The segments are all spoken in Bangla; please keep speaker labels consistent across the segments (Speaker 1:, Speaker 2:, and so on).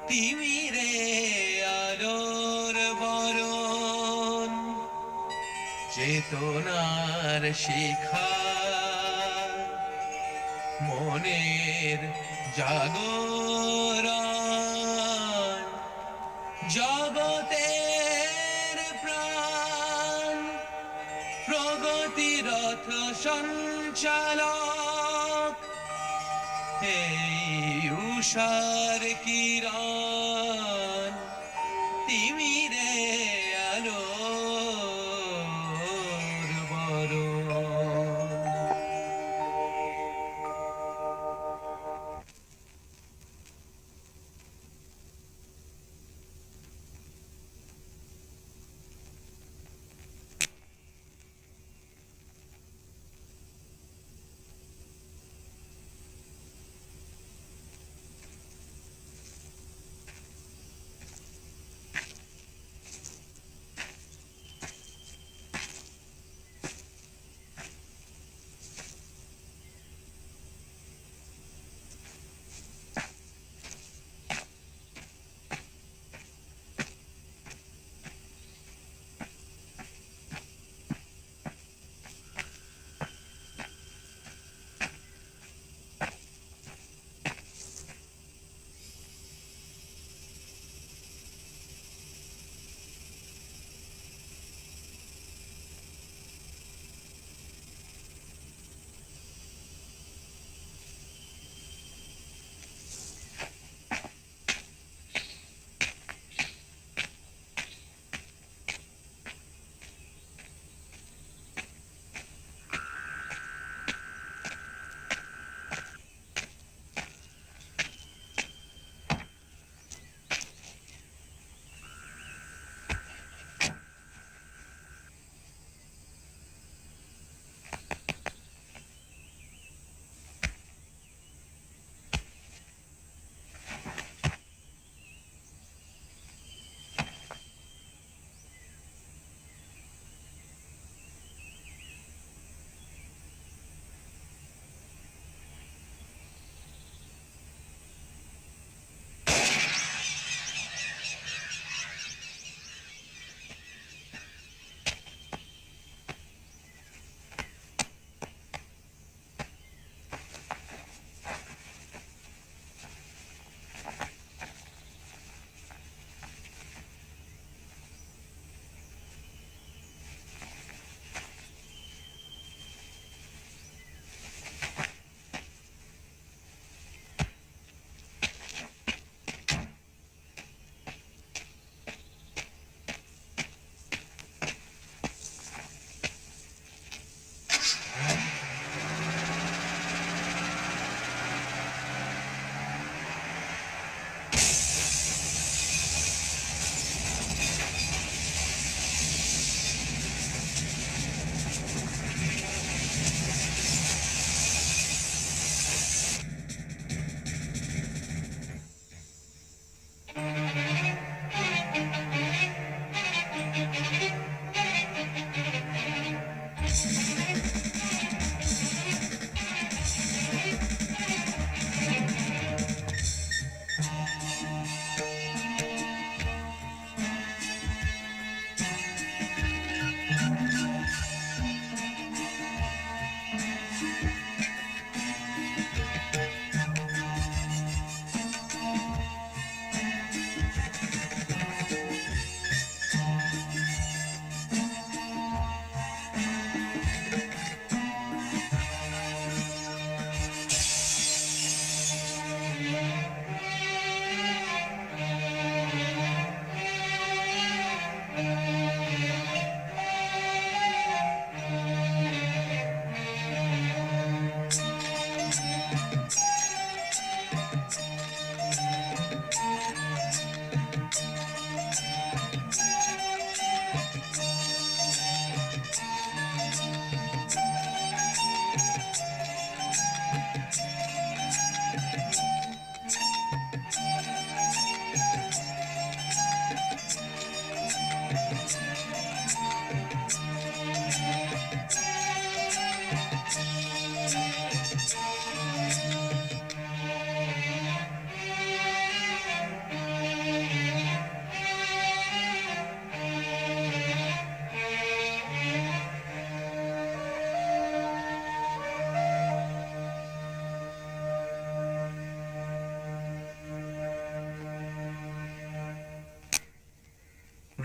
Speaker 1: তিমিরে আলোর বরণ, চেতনার শিখা, মনের জাগরণ, জগতের প্রাণ, প্রগতিরথ সঞ্চালক, এই উষার কিরণ, তিমিরে আলোর বরণ।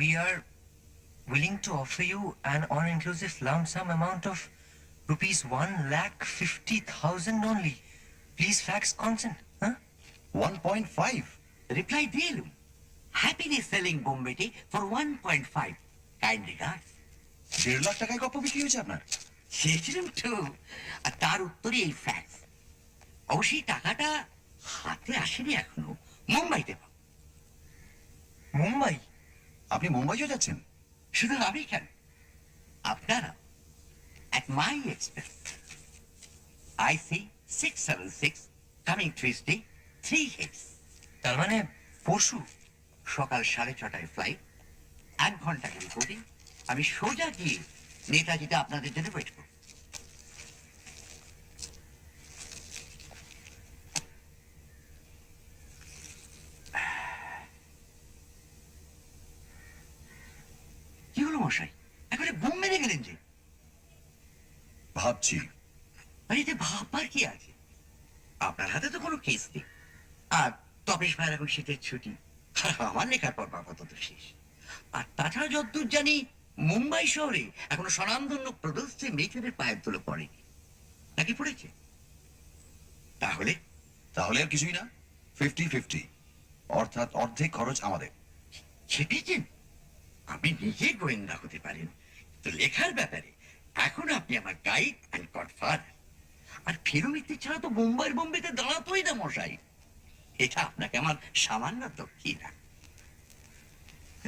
Speaker 2: we are willing to offer you an all-inclusive lump sum amount of rupees 1,50,000 only. Please fax consent. Huh?
Speaker 3: 1.5.
Speaker 4: Reply দিলাম, happily selling Bombay tea for 1.5. Kind regards.
Speaker 3: 1.5 lakh টাকায় গপ্প বিক্রি হয়েছে আপনার?
Speaker 4: চেয়েছিলাম তো, আর তার উত্তরে এই ফ্যাক্স। অবশ্যই টাকাটা হাতে আসেনি এখনো, মুম্বাইতে পাবো।
Speaker 2: মুম্বাই?
Speaker 3: আপনি মুম্বাইও যাচ্ছেন?
Speaker 4: শুধু আমি কেন, আপনারা at my expense. I see 676 coming Tuesday, 3 hits.
Speaker 2: তার মানে পরশু?
Speaker 4: সকাল 6:30 ফ্লাইট, 1 ঘন্টা রিপোর্টিং। আমি সোজা গিয়ে নেতাজিটা আপনাদের জন্য ওয়েট করব। কি হলো মশাই, একেবারে ঘুম মেরে গেলেন যে?
Speaker 3: ভাবছি।
Speaker 4: আরে এতে ভাববার কি আছে? আপনার হাতে তো কোনো কেস নেই, আর তপেশ ভাইয়ের এখন শীতের ছুটি, আমার লেখার পর আপাতত শেষ। আর তাছাড়া যতদূর জানি মুম্বাই শহরে এখনো স্বনামধন্য প্রদর্শে মেয়েছেদের পায়ের তুলো পড়েনি, নাকি পড়েছে? তাহলে
Speaker 3: তাহলে আর কিছুই না, 50-50, অর্থাৎ অর্ধেক খরচ আমাদের।
Speaker 4: ছেপেছেন? আপনি নিজে গোয়েন্দা হতে পারেন, তো লেখার ব্যাপারে এখন আপনি আমার গাইড অ্যান্ড গডফাদার। আর ফেরুমিত্তি ছাড়া তো মুম্বাইয়ের বোম্বেতে দাঁড়াতোই না মশাই। এটা আপনাকে আমার সামান্য দক্ষিণা।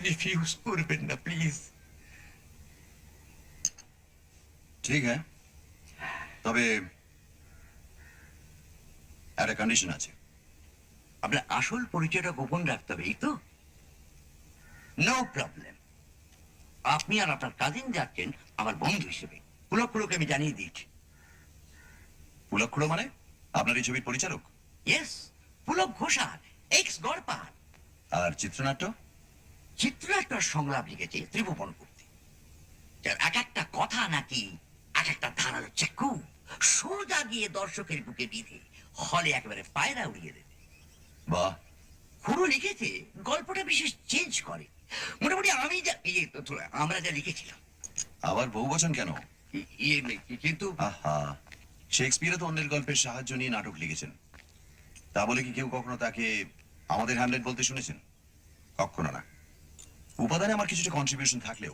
Speaker 4: রিফিউজ করবেন না প্লিজ।
Speaker 3: ঠিক হ্যাঁ, তবে একটা কন্ডিশন আছে।
Speaker 4: আপনার আসল পরিচয়টা গোপন রাখতে হবে, এই তো? No problem. আপনি আর আপনার কাজিন যাচ্ছেন আমার বন্ধু হিসেবে, পুলকগুলোকে আমি জানিয়ে দিয়েছি।
Speaker 3: পুলক্ষুড়ো মানে? আপনার এই ছবির পরিচালক?
Speaker 4: Yes, Pulak Ghoshal, ex Garpar.
Speaker 3: আর চিত্রনাট্য?
Speaker 4: চিত্রনাট্য সংলাপ লিখেছে ত্রিভুবন করতে, যার এক একটা কথা নাকি এক একটা ধারালো চাকু, সোজা গিয়ে দর্শকের বুকে বিঁধে হলে একেবারে পায়রা উড়িয়ে দেবে।
Speaker 3: বাহ।
Speaker 4: খুড়ো লিখেছে গল্পটা বিশেষ চেঞ্জ করে, মোটামুটি আমি যা আমরা যা লিখেছিলাম।
Speaker 3: আবার বহু বচন কেন?
Speaker 4: কিন্তু
Speaker 3: আহা, শেক্সপিয়ারও তো অন্যের গল্পের সাহায্য নিয়ে নাটক লিখেছেন। তা বলে কি কেউ কখনো তাকে আমাদের হ্যামলেট বলতে শুনেছেন? কখনো না। উপাদানে আমার কিছুটা কন্ট্রিবিউশন থাকলেও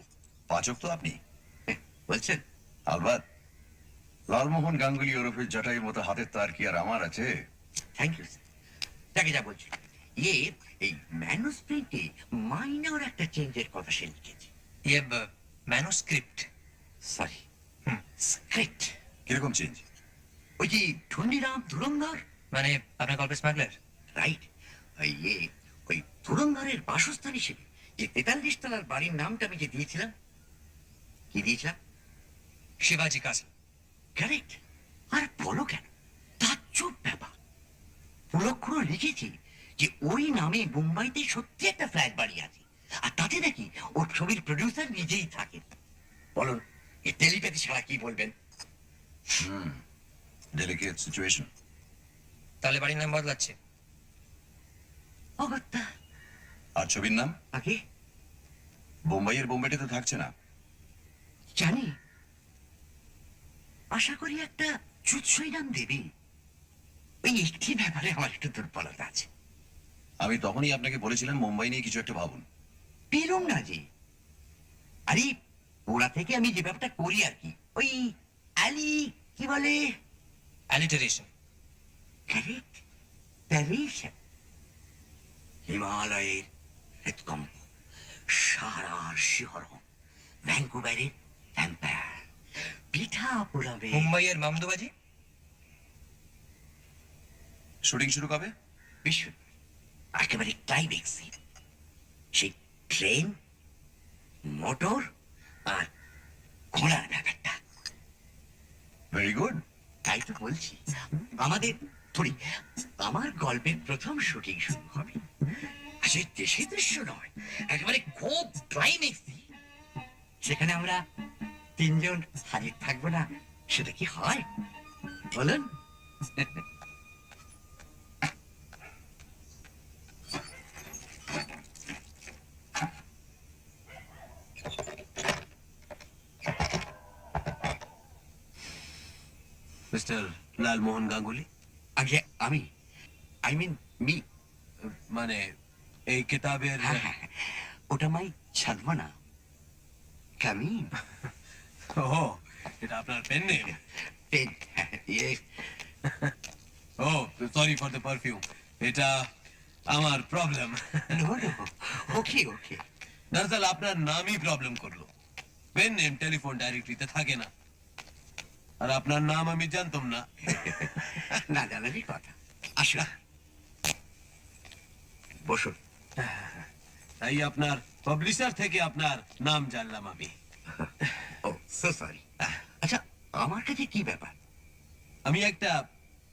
Speaker 3: পাচক তো আপনি
Speaker 4: বলছেন।
Speaker 3: আলবাত। লালমোহন গাঙ্গুলি ওরফে জটাইয়ের মতো হাতের তার কি আর আমার আছে?
Speaker 4: Thank you sir. তাকে যা বলছি, এই ম্যানুস্ক্রিপ্টে মাইনর একটা চেঞ্জের কথা সে লিখেছে।
Speaker 2: ম্যানুস্ক্রিপ্ট?
Speaker 4: Sorry, script.
Speaker 3: কিরকম চেঞ্জ?
Speaker 4: ওই যে ঠন্ডিরাম ধুরন্ধর,
Speaker 2: মানে আপনার গল্পের স্মাগলার?
Speaker 4: রাইট। ওই ধুরন্ধরের বাসস্থান হিসেবে যে 43 তলার বাড়ির নামটা আমি যে দিয়েছিলাম, কি দিয়েছিলাম?
Speaker 2: শিবাজি কাসল।
Speaker 4: কারেক্ট। আর বলো কেন, তাজ্জব ব্যাপার, পুলক্ষুড়ো লিখেছে যে ওই নামে মুম্বাইতে সত্যি একটা ফ্ল্যাট বাড়ি আছে, আর তাতে নাকি ওর ছবির প্রডিউসার নিজেই থাকেন। বলুন, এই টেলিপ্যাথি ছাড়া কি বলবেন?
Speaker 3: Delicate situation.
Speaker 2: তাহলে বাড়ির নাম বদলাচ্ছে?
Speaker 4: অগত্যা।
Speaker 3: আর ছবির নাম?
Speaker 4: আগে
Speaker 3: বোম্বাইয়ের বোম্বেটে তো থাকছে না।
Speaker 4: জানি, আশা করি একটা চুৎসই নাম দেবে। ওই একটি ব্যাপারে আমার একটু দুর্বলতা আছে।
Speaker 3: আমি তখনই আপনাকে বলেছিলাম মুম্বাই নিয়ে কিছু একটা ভাবুন।
Speaker 4: পেলুম না যে। আরে ওরা থেকে আমি যে ব্যাপারটা করি আর কি, ওই অ্যালি কি বলে,
Speaker 2: অ্যালিটারেশন।
Speaker 4: কারেক্ট, প্যারিশন। হিমালয়ের হৃদকম্প, সারার শিহরণ, ভ্যাঙ্কুভারের ভ্যাম্পায়ার, পিঠা পোড়াবে।
Speaker 2: মুম্বাইয়ের মামদুবাজি।
Speaker 3: শুটিং শুরু কবে?
Speaker 4: বিশ্ব একেবারে ক্লাইম্যাক্স সিন, সেই ট্রেন, মোটর আর ঘোড়ার ব্যাপারটা।
Speaker 3: Very good.
Speaker 4: তাই তো বলছি, আমাদের ধরি আমার গল্পের প্রথম শুটিং শুরু হবে। আসলে দেশে দৃশ্য নয়, একেবারে খুব ক্লাইম্যাক্স। সেখানে আমরা 3 জন হাজির থাকবো না, সেটা কি হয় বলুন?
Speaker 1: মিস্টার লালমোহন গাঙ্গুলি,
Speaker 4: আগে আমি, আই মিন মি।
Speaker 1: মানে এই কিতাবের
Speaker 4: ওটা মাই ছাদমানা। কামিন।
Speaker 1: ও, এটা আপনার পেন নেম?
Speaker 4: পেন, ইয়ে,
Speaker 1: ও, সরি ফর দ্য পারফিউম, এটা আমার problem.
Speaker 4: No no, okay okay.
Speaker 1: দরআসল আপনার নামই প্রবলেম করলো। পেন নেম টেলিফোন ডাইরেক্টরিতে থাকে না, আর আপনার নাম আমি জানতাম না।
Speaker 4: না জানারই কথা। আসুন, বসুন।
Speaker 1: তাই আপনার পাবলিশার থেকে আপনার নাম জানলাম আমি।
Speaker 4: ও সো সরি। আচ্ছা, আমার কাছে কি ব্যাপার?
Speaker 1: আমি একটা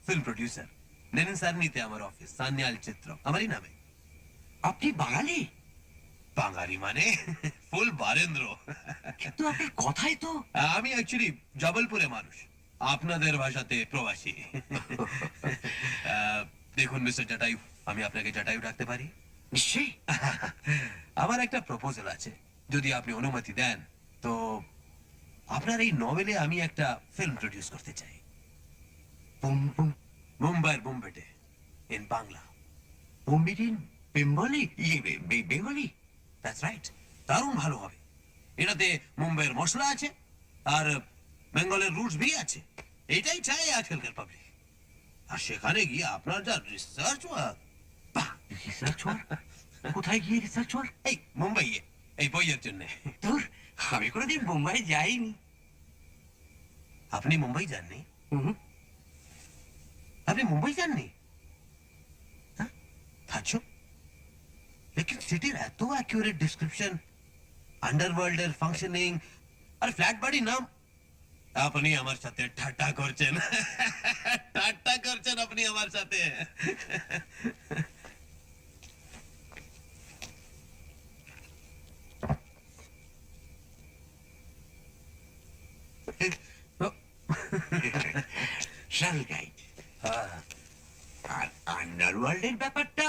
Speaker 1: ফিল্ম প্রডিউসার। নেনেন সারনিতে আমার অফিস, সান্যাল চিত্র আমারই নামে।
Speaker 4: আপনি বাঙালি?
Speaker 1: বাঙালি মানে ফুল বারেন্দ্র।
Speaker 4: কিন্তু আপনার কথাই তো।
Speaker 1: আমি অ্যাকচুয়ালি জবলপুরে মানুষ, আপনাদের ভাষাতে প্রবাসী। দেখুন মিস্টার জটায়ু, আমি আপনাকে জটায়ু ডাকতে পারি?
Speaker 4: নিশ্চয়ই।
Speaker 1: আমার একটা প্রপোজাল আছে, যদি আপনি অনুমতি দেন তো। আপনার এই নভেলে আমি একটা ফিল্ম প্রডিউস করতে চাই।
Speaker 4: বুম বুম
Speaker 1: মুম্বাইয়ের বোম্বেটে, ইন বাংলা।
Speaker 4: বুম্বিডিন বেঙ্গলি, বেঙ্গলি।
Speaker 1: দ্যাটস রাইট, দারুণ ভালো হবে। এটাতে মুম্বাইয়ের মশলা আছে আর বেঙ্গলের রুটস ভি আছে। এটাই চাই আজকালকার পাবলিক। আর সেখানে গিয়ে আপনার যা রিসার্চ ওয়ার্ক।
Speaker 4: বাহ, রিসার্চ ওয়ার্ক? কোথায় গিয়ে রিসার্চ ওয়ার্ক?
Speaker 1: এই মুম্বাইয়ে, এই বইয়ের জন্য।
Speaker 4: দূর, আমি কোনোদিন মুম্বাই যাইনি।
Speaker 1: আপনি মুম্বাই যাননি?
Speaker 4: হুম,
Speaker 1: আপনি মুম্বাই যাননি? হ্যাঁ, তাজ্জব। लेकिन সিটির এত অ্যাকুরেট ডেসক্রিপশন, আন্ডারওয়ার্ল্ডের ফাংশনিং আর ফ্ল্যাট বাড়ি নাম। আপনি আমার সাথে ঠাট্টা করছেন। ঠাট্টা করছেন আপনি আমার সাথে।
Speaker 4: Travel guide. আর আন্ডারওয়ার্ল্ডের ব্যাপারটা,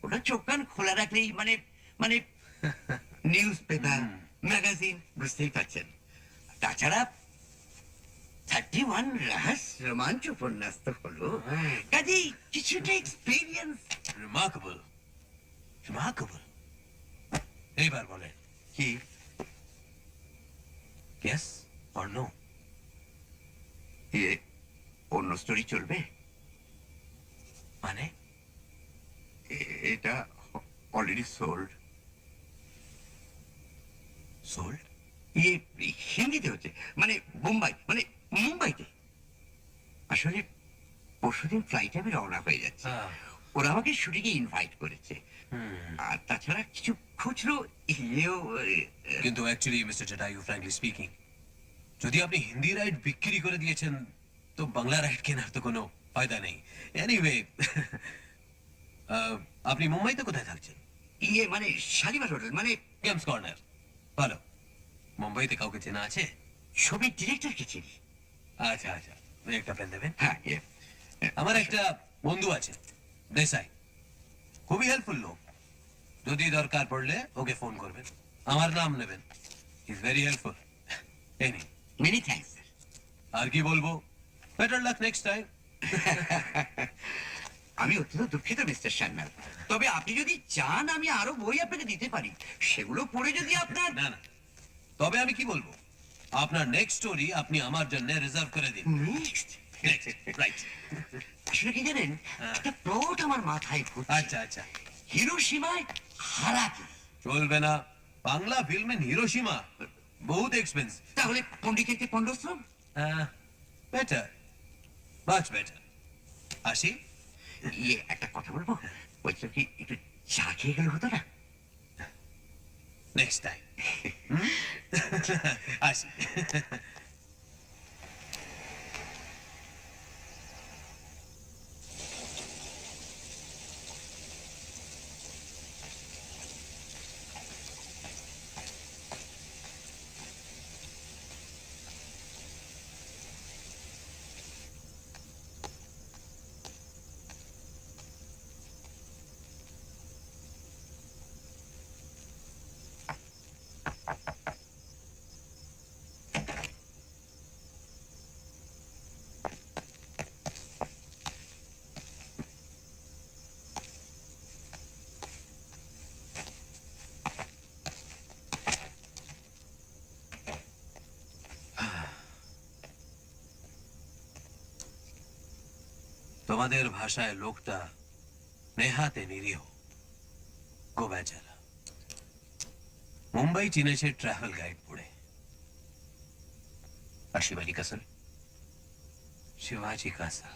Speaker 4: ওটা চোখ কান খোলা রাখলেই মানে মানে নিউজ পেপার, ম্যাগাজিন, বুঝতেই পারছেন। তাছাড়া 31 রহস্য রোমাঞ্চ উপন্যাস তো হলো, কাজেই কিছুটা এক্সপিরিয়েন্স।
Speaker 1: Remarkable, remarkable. এইবার বলেন,
Speaker 4: কি?
Speaker 1: Yes or no?
Speaker 4: অন্য স্টোরি চলবে?
Speaker 1: মানে
Speaker 4: এটা অলরেডি সোল্ড।
Speaker 1: সোল্ড?
Speaker 4: ইয়ে, হিন্দিতে হচ্ছে, মানে মুম্বাই, মানে মুম্বাইতে। আসলে পরশুদিন ফ্লাইটে আমি রওনা হয়ে যাচ্ছি। ওরা আমাকে শুটিংয়ে ইনভাইট করেছে। আর তাছাড়া কিছু খুচরো ইয়েও।
Speaker 1: কিন্তু actually mister Jatayu, frankly speaking, যদি আপনি হিন্দি রাইট বিক্রি করে দিয়েছেন তো বাংলা রাইট কেনার তো কোনো ফায়দা নেই। এনিওয়ে, আপনি মুম্বাইতে কোথায় থাকছেন?
Speaker 4: ইয়ে মানে শালিমার হোটেল, মানে
Speaker 1: গেমস কর্নার। ভালো। মুম্বাইতে কাউকে চেনা আছে?
Speaker 4: ছবির ডিরেক্টরকে চিনি।
Speaker 1: আচ্ছা আচ্ছা, একটা প্ল্যান দেবেন?
Speaker 4: হ্যাঁ,
Speaker 1: আমার একটা বন্ধু আছে, দেশাই, খুবই হেল্পফুল লোক। যদি দরকার পড়লে ওকে ফোন করবেন, আমার নাম নেবেন। Is very helpful. Any,
Speaker 4: many thanks.
Speaker 1: আর কি বলবো, বেটার লাক নেক্সট টাইম।
Speaker 4: আমি অত্যন্ত দুঃখিত মিস্টার সান্যাল, তবে আপনি যদি চান আমি আরো বই আপনাকে দিতে পারি। সেগুলো পড়ে যদি আপনার।
Speaker 1: না না, তবে আমি কি বলবো, আপনার নেক্সট স্টোরি আপনি আমার জন্য রিজার্ভ করে দিন।
Speaker 4: Next,
Speaker 1: right.
Speaker 4: আসলে কি জানেন, একটা প্লট আমার মাথায় ঘুরছে।
Speaker 1: আচ্ছা আচ্ছা,
Speaker 4: হিরোশিমায় হারাকি।
Speaker 1: চলবে না, বাংলা ফিল্মের হিরোশিমা বহুত এক্সপেন্স।
Speaker 4: তাহলে পন্ডিচেরিতে পন্ডশ্রম।
Speaker 1: Better, much better. আসি।
Speaker 4: ইয়ে, একটা কথা বলবো, বলছিলাম কি একটু চা খেয়ে গেলে হতো না?
Speaker 1: Next time. আসি। তোমাদের ভাষায় লোকটা নেহাতে নিরীহ, গোবেচারা। মুম্বাই চিনেছে ট্রাভেল গাইড পড়ে।
Speaker 2: আর শিবাজি কাসল?
Speaker 1: শিবাজি কাসা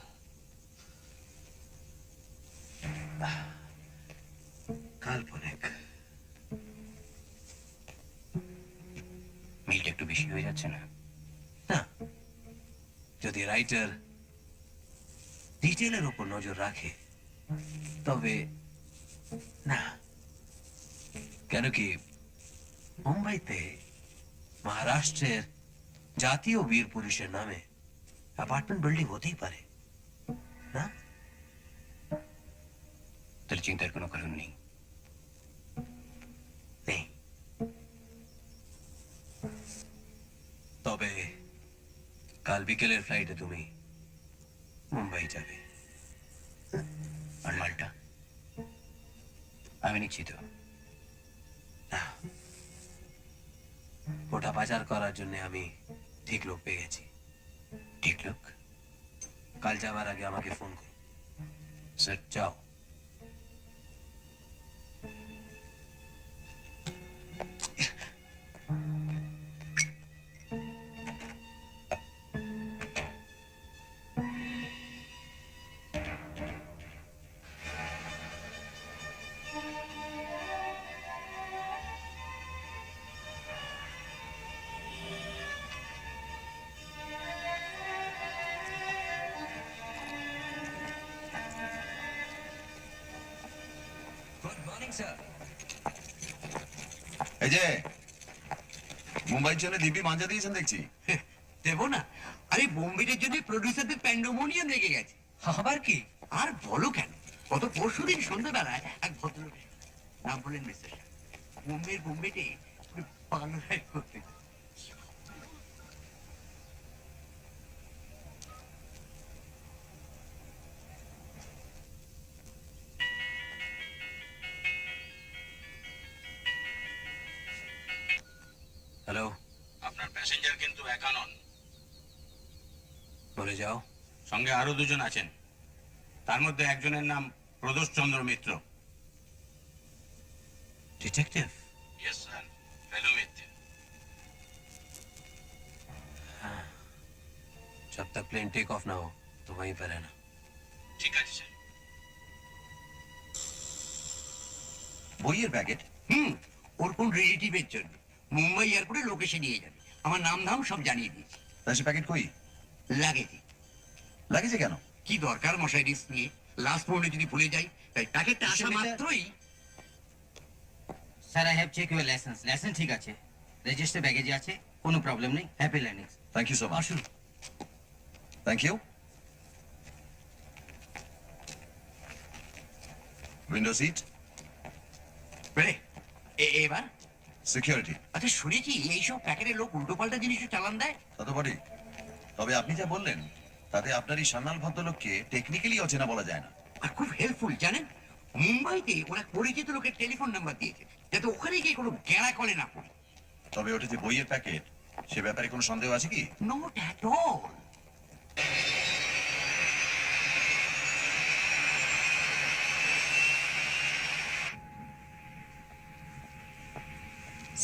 Speaker 1: কাল্পনিক।
Speaker 2: মিলটা একটু বেশি হয়ে যাচ্ছে না?
Speaker 1: না, যদি রাইটার ডিটেলের উপর নজর রাখে তবে না। কেন কি মুম্বাইতে মহারাষ্ট্রের জাতীয় বীর পুরুষের নামে অ্যাপার্টমেন্ট বিল্ডিং হতেই পারে না?
Speaker 2: তাহলে চিন্তার কোনো কারণ নেই।
Speaker 1: নেই। তবে কাল বিকেলের ফ্লাইটে তুমি মুম্বাই যাবে।
Speaker 2: আর মালটা আমি নিচ্ছি তো।
Speaker 1: না, ওটা পাচার করার জন্য আমি ঠিক লোক পেয়ে গেছি।
Speaker 2: ঠিক লোক?
Speaker 1: কাল যাবার আগে আমাকে ফোন করো।
Speaker 2: স্যার,
Speaker 1: যাও।
Speaker 2: Good morning sir.
Speaker 3: এই যে মুম্বাইয়ের জন্য দিব্যি মাঞ্জা দিয়েছেন দেখছি।
Speaker 4: দেবো না? আরে বোম্বের জন্য প্রডিউসারদের প্যান্ডোমোনিয়াম লেগে গেছে।
Speaker 2: আবার কি?
Speaker 4: আর বলো কেন, গত পরশুদিন সন্ধ্যাবেলায় এক ভদ্রলোক, নাম বলেন মিস্টার শাহ, বোম্বেতে বাংলায় করতে।
Speaker 1: হ্যালো,
Speaker 5: আপনার প্যাসেঞ্জার কিন্তু একা নন,
Speaker 1: বলে যাও।
Speaker 5: সঙ্গে আরো দুজন আছেন। তার মধ্যে একজনের নাম প্রদোষ চন্দ্র মিত্র।
Speaker 1: ডিটেকটিভ?
Speaker 5: ইয়েস স্যার, ফেলো মিত্র।
Speaker 1: जब तक प्लेन टेक ऑफ ना हो तो वहीं पर रहना।
Speaker 5: ঠিক আছে স্যার।
Speaker 3: বইয়ের প্যাকেট?
Speaker 4: ওর কোন রিলেটিভের জন্য মুম্বাই এয়ারপোর্টে লোকেশন নিয়ে যাবে। আমার নাম ধাম সব জানিয়ে দিয়েছি।
Speaker 3: তা সে প্যাকেট কই?
Speaker 4: লাগেজে।
Speaker 3: লাগেছে কেন?
Speaker 4: কি দরকার মশাই রিস্ক নিয়ে? লাস্ট মোমেন্টে যদি ভুলে যাই, তাই প্যাকেটটা আসা মাত্রই।
Speaker 6: Sir I have check your licence. Licence ঠিক আছে, রেজিস্টার ব্যাগেজে আছে, কোনো প্রবলেম নেই। Happy landings.
Speaker 3: Thank you so much.
Speaker 1: আসুন।
Speaker 3: Thank you. উইন্ডো সিট,
Speaker 4: বেরে, এবার
Speaker 3: সিকিউরিটি।
Speaker 4: আচ্ছা, শুনেছি এইসব প্যাকেটের লোক উল্টো পাল্টা জিনিসও চালান দেয়।
Speaker 3: তা তো বটেই। তবে আপনি যা বললেন তাতে আপনার এই সান্নাল ভদ্রলোককে টেকনিক্যালি অচেনা বলা যায় না।
Speaker 4: আর খুব হেল্পফুল জানেন, মুম্বাইতে ওরা পরিচিত লোকের টেলিফোন নাম্বার দিয়েছে যাতে ওখানে গিয়ে কোনো গেঁড়া কলে না পড়ে।
Speaker 3: তবে ওটা যে বইয়ের প্যাকেট সে ব্যাপারে কোনো সন্দেহ আছে কি?
Speaker 4: Not at all.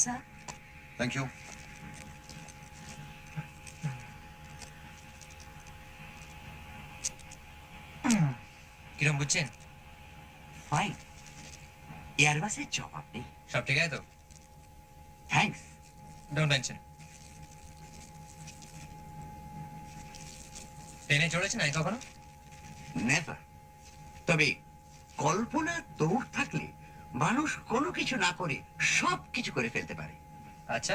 Speaker 7: Sir,
Speaker 3: thank you.
Speaker 2: কিরম বুঝছেন?
Speaker 4: ফাইন, এয়ারবাসের জবাব নেই।
Speaker 2: সব ঠিক আছে তো?
Speaker 4: থ্যাঙ্কস।
Speaker 2: Don't mention. ট্রেনে চড়েছেন আগে কখনো?
Speaker 4: নেভার। তবে কল্পনার দৌড় থাকলে মানুষ কোনো কিছু না করে সব কিছু করে ফেলতে পারে।
Speaker 2: আচ্ছা,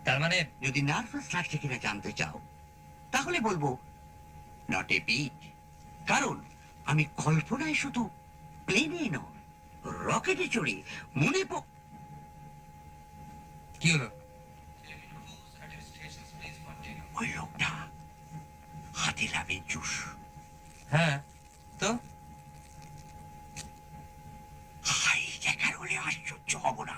Speaker 2: তার মানে
Speaker 4: যদি নার্ভাস লাগছে কিনা জানতে চাও, তাহলে বলবো নট এ বিট। কারণ আমি কল্পনায় শুধু প্লেনে নয়, রকেটে চড়ে মনে
Speaker 2: কি হলো?
Speaker 4: ওই লোকটা হাতে লাভের জুস।
Speaker 2: হ্যাঁ তো
Speaker 4: হাই জায়গার হলে আশ্চর্য হব না।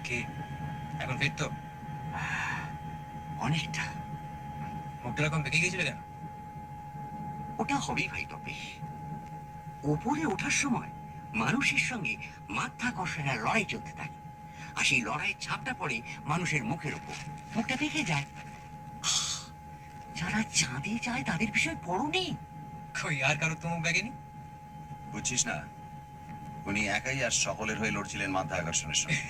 Speaker 2: কি এখন ফিট তো?
Speaker 4: অনেকটা।
Speaker 2: মুখটা এরকম বেঁকে গিয়েছিল কেন?
Speaker 4: ওটা হবেই ভাই তবে ওপরে ওঠার সময় মানুষের সঙ্গে মাধ্যাকর্ষণের লড়াই চলতে থাকে, আর সেই লড়াইয়ের ছাপটা পড়ে মানুষের মুখের উপর, মুখটা দেখে যায়। যারা চাঁদে যায় তাদের বিষয় পড়োনি?
Speaker 2: কই আর কারো তো মুখ বেঁকেনি?
Speaker 3: বুঝছিস না, উনি একাই আর সকলের হয়ে লড়ছিলেন মাধ্যাকর্ষণের সঙ্গে।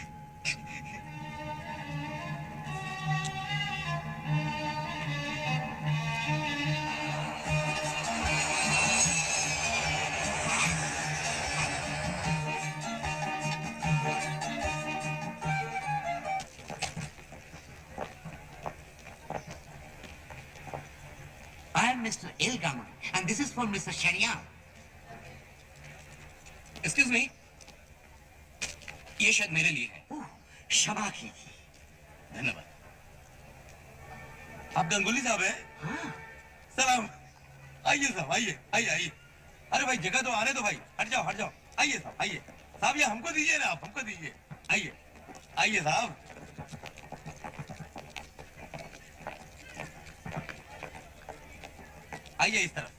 Speaker 4: I am Mr. El Gamon, and this is for Mr. Sharian.
Speaker 5: Excuse me, ये शायद मेरे लिए है।
Speaker 4: ओह, क्षमा कीजिए।
Speaker 5: धन्यवाद। आप गंगुली साहब हैं?
Speaker 4: हाँ,
Speaker 5: सलाम। आइए साहब, आइए आइए आइए। अरे भाई जगह तो आने दो भाई, हट जाओ हट जाओ। आइए साहब आइए। साहब ये हमको दीजिए ना, आप हमको दीजिए। आइए आइए साहब। आइए इस तरफ।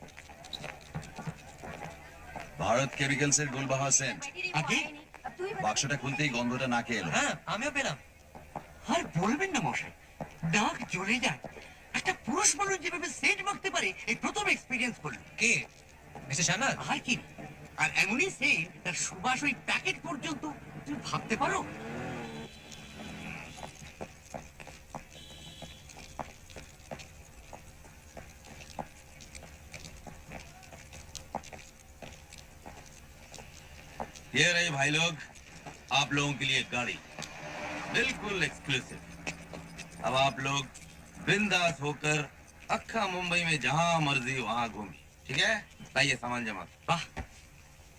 Speaker 3: ভারত কেমিক্যালসের গুলবাহা সেন্ট।
Speaker 4: আগে
Speaker 3: বাক্সটা খুলতেই গন্ধটা নাকে এলো।
Speaker 2: হ্যাঁ আমিও পেলাম।
Speaker 4: আর বলবেন না মশাই, নাক জ্বলে যায়। একটা পুরুষ মানুষ যেভাবে সেন্ট মাখতে পারে এই প্রথম এক্সপিরিয়েন্স করলো।
Speaker 2: কে? মিস্টার সান্যাল?
Speaker 4: আর কি, আর এমনই সেন্ট তার সুবাস ওই প্যাকেট পর্যন্ত, তুমি ভাবতে পারো?
Speaker 1: ये रही भाई लोग आप लोगों के लिए गाड़ी, बिल्कुल एक्सक्लूसिव। अब आप लोग बिंदास होकर अक्खा मुंबई में जहां मर्जी वहां घूमिए, ठीक है? लाइए सामान जमा।
Speaker 4: বাহ,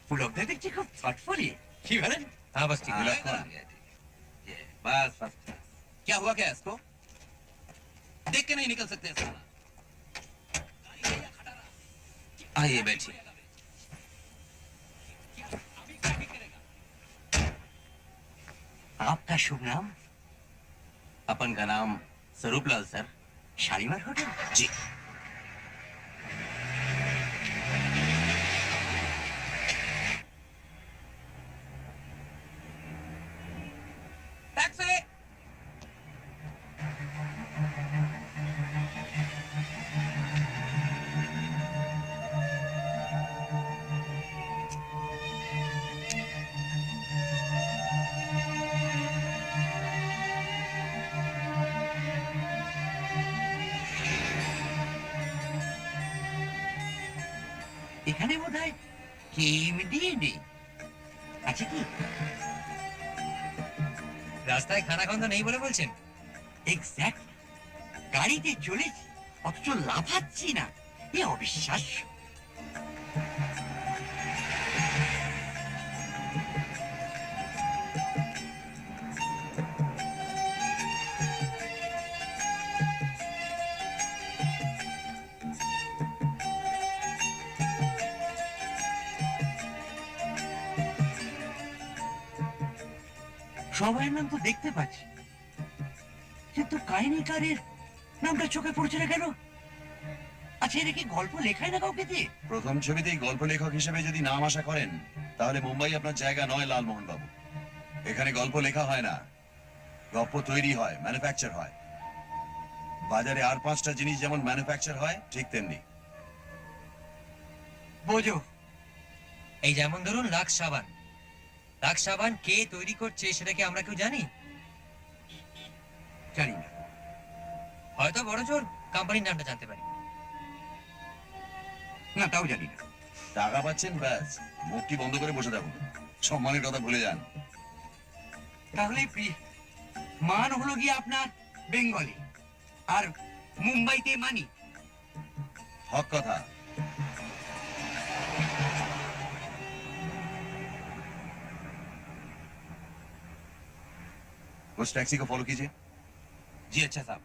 Speaker 4: পুলকদা দেখছি খুব থটফলি। কি বলেন?
Speaker 2: হ্যাঁ বাস ঠিক।
Speaker 1: बिल्कुल। ये बस बस। क्या हुआ क्या इसको? देख के नहीं निकल सकते साला। आइए बैठिए।
Speaker 4: आपका शुभ नाम?
Speaker 1: अपन का नाम स्वरूपलाल सर।
Speaker 4: শালিমার হোটেল?
Speaker 1: जी। टैक्सी।
Speaker 4: এখানে বোধ হয় কেএমডি নেই, আছে কি?
Speaker 2: রাস্তায় খানা খন্দ নেই বলে বলছেন?
Speaker 4: এক্স্যাক্ট। গাড়িতে চলেছি অথচ লাফাচ্ছি না, এ অবিশ্বাস্য। সবাই নাম তো দেখতে পাচ্ছি, কিন্তু কাহিনীকারের নামটা চোখে পড়ছে না কেন? আচ্ছা, এটা কি গল্প লেখায় না কাউকে দিয়ে?
Speaker 3: প্রথম ছবিতেই গল্প লেখক হিসেবে যদি নাম আশা করেন, তাহলে মুম্বাই আপনার জায়গা নয় লালমোহন বাবু। এখানে গল্প লেখা হয় না, গল্প তৈরি হয়, ম্যানুফ্যাকচার হয়। বাজারে আর 5টা জিনিস যেমন ম্যানুফ্যাকচার হয়, ঠিক তেমনি।
Speaker 4: বোঝো,
Speaker 2: এই যেমন ধরুন লাক্স সাবান। লাক্স সাবান কে তৈরি করছে সেটা কি আমরা কেউ জানি?
Speaker 4: জানি না।
Speaker 2: হয়তো বড় জোর কোম্পানির নামটা জানতে পারি।
Speaker 4: না, তাও জানি না।
Speaker 3: টাকা পাচ্ছেন ব্যাস, মুখটি বন্ধ করে বসে থাকুন, সম্মানের কথা ভুলে যান।
Speaker 4: তাহলে মান হলো গিয়ে আপনার বেঙ্গলি, আর মুম্বাইতে মানি।
Speaker 3: হক কথা। उस टैक्सी को फॉलो कीजिए।
Speaker 1: जी अच्छा साहब।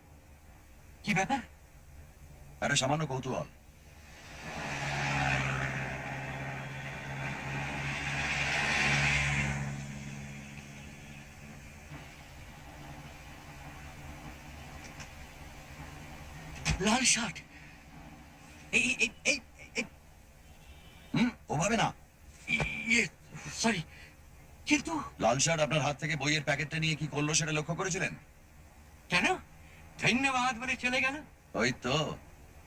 Speaker 4: কি ব্যাপার?
Speaker 3: अरे सामान्य कौतूहल।
Speaker 4: লাল শার্ট। এই এই এই এই-
Speaker 3: ওভাবে না।
Speaker 4: ইয়ে সরি, কিন্তু
Speaker 3: লাল শার্ট আপনার হাত থেকে বইয়ের প্যাকেটটা নিয়ে কি করলো সেটা লক্ষ্য করেছিলেন?
Speaker 4: কেন? ধন্যবাদ বলে চলে গেল।
Speaker 3: ওই তো,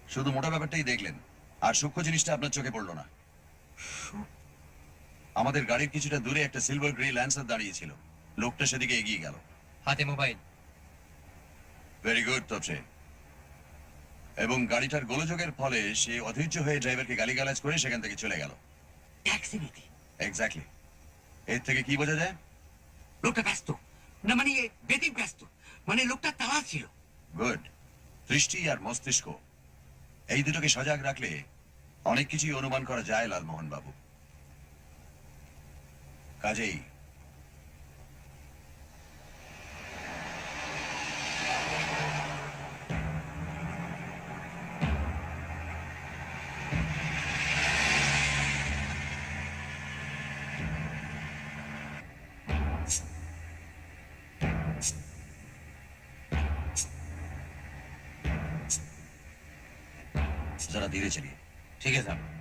Speaker 3: শুধু মোটা ব্যাপারটাই দেখলেন, আর সূক্ষ্ম জিনিসটা আপনার চোখে পড়লো না। আমাদের গাড়ির কিছুটা দূরে একটা সিলভার গ্রে ল্যান্সার দাঁড়িয়ে ছিল। লোকটা সেদিকে এগিয়ে গেল।
Speaker 6: হাতে মোবাইল।
Speaker 3: ভেরি গুড তপসে। এবং গাড়িটার গোলযোগের ফলে সে অধৈর্য হয়ে ড্রাইভারকে গালিগালাজ করে সেখান থেকে চলে গেল।
Speaker 4: ট্যাক্সি নিতে
Speaker 3: এক্স্যাক্টলি। এর থেকে কি বোঝা যায়?
Speaker 4: লোকটা ব্যস্ত, না মানে বেদিক ব্যস্ত, মানে লোকটা তাড়া ছিল।
Speaker 3: গুড। দৃষ্টি আর মস্তিষ্ক, এই দুটোকে সজাগ রাখলে অনেক কিছুই অনুমান করা যায় লালমোহন বাবু। কাজেই जरा धीरे चलिए।
Speaker 5: ठीक है साहब।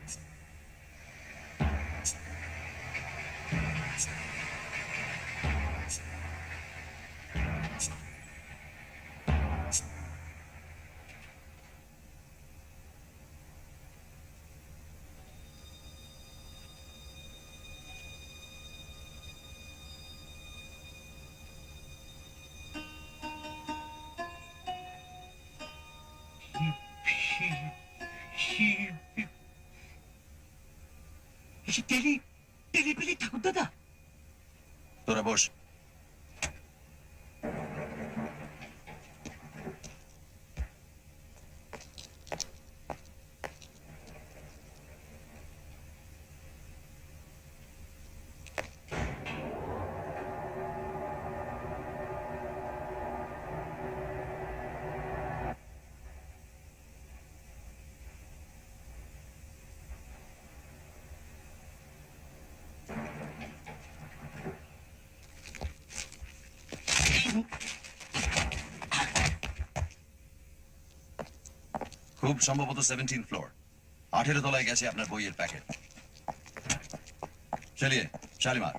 Speaker 4: টেলি টেলিপেলি ঠাকুর দাদা।
Speaker 3: তোরা বস। খুব সম্ভবত 17 ফ্লোর, 18 তলায় গেছে আপনার বইয়ের প্যাকেট। চলিয়ে Shalimar.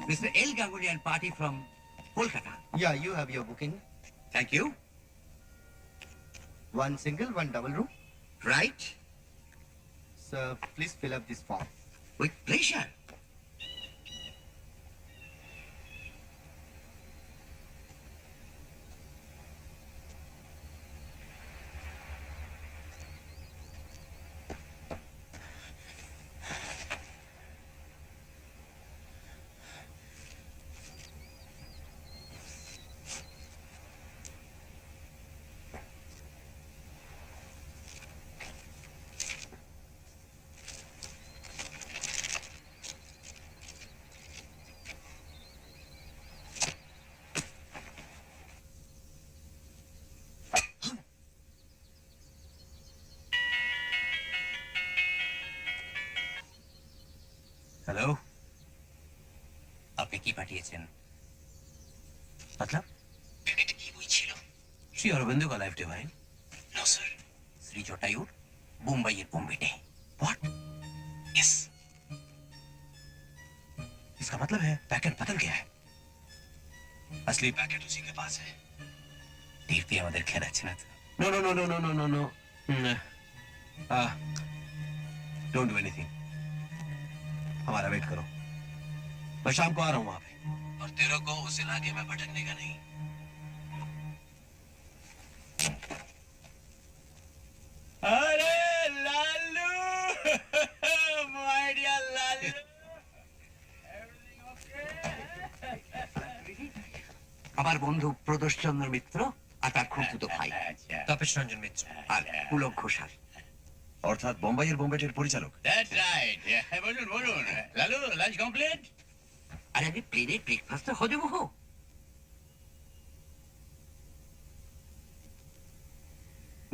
Speaker 4: Mr. L. Ganguly and party from Kolkata.
Speaker 7: Yeah, you have your booking.
Speaker 4: Thank you.
Speaker 7: One single, one double room.
Speaker 4: Right?
Speaker 7: Sir, please fill up this form.
Speaker 4: With pleasure.
Speaker 2: Hello, আপনি কি পাঠিয়েছেন?
Speaker 1: मतलब
Speaker 4: প্যাকেটে কি বই ছিল?
Speaker 1: श्री अरविंदो का life divine.
Speaker 4: No sir.
Speaker 1: Shri जटायुर मुंबई बोम्बेटे। व्हाट?
Speaker 4: यस।
Speaker 1: इसका मतलब है पैकेट बदल गया है। असली
Speaker 4: প্যাকেট उसी के पास है।
Speaker 1: টিপি আমাদের খেলাচ্ছে না। No no no no no no no no. Don't do anything. हमारा वेट करो। मैं शाम को आ रहा हूँ वहां पे। और तेरे को उस इलाके में भटकने का नहीं।
Speaker 5: अरे लालू माय डियर लालू
Speaker 4: আমার বন্ধু প্রদোষ চন্দ্র মিত্র আর তার খুঁড়তুতো ভাই
Speaker 5: अच्छा
Speaker 2: তাপেশ রঞ্জন মিত্র।
Speaker 4: আর পুলক ঘোষাল।
Speaker 3: অর্থাৎ বোম্বাইয়ের বোম্বেটের পরিচালক।
Speaker 5: दैट्स राइट বলুন বলুন লালু লাঞ্চ কমপ্লিট
Speaker 4: আর আমি প্লেনে ব্রেকফাস্ট হজম হো।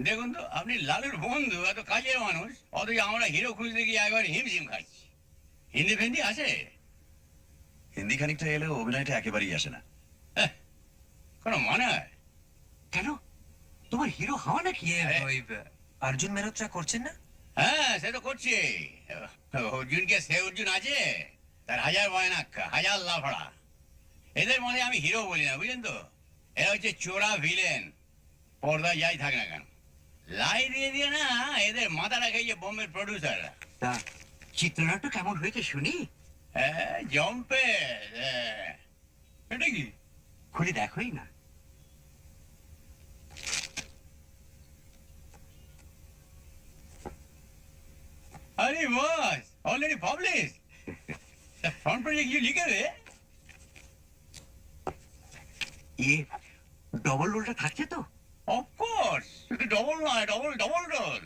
Speaker 5: দেখুন তো আপনি লালুর বন্ধু এত কাজের মানুষ অথচ আমরা হিরো খুঁজতে গিয়ে একবার হিমশিম খাচ্ছি হিন্দি ফিন্দি আছে
Speaker 3: হিন্দি খানিকটা এলেও অভিনয়টা একেবারেই আসে না।
Speaker 5: কোনো মনে হয়
Speaker 4: কেন তোমার হিরো হওয়া নাকি?
Speaker 2: ইয়ে
Speaker 5: আরে।
Speaker 2: ওই অর্জুন মেহরোত্রা করছেন না?
Speaker 5: হ্যাঁ সে তো করছে অর্জুনকে সে অর্জুন আছে তার হাজার বয়নাক্কা হাজার লাফড়া এদের মধ্যে আমি হিরো বলি না বুঝলেন তো এরা হচ্ছে চোরা ভিলেন পর্দায় যাই থাক না কেন লাই দিয়ে দিয়ে না এদের মাথাটা খেয়েছে বোম্বের প্রডিউসাররা
Speaker 4: তা চিত্রনাট্য কেমন হয়েছে শুনি?
Speaker 5: হ্যাঁ জম্পে এটা কি
Speaker 4: খুলে দেখোই না।
Speaker 5: अरे boss already publish front page ये लिखे रे
Speaker 4: ইয়ে ডবল রোলটা থাকছে তো?
Speaker 5: অফ কোর্স ডবল নয় ডবল ডবল রোল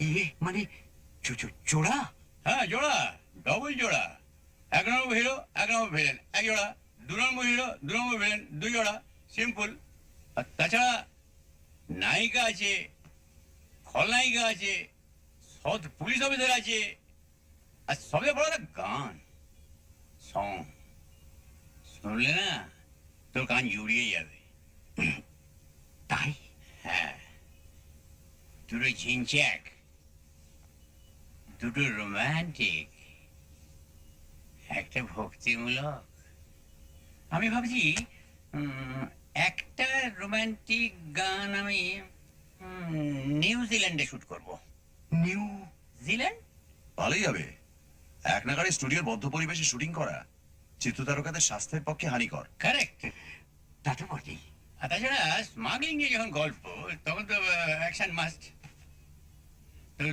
Speaker 4: ইয়ে মানে জোড়া?
Speaker 5: হ্যাঁ জোড়া ডবল জোড়া এক নম্বর হিরো এক নম্বর ভিলেন এক জোড়া দু নম্বর হিরো দু নম্বর ভিলেন দুই জোড়া সিম্পল আর তাছাড়া নায়িকা আছে খলনায়িকা আছে সৎ পুলিশ অফিসার আছে আর সবচেয়ে বড় একটা গান সং শুনলে না তোর কান জুড়িয়ে যাবে
Speaker 4: তাই?
Speaker 5: হ্যাঁ দুটো ঝিনচ্যাক দুটো রোমান্টিক একটা ভক্তিমূলক আমি ভাবছি একটা রোমান্টিক গান আমি নিউজিল্যান্ডে শুট করব
Speaker 4: নিউ
Speaker 5: জিল্যান্ড
Speaker 3: ভালোই হবে। এক নাগাড়ে স্টুডিওর বদ্ধ পরিবেশে শুটিং করা চিত্রতারকাদের স্বাস্থ্যের পক্ষে হানিকর।
Speaker 5: কারেক্ট
Speaker 4: তা তো বটেই।
Speaker 5: আর তাছাড়া স্মাগলিং নিয়ে যখন গল্প তখন তো অ্যাকশন মাস্ট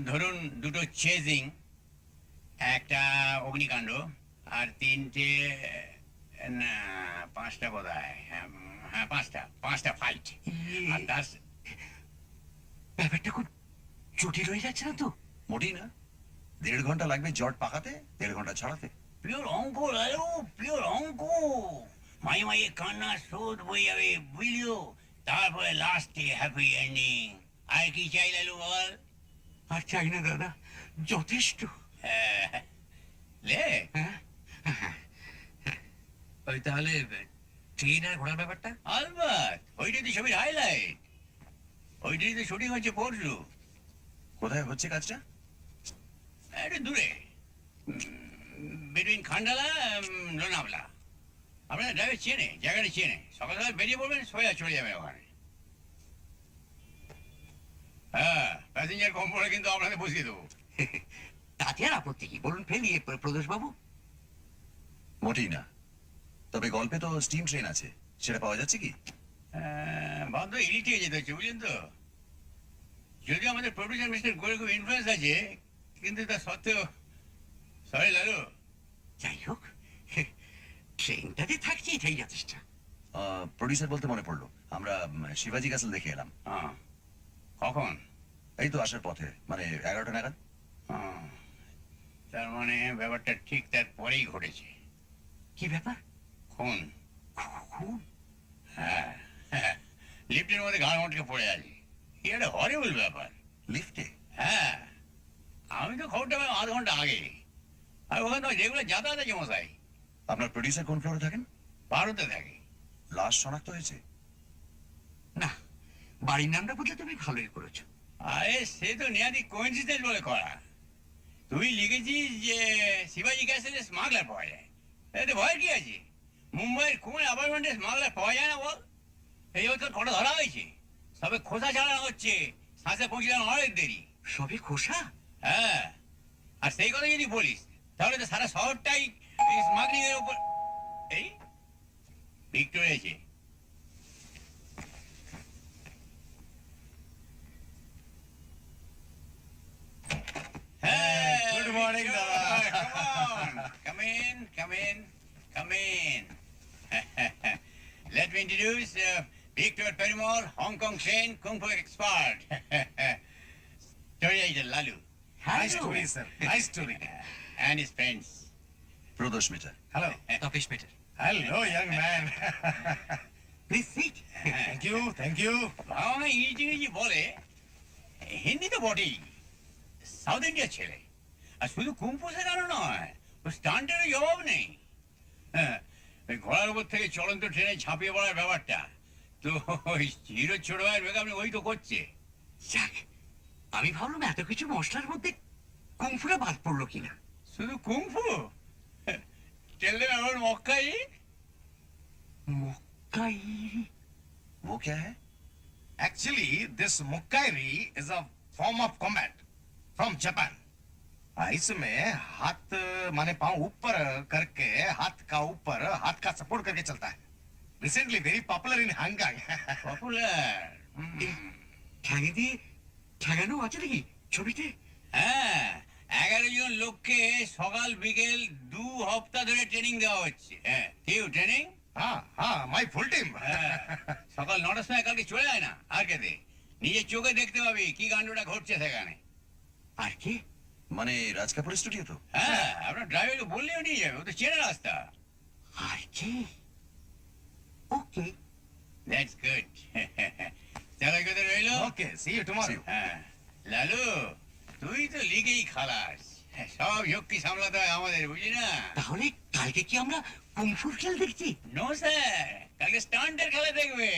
Speaker 5: ধরুন দুটো চেজিং একটা অগ্নিকাণ্ড আর তিনটে না পাঁচটা বোধ হয় হ্যাঁ পাঁচটা ফাইট
Speaker 4: ইয়ে,
Speaker 5: আর তার
Speaker 4: ব্যাপারটা খুব জটিল হয়ে যাচ্ছে না তো?
Speaker 3: মোটেই না। 1.5 ঘন্টা লাগবে জট পাকাতে, 1.5 ঘন্টা ছাড়াতে।
Speaker 5: পিওর অঙ্ক লালু পিওর অঙ্ক মাই মাইয়ে কান্না শোধ বই যাবে বুঝলো তারপরে লাস্টে হ্যাপি এন্ডিং আর কি চাই লালু বল
Speaker 4: আর চাই না দাদা, যথেষ্ট।
Speaker 5: লে
Speaker 4: হ্যাঁ
Speaker 2: ওই তাহলে ট্রেন আর ঘোড়ার ব্যাপারটা?
Speaker 5: আলবাত ওইটাই তো ছবির হাইলাইট ওইটাই তো শুটিং হচ্ছে পরশু
Speaker 3: কোথায় হচ্ছে কাজটা?
Speaker 5: একটু দূরে বিটুইন খান্ডালা লোনাভলা আপনার ড্রাইভার চেনে জায়গাটা চেনে সকাল সকাল বেরিয়ে পড়বেন সোজা চলে যাবে ওখানে হ্যাঁ প্যাসেঞ্জার কম পড়ে কিন্তু আপনাদের বসিয়ে দেবো
Speaker 4: তাতে আর আপত্তি কি? বলুন ফেলিয়ে প্রদোষ বাবু।
Speaker 3: মোটেই না। তবে গল্পে তো স্টিম ট্রেন আছে, সেটা পাওয়া যাচ্ছে কি?
Speaker 5: বাধ্য ইলিটিয়ে যেতে হচ্ছে বুঝলেন তো যদিও আমাদের প্রডিউসার মিস্টার গোয়েল খুব ইনফ্লুয়েন্স আছে কিন্তু তা সত্ত্বেও সরি লালু
Speaker 4: যাই হোক, ট্রেনটাতে থাকছি এটাই যথেষ্ট।
Speaker 3: প্রডিউসার বলতে মনে পড়লো, আমরা শিবাজি ক্যাসেল দেখে এলাম।
Speaker 5: হ্যাঁ কখন
Speaker 3: এই তো আসার পথে, মানে 11টা নাগাদ।
Speaker 5: হ্যাঁ, তার মানে ব্যাপারটা ঠিক তার পরেই ঘটেছে
Speaker 4: কি ব্যাপার?
Speaker 5: খুন
Speaker 4: খুব
Speaker 5: হ্যাঁ লিফটের মধ্যে গান মটকে পড়ে আছি কি একটা হরিবল ব্যাপার
Speaker 3: লিফটে?
Speaker 5: হ্যাঁ আমি তো খবরটা পেলাম আধ ঘন্টা আগে আর ওখানে তো যেগুলো যাতায়াত আছে মশাই
Speaker 3: আপনার প্রডিউসার কোন ফ্লোরে থাকেন?
Speaker 5: ভারতে থাকে
Speaker 3: লাশ শনাক্ত হয়েছে?
Speaker 4: না, বাড়ির নামটা বলতে তুমি ভালোই করেছো।
Speaker 5: আরে সে তো নেহাতি কোইন্সিডেন্স বলে করা। তুই লিখেছিস যে শিবাজি ক্যাসেলে স্মাগলার পাওয়া যায়, এতে ভয় কি আছে? মুম্বাইয়ের কোন অ্যাপার্টমেন্টে স্মাগলার পাওয়া যায় না বল? এই তোর কটা ধরা হয়েছে, সবে খোসা চালানো হচ্ছে, শ্বাসে পৌঁছলাম অনেক দেরি।
Speaker 4: সবে খোসা?
Speaker 5: হ্যাঁ, আর সেই কথা যদি বলিস তাহলে তো সারা শহরটাই স্মাগলিং এর উপর। এই ভিক্টর এসে
Speaker 3: Good morning, Dada.
Speaker 5: Come in. Let me introduce Victor Perumal, Hong Kong trained Kung Fu expert. Story agent Lalu.
Speaker 4: Nice to meet
Speaker 7: sir. Nice to meet
Speaker 5: And his friends.
Speaker 3: Pradosh Mitter.
Speaker 7: Hello.
Speaker 2: Tapesh Mitter.
Speaker 7: Hello, young man.
Speaker 4: Please sit.
Speaker 7: Thank you. Thank you.
Speaker 5: Bangla ইংরেজি বলে, হিন্দি তো বটেই, সাউথ ইন্ডিয়ার ছেলে। আর শুধু কুম্ফু শেখানো নয়, ও স্টান্টেরও জবাব নেই। হ্যাঁ, ওই ঘোড়ার উপর থেকে চলন্ত ট্রেনে ঝাঁপিয়ে পড়ার ব্যাপারটা তো ওই হিরো ছোট ভাইয়ের মেকআপ ওই তো করছে।
Speaker 4: যাক, আমি ভাবলাম এত কিছু মশলার মধ্যে কুমফুটা বাদ পড়লো কিনা।
Speaker 5: শুধু কুম্ফু? টেল দেম অ্যাবাউট মক্কাই।
Speaker 4: মক্কাই?
Speaker 3: वो क्या है?
Speaker 7: Actually, this Mukkairi is a form of combat from Japan. इसमें हाथ माने पांव ऊपर करके हाथ का सपोर्ट करके चलता है. Recently very popular in Hangang.
Speaker 5: Popular.
Speaker 4: ঠ্যাঙে দিয়ে ঠ্যাঙানো আছে নাকি ছবিতে?
Speaker 5: হ্যাঁ, 11 জন লোককে সকাল বিকেল 2 সপ্তাহ ধরে ট্রেনিং দেওয়া হচ্ছে। হ্যাঁ, কেউ ট্রেনিং?
Speaker 7: हाँ, my full team.
Speaker 5: হ্যাঁ, সকাল 9টার সময় কালকে চলে যায় না আর কেতে, নিজের চোখে দেখতে পাবি কি কাণ্ডটা ঘটছে সেখানে।
Speaker 4: আর কি?
Speaker 3: মানে রাজ কাপুরের স্টুডিও তো?
Speaker 5: হ্যাঁ, আপনার ড্রাইভারকে বললেও নিয়ে যাবে, ও তো চেনা রাস্তা।
Speaker 4: আর কি? ওকে।
Speaker 5: That's good. চলো কোথায় রইলো?
Speaker 7: Okay, see you tomorrow.
Speaker 5: হ্যাঁ, লালু তুই তো লিগেই খালাস, সব যুক্তি সামলাতে হয় আমাদের, বুঝলি না?
Speaker 4: তাহলে কালকে কি আমরা কুমফুর খেল দেখছি?
Speaker 5: নো স্যার, কালকে স্টান্টের খেলা দেখবে।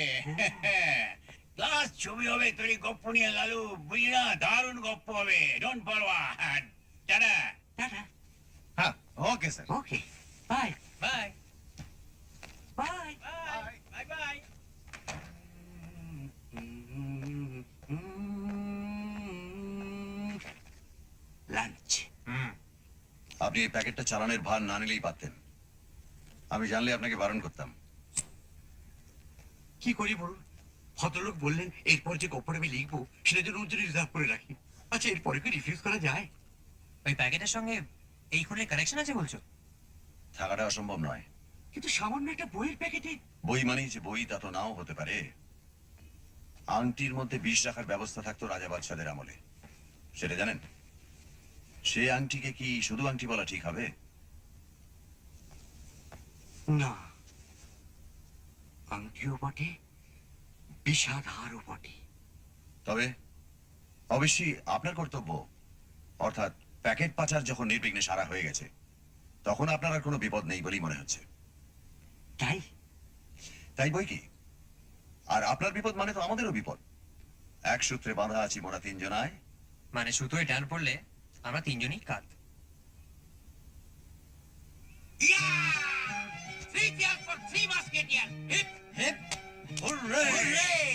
Speaker 5: ক্লাস ছবি হবে তোর গপ্প নিয়ে লালু, বুঝলি না? দারুণ গপ্প হবে, ডোন্ট পারওয়া। টাটা।
Speaker 4: টাটা।
Speaker 7: हाँ, okay sir.
Speaker 4: Okay, bye
Speaker 5: bye
Speaker 4: bye.
Speaker 5: Bye bye bye.
Speaker 4: Lunch.
Speaker 3: আপনি এই প্যাকেটটা চালানের ভার না নিলেই পারতেন। আমি জানলে আপনাকে বারণ করতাম।
Speaker 4: কি করি বলুন? ভদ্রলোক বললেন এরপর যে গপ্পটা আমি লিখবো সেটা যেন ওর জন্য রিজার্ভ করে রাখি। আচ্ছা, এরপরে কি রিফিউজ করা যায়?
Speaker 2: ওই প্যাকেটের সঙ্গে এই খুনের কানেকশন আছে বলছো?
Speaker 3: থাকাটা অসম্ভব নয়।
Speaker 4: কিন্তু সামান্য একটা বইয়ের প্যাকেটে।
Speaker 3: বই মানেই যে বই তা তো নাও হতে পারে। আংটির মধ্যে বিষ রাখার ব্যবস্থা থাকতো রাজা বাদশাদের আমলে, সেটা জানেন? সে আংটিকে কি শুধু আংটি বলা ঠিক হবে?
Speaker 4: না, আংটিও বটে, বিষাধারও বটে।
Speaker 3: তবে অবশ্যই আপনার কর্তব্য, অর্থাৎ প্যাকেট পাচার যখন নির্বিঘ্নে সারা হয়ে গেছে তখন আপনার আর কোনো বিপদ নেই বলেই মনে হচ্ছে।
Speaker 4: তাই?
Speaker 3: তাই বই কি? আর আপনার বিপদ মানে তো আমাদেরও বিপদ। এক সূত্রে বাঁধা আছি মোরা তিনজনায়।
Speaker 2: মানে সুতোয় টান পড়লে আমরা তিনজনই কাত।
Speaker 5: Three cheers for three musketeers. Hip, hip,
Speaker 3: hooray!
Speaker 5: hooray!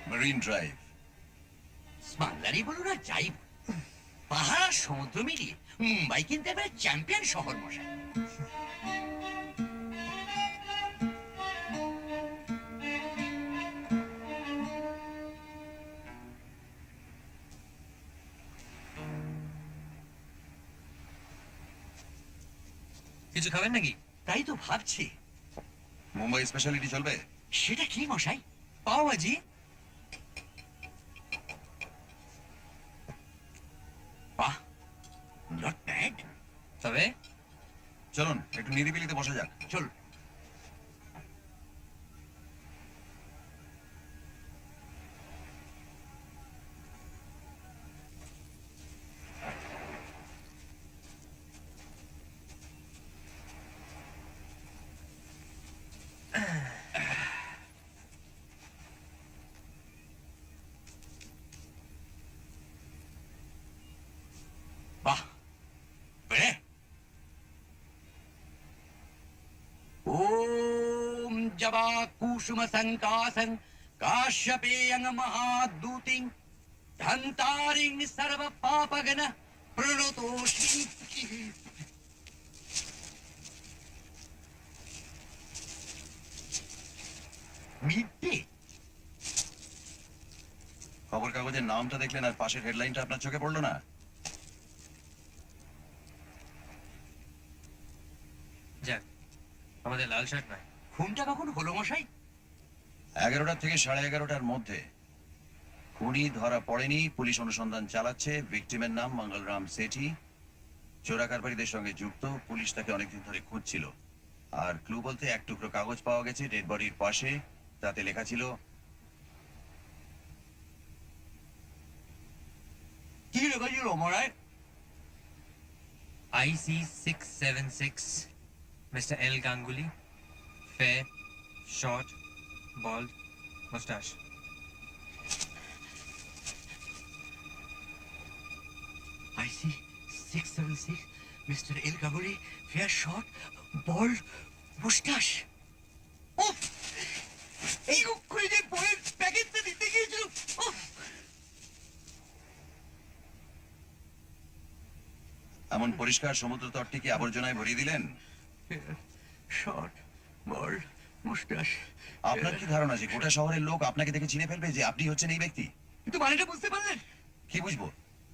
Speaker 3: Marine Drive.
Speaker 4: স্মাগলারি বলুন আর যাই বলুন, পাহাড় আর সমুদ্র মিলিয়ে মুম্বাই কিন্তু এবার চ্যাম্পিয়ন শহর মশাই।
Speaker 2: কিছু খাবেন নাকি?
Speaker 4: তাই তো ভাবছি,
Speaker 3: মুম্বাই স্পেশালিটি চলবে?
Speaker 4: সেটা কি মশাই?
Speaker 2: পাও ভাজি।
Speaker 4: বাহ, নট ব্যাড।
Speaker 2: তবে
Speaker 3: চলুন একটু নিরিবিলিতে বসা যাক।
Speaker 4: চল। जवा कुसुम संकासन काश्यपेयं महादूतिं धन्तारिं सर्व पापगन प्रणतोषि মিথ্যে
Speaker 3: খবর কাগজের নামটা দেখলেন আর পাশের হেডলাইনটা আপনার চোখে পড়লো না?
Speaker 2: যাক, আমাদের লাল শার্ট নয়।
Speaker 4: খুনটা কখন হলো মশাই?
Speaker 3: 11টা থেকে 11:30টার মধ্যে। খুনি ধরা পড়েনি, পুলিশ অনুসন্ধান চালাচ্ছে। ভিকটিমের নাম মঙ্গলরাম সেঠি, চোরাকারবারিদের সঙ্গে যুক্ত। পুলিশ তাকে অনেকদিন ধরে খুঁজছিল। আর ক্লু বলতে এক টুকরো কাগজ পাওয়া গেছে ডেড বডির পাশে, তাতে লেখা ছিল
Speaker 4: কি লেখা ছিল মরায়?
Speaker 2: IC 676, Mr. L. Ganguly, fair, short, bald, mustache.
Speaker 4: I see 676 Mr. El Gagoli, fair short, bald, mustache. উফ! এই করে যে বইয়ের প্যাকেটটা দিতে গিয়েছিল। উফ!
Speaker 3: এমন পরিষ্কার সমুদ্র তটটিকে আবর্জনায় ভরিয়ে দিলেন।
Speaker 4: শর্ট, বল্ড, মুস্টাশ।
Speaker 3: আপনার কি ধারণা যে গোটা শহরের লোক আপনাকে দেখে চিনে ফেলবে যে আপনি হচ্ছেন এই ব্যক্তি?
Speaker 4: কিন্তু মানেটা বুঝতে পারলেন?
Speaker 3: কি বুঝবো?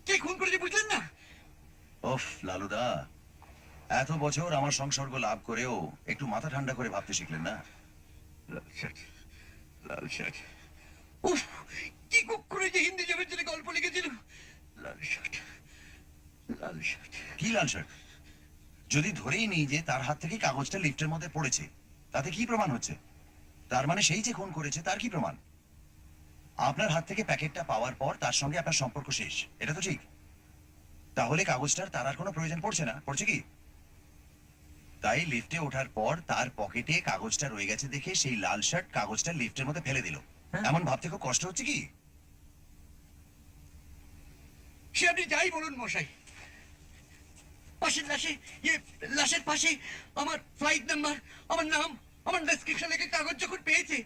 Speaker 4: কে খুন করেছে বুঝলেন না?
Speaker 3: ওফ লালুদা, এত বছর আমার সংসর্গ লাভ করেও একটু মাথা ঠান্ডা করে ভাবতে শিখলেন না?
Speaker 4: লাল শার্ট, লাল শার্ট। উফ! কি করে যে হিন্দি জমের জন্য গল্প লিখেছিল। লাল শার্ট, লাল শার্ট।
Speaker 3: কি লাল শার্ট? যদি ধরেই নিই যে তার হাত থেকে কাগজটা লিফটের মধ্যে পড়েছে, তাতে কি প্রমাণ হচ্ছে? তার মানে সেই যে খুন করেছে তার কি প্রমাণ? আপনার হাত থেকে প্যাকেটটা পাওয়ার পর তার সঙ্গে আপনার সম্পর্ক শেষ, এটা তো ঠিক। তাহলে কাগজটার তার আর কোনো প্রয়োজন পড়ছে না, পড়ছে কি? তাই লিফটে ওঠার পর তার পকেটে কাগজটা রয়ে গেছে দেখে সেই লাল শার্ট কাগজটা লিফটের মধ্যে ফেলে দিল। এমন ভাবতে খুব কষ্ট হচ্ছে কি?
Speaker 4: সে আপনি যাই বলুন মশাই, পাশের লাশে লাশের পাশে আমার ফ্লাইট নাম্বার, আমার নাম, আমার ডেসক্রিপশন লেখে কাগজ যখন পেয়েছে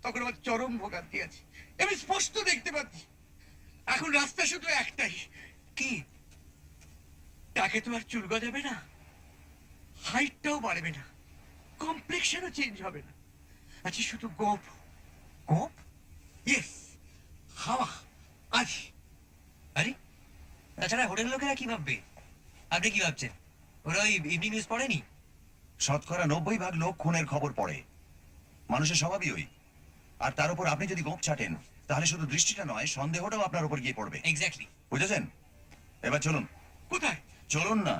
Speaker 4: তখন আমার চরম ভোগান্তি আছে। আমি স্পষ্ট দেখতে পাচ্ছি। এখন রাস্তা শুধু একটাই। কি? তাকে তো আর চুল গজাবে না, হাইটটাও বাড়বে না, কমপ্লেক্সনও চেঞ্জ হবে না। আচ্ছা শুধু গোপ।
Speaker 2: গোপ?
Speaker 4: ইয়েস, হাওয়া আজ।
Speaker 2: আরে, তাছাড়া হোটেল লোকেরা কি ভাববে? আপনি কি ভাবছেন ওরা ওই ইভিনিং নিউজ পড়েনি?
Speaker 3: শতকরা 90% লোক খুনের খবর পড়ে, মানুষের স্বভাবই ওই। আর তার উপর আপনি যদি গোপ ছাটেন তাহলে শুধু দৃষ্টিটা নয়, সন্দেহটাও আপনার উপর গিয়ে পড়বে।
Speaker 2: এক্স্যাক্টলি।
Speaker 3: বুঝেছেন? এবার চলুন।
Speaker 4: কোথায়?
Speaker 3: চলুন না।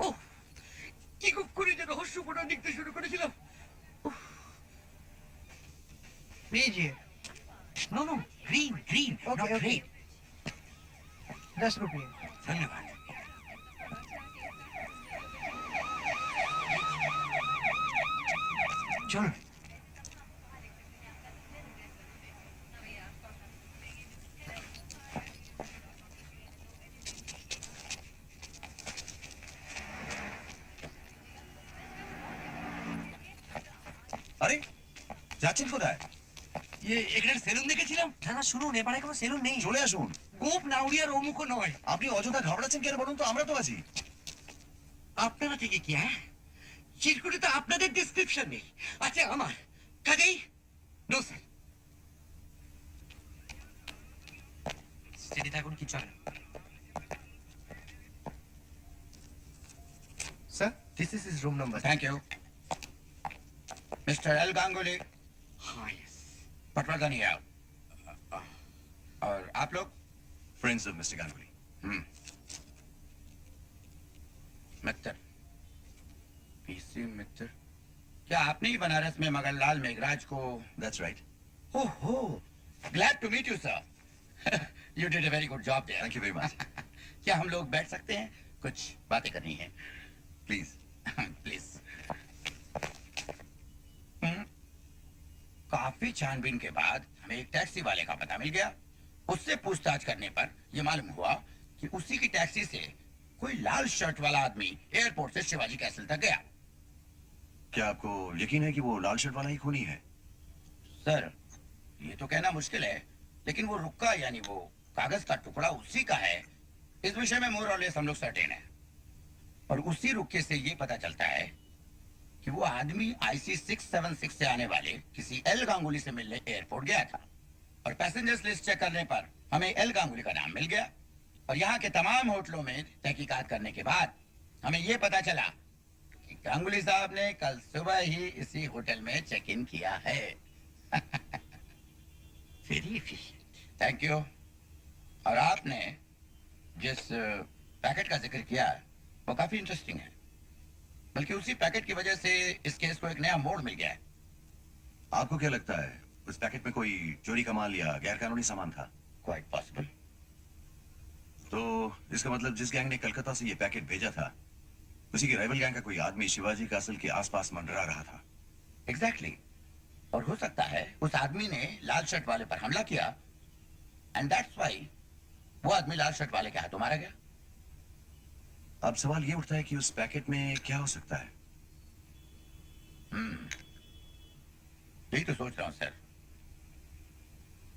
Speaker 4: ও কি করে যে রহস্যপূর্ণ লিখতে শুরু করেছিলাম।
Speaker 6: लीजिए
Speaker 4: no no, green green,
Speaker 6: Okay,
Speaker 4: not
Speaker 6: okay.
Speaker 4: Red.
Speaker 6: 10 रुपये।
Speaker 4: ধন্যবাদ। চলুন।
Speaker 3: আরে যাচ্ছেন কোথায়?
Speaker 4: এখানে সেলুন দেখেছিলাম।
Speaker 2: না না, শুনুন, এবারে কোনো সেলুন নেই।
Speaker 3: চলে আসুন।
Speaker 4: গোপ নাউরিয়ার অমুকও নয়।
Speaker 3: আপনি অযথা ঘাবড়াচ্ছেন কেন বলুন তো? আমরা তো আছি।
Speaker 4: আপনারা থেকে কি? হ্যাঁ, চিরকুটে তো আপনাদের ডেসক্রিপশন নেই, আছে আমার। কাজেই নো স্যার।
Speaker 2: স্টেডি থাকুন, কিছু হবে না।
Speaker 6: Sir, this is his room number.
Speaker 5: Thank you mister L Ganguly,
Speaker 4: হ্যাঁ ইয়েস।
Speaker 5: पटवर्धन हियर। और आप लोग?
Speaker 3: Friends of mister Ganguly.
Speaker 5: Mitter, PC Mitter. क्या आपने ही बनारस में मगरलाल मेघराज को?
Speaker 3: That's right.
Speaker 5: ओहो, glad to meet you sir. You did a very good job there.
Speaker 3: Thank you very much.
Speaker 5: क्या हम लोग बैठ सकते हैं? कुछ बातें करनी है।
Speaker 3: प्लीज।
Speaker 5: प्लीज। काफी छानबीन के बाद हमें एक टैक्सी वाले का पता मिल गया। उससे पूछताछ करने पर यह मालूम हुआ कि उसी की टैक्सी से कोई लाल शर्ट वाला आदमी एयरपोर्ट से शिवाजी कैसल तक गया।
Speaker 3: क्या आपको यकीन है कि वो लाल शर्ट वाला ही खूनी है?
Speaker 5: सर, ये तो कहना मुश्किल है, लेकिन वो रुक्का यानी वो कागज का टुकड़ा उसी का है, इस विषय में मोर और लेस हम लोग सर्टेन है। और उसी रुक्के से ये पता चलता है कि वो आदमी IC 676 से आने वाले किसी एल गांगुली से मिलने एयरपोर्ट गया था। और पैसेंजर्स लिस्ट चेक करने पर हमें एल गांगुली का नाम मिल गया। और यहाँ के तमाम होटलों में तहकीकात करने के बाद हमें ये पता चला कि गांगुली साहब ने कल सुबह ही इसी होटल में चेक इन किया है।
Speaker 4: Very efficient.
Speaker 5: Thank you. और आपने जिस पैकेट का जिक्र किया वो काफी इंटरेस्टिंग है, बल्कि उसी पैकेट की वजह से इस केस को एक नया मोड़ मिल गया है।
Speaker 3: आपको क्या लगता है उस पैकेट में कोई चोरी का माल या गैर कानूनी सामान था?
Speaker 5: Quite possible.
Speaker 3: तो इसका मतलब जिस गैंग ने कलकत्ता से ये पैकेट भेजा था उसी की राइवल गैंग का कोई आदमी शिवाजी कासल के आसपास मंडरा रहा था।
Speaker 5: एग्जैक्टली। और हो सकता है उस आदमी ने लाल शर्ट वाले पर हमला किया, एंड दैट्स व्हाई वो आदमी लाल शर्ट वाले के हाथों मारा गया।
Speaker 3: अब सवाल ये उठता है कि उस पैकेट में क्या हो सकता है?
Speaker 5: यही तो सोच रहा हूं सर,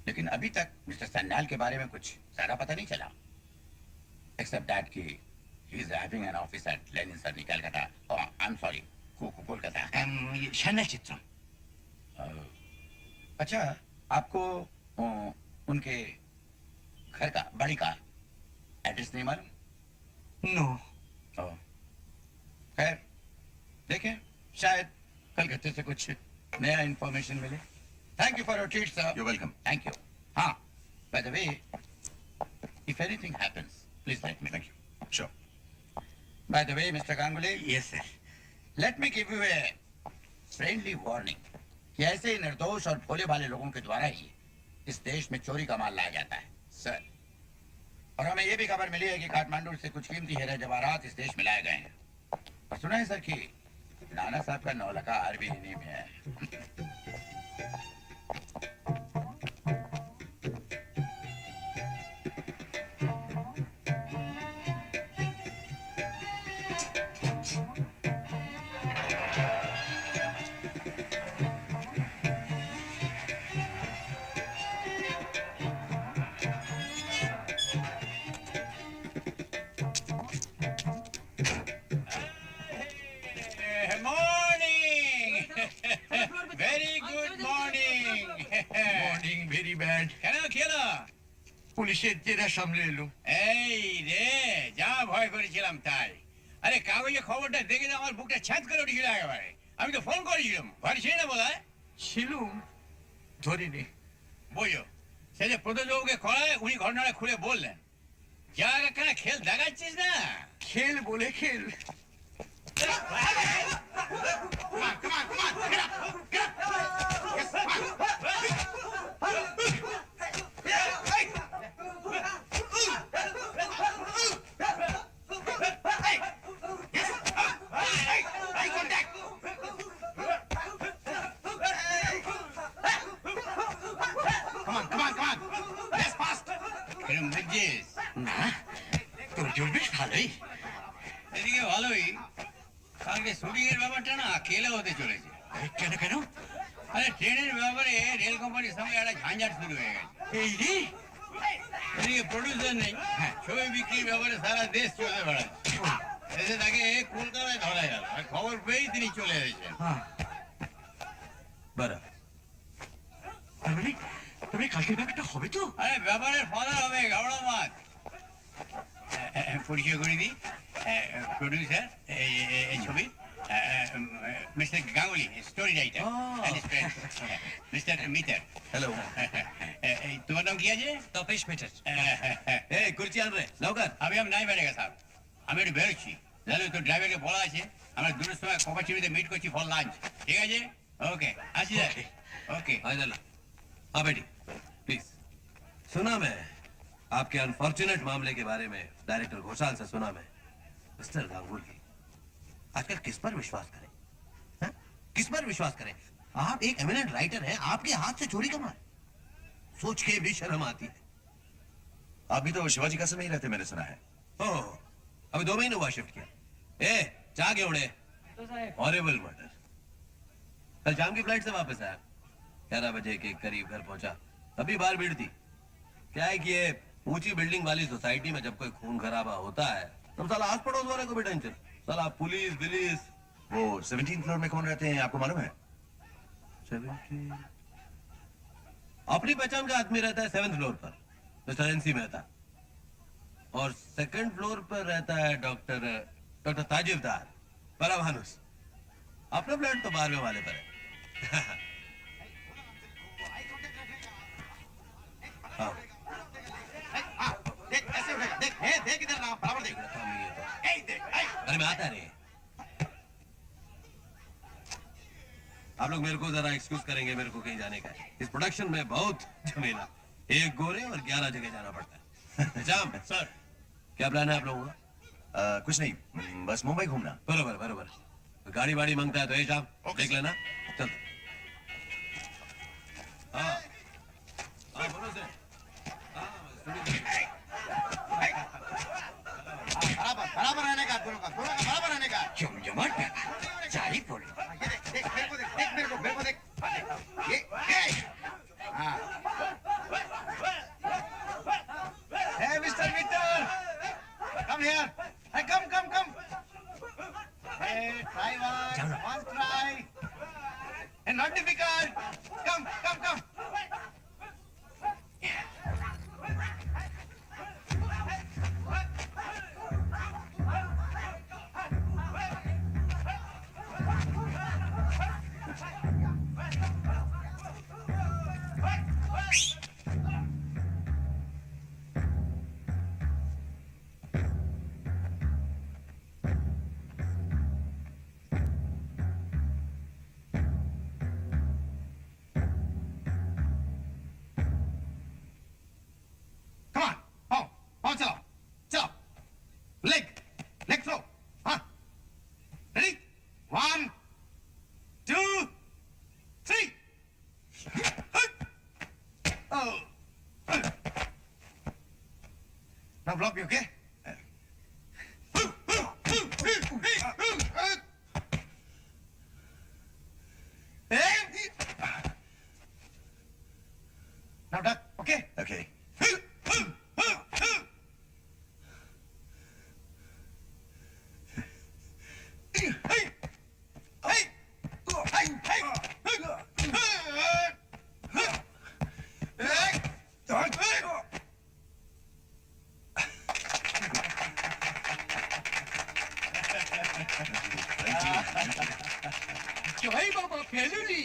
Speaker 5: लेकिन अभी तक मिस्टर सन्याल के बारे में कुछ ज्यादा पता नहीं चला, एक्सेप्ट दैट कि he is having an office at Lenin सर Calcutta, I am sorry Kolkata.
Speaker 4: शैनल चित्रम।
Speaker 5: अच्छा, आपको उनके घर का बड़ी का एड्रेस नहीं मालूम?
Speaker 4: नो।
Speaker 5: खैर देखें, शायद कलकत्ते से कुछ नया इंफॉर्मेशन मिले। Thank you for your treat sir.
Speaker 3: You're welcome.
Speaker 5: Thank you. हाँ, by the way, if anything happens please let me.
Speaker 3: Thank you. Sure.
Speaker 5: By the way mister Ganguly,
Speaker 4: yes sir.
Speaker 5: Let me give you a friendly warning कि ऐसे ही निर्दोष और भोले भाले लोगों के द्वारा ही इस देश में चोरी का माल लाया जाता है सर। और हमें ये भी खबर मिली है कि काठमांडू से कुछ कीमती हीरे जवाहरात इस देश में लाए गए हैं। और सुना है सर कि नाना साहब का नौलखा हार भी इन्हीं में है। Morning. Very good morning.
Speaker 7: Morning very bad.
Speaker 5: কেন খেলো?
Speaker 7: পুলিশের জেরা সামলে এলো।
Speaker 5: এই রে, যা ভয় করেছিলাম তাই। আরে কাগজে খবরটা দেখে তো আমার বুকটা ছ্যাঁত করে উঠেছিল একেবারে। আমি তো ফোন করেছিলাম, ঘরে ছিল না বোধহয়।
Speaker 7: ছিলুম, ধরিনি।
Speaker 5: বোঝো, সে যে প্রদোষবাবুকে করায় উনি ঘটনাটা খুলে বললেন। যা একখানা খেল দেখাচ্ছিস না।
Speaker 7: খেল বলে খেল।
Speaker 5: এরকম বুঝছিস?
Speaker 4: না, তোর জোর বেশ ভালোই।
Speaker 5: এদিকে ভালোই, কালকে শুটিং এর ব্যাপারটা না খেলে হতে চলেছে।
Speaker 4: কেন কেন?
Speaker 5: আরে ট্রেনের ব্যাপারে রেল কোম্পানির সঙ্গে একটা ঝঞ্ঝাট শুরু হয়ে গেছে।
Speaker 4: এই রে।
Speaker 5: এদিকে প্রডিউসার নেই, ছবি বিক্রির ব্যাপারে সারা দেশ চলে বেড়াচ্ছে। এসে তাকে কলকাতায় ধরা গেল, আর খবর পেয়েই তিনি চলে এসেছেন।
Speaker 1: बरं,
Speaker 4: তার মানে কালকের ব্যাপারটা হবে তো?
Speaker 5: আরে ব্যাপারের ফাদার হবে, ঘাবড়া মাছ। পরিচয় করে দিই, প্রডিউসার এই ছবি mister Ganguly, story writer, mister Mitter.
Speaker 1: Hello.
Speaker 5: এই তোমার নাম কি আছে?
Speaker 2: তপেশ মিটার।
Speaker 1: ए खुर्ची आण रे लवकर.
Speaker 5: আমি আমি নাই বেড়ে সাহেব, আমি একটু বেরোচ্ছি। জানো তো ড্রাইভারকে বলা আছে আমরা দুটোর সময় কপাচিবিতে মিট করছি ফর লাঞ্চ। ঠিক আছে? ওকে, আসি স্যার। ओके।
Speaker 1: हाँ जला. हाँ बेटी प्लीज. सुना मैं आपके अनफॉर्चुनेट मामले के बारे में डायरेक्टर घोषाल से सुना मैं. मिस्टर गांगुली, आजकल किस पर विश्वास करें? हाँ? किस पर विश्वास करें? आप एक एमिनेंट राइटर हैं, आपके हाथ से चोरी का माल, सोच के भी शर्म आती है.
Speaker 3: आप भी तो शिवाजी कासल में ही रहते, मैंने सुना है।
Speaker 1: ओह, अभी 2 महीने हुआ शिफ्ट किया। ए जागे उड़े, हॉरिबल मर्डर। कल शाम की फ्लाइट से वापस आया, 11 बजे के करीब घर पहुंचा, तभी बाहर भीड़ थी। क्या है कि ये ऊंची बिल्डिंग वाली सोसाइटी में जब कोई खून खराबा होता है तब साला आस पड़ोस वाले को भी टेंशन, साला पुलिस बिलिस।
Speaker 3: वो 17th फ्लोर में कौन रहते हैं आपको मालूम है?
Speaker 1: 17 अपनी पहचान का आदमी रहता है 7th फ्लोर पर, मिस्टर एनसी मेहता, और 2nd फ्लोर पर रहता है डॉक्टर ताजिबदार परमानुस। अपना फ्लैट तो 12वें वाले पर है। हाँ,
Speaker 7: देख ऐसे देख देख इधर ना बराबर देख
Speaker 1: अरे मैं आता नहीं। आप लोग मेरे को जरा एक्सक्यूज करेंगे, मेरे को कहीं जाने का है। इस प्रोडक्शन में बहुत झमेला, 1 गोरे और 11 जगह जाना पड़ता है। जाम सर, क्या प्लान है आप लोगों का?
Speaker 3: कुछ नहीं, बस मुंबई घूमना।
Speaker 1: बरोबर बरोबर, गाड़ी वाड़ी मांगता है तो ये जाम देख लेना। चल हाँ हाँ बोलो से
Speaker 7: बराबर रहने का दोनों का बराबर रहने का।
Speaker 4: जमजमाट व्यापार जारी पड़े।
Speaker 7: ये देख मेरे को देख मेरे को देख ये हाँ। Hey Mr. Victor, come here. Hey come. Hey try one try. And not difficult. Come. Come on. पाँव चलो. Leg throw. हाँ. Ready? 1, 2, 3. Oh. Now block me, okay? Now duck, okay?
Speaker 3: Okay.
Speaker 5: জয় বাবা ফেলুনি।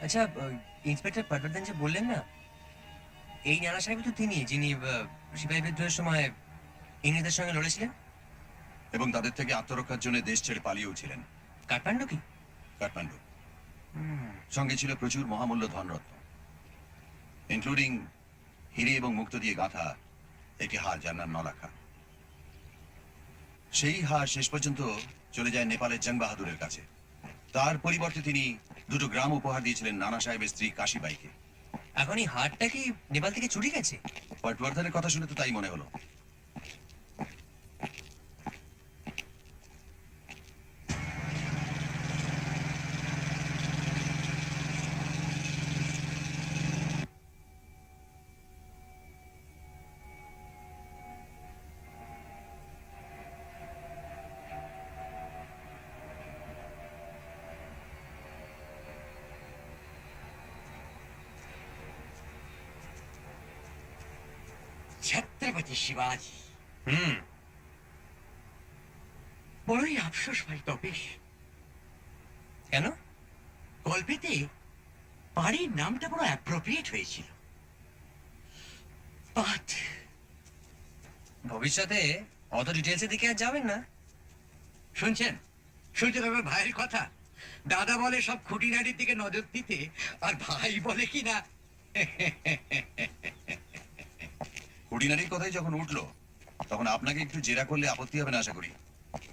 Speaker 2: আচ্ছা, ইন্সপেক্টর পটবর্ধন যে বললেন না, এই নানা সাহেব তো তিনি যিনি সিপাহী বিদ্রোহের সময় ইংরেজদের সঙ্গে লড়েছিলেন
Speaker 3: এবং তাদের থেকে আত্মরক্ষার জন্য দেশ ছেড়ে পালিয়েও ছিলেন।
Speaker 2: কাঠমান্ডু কি?
Speaker 3: কাঠমান্ডু। সঙ্গে ছিল প্রচুর মহামূল্য ধনরত্ন, ইনক্লুডিং হিরে এবং মুক্তো দিয়ে গাঁথা একটি হার যার নাম নলাখা। সেই হার শেষ পর্যন্ত চলে যায় নেপালের জং বাহাদুরের কাছে। তার পরিবর্তে তিনি 2টো গ্রাম উপহার দিয়েছিলেন নানা সাহেবের স্ত্রী কাশীবাইকে।
Speaker 2: এখন এই হারটা কি নেপাল থেকে চুরি গেছে?
Speaker 3: পটবর্ধনের কথা শুনে তো তাই মনে হলো।
Speaker 4: ছত্রপতি শিবাজি।
Speaker 2: হুম,
Speaker 4: বড়ই আফসোস ভাই তপেশ,
Speaker 2: কেন?
Speaker 4: গল্পেতে বাড়ির নামটা বড় অ্যাপ্রোপ্রিয়েট হয়েছিল, বাট
Speaker 2: ভবিষ্যতে অত ডিটেলসের দিকে আর যাবেন না।
Speaker 4: শুনছেন শুনতে পাবে ভাইয়ের কথা। দাদা বলে সব খুঁটিনাটির দিকে নজর দিতে, আর ভাই বলে কি না
Speaker 3: খুঁটিনাটির কথাই যখন উঠলো তখন আপনাকে একটু জেরা করলে আপত্তি হবে না আশা করি।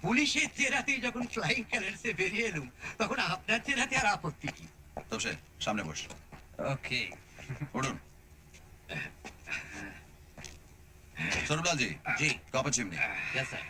Speaker 4: পুলিশের চেরাতে যখন ফ্লাইং কালার্সে বেরিয়ে এলুম, তখন আপনার চেরাতে আর আপত্তি কি?
Speaker 3: তো সে সামনে বস,
Speaker 2: ওকে।
Speaker 3: উঠুন। সরবলাল জি,
Speaker 1: জি
Speaker 3: cup of chimney.
Speaker 1: Yes sir.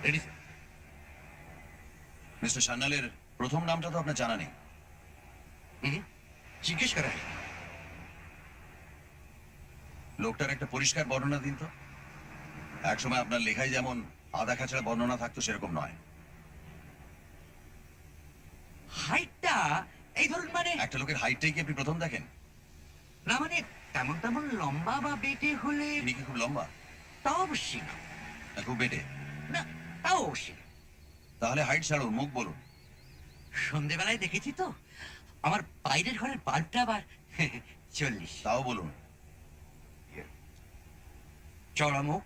Speaker 4: Ready sir.
Speaker 3: Mister সান্যালের প্রথম নামটা তো আপনার জানা নেই।
Speaker 4: জিজ্ঞেস করা হয়।
Speaker 3: লোকটার একটা পরিষ্কার বর্ণনা দিন তো। একসময় আপনার লেখায় যেমন আধা খাঁচড়া বর্ণনা থাকতো সেরকম নয়।
Speaker 4: হাইটটা এই ধরুন, মানে
Speaker 3: একটা লোকের হাইটটাই কি আপনি প্রথম দেখেন?
Speaker 4: না মানে তেমন তেমন লম্বা বা বেটে হলে
Speaker 3: ইনি কি খুব লম্বা
Speaker 4: তাও অবশ্যই না।
Speaker 3: না খুব বেটে?
Speaker 4: না, তাও অবশ্যই না।
Speaker 3: তাহলে হাইট ছাড়ুন, মুখ বলুন।
Speaker 4: সন্ধেবেলায় দেখেছি তো, আমার বাইরের ঘরের বাল্বটা আবার 40।
Speaker 3: তাও বলুন।
Speaker 4: চড়া মুখ,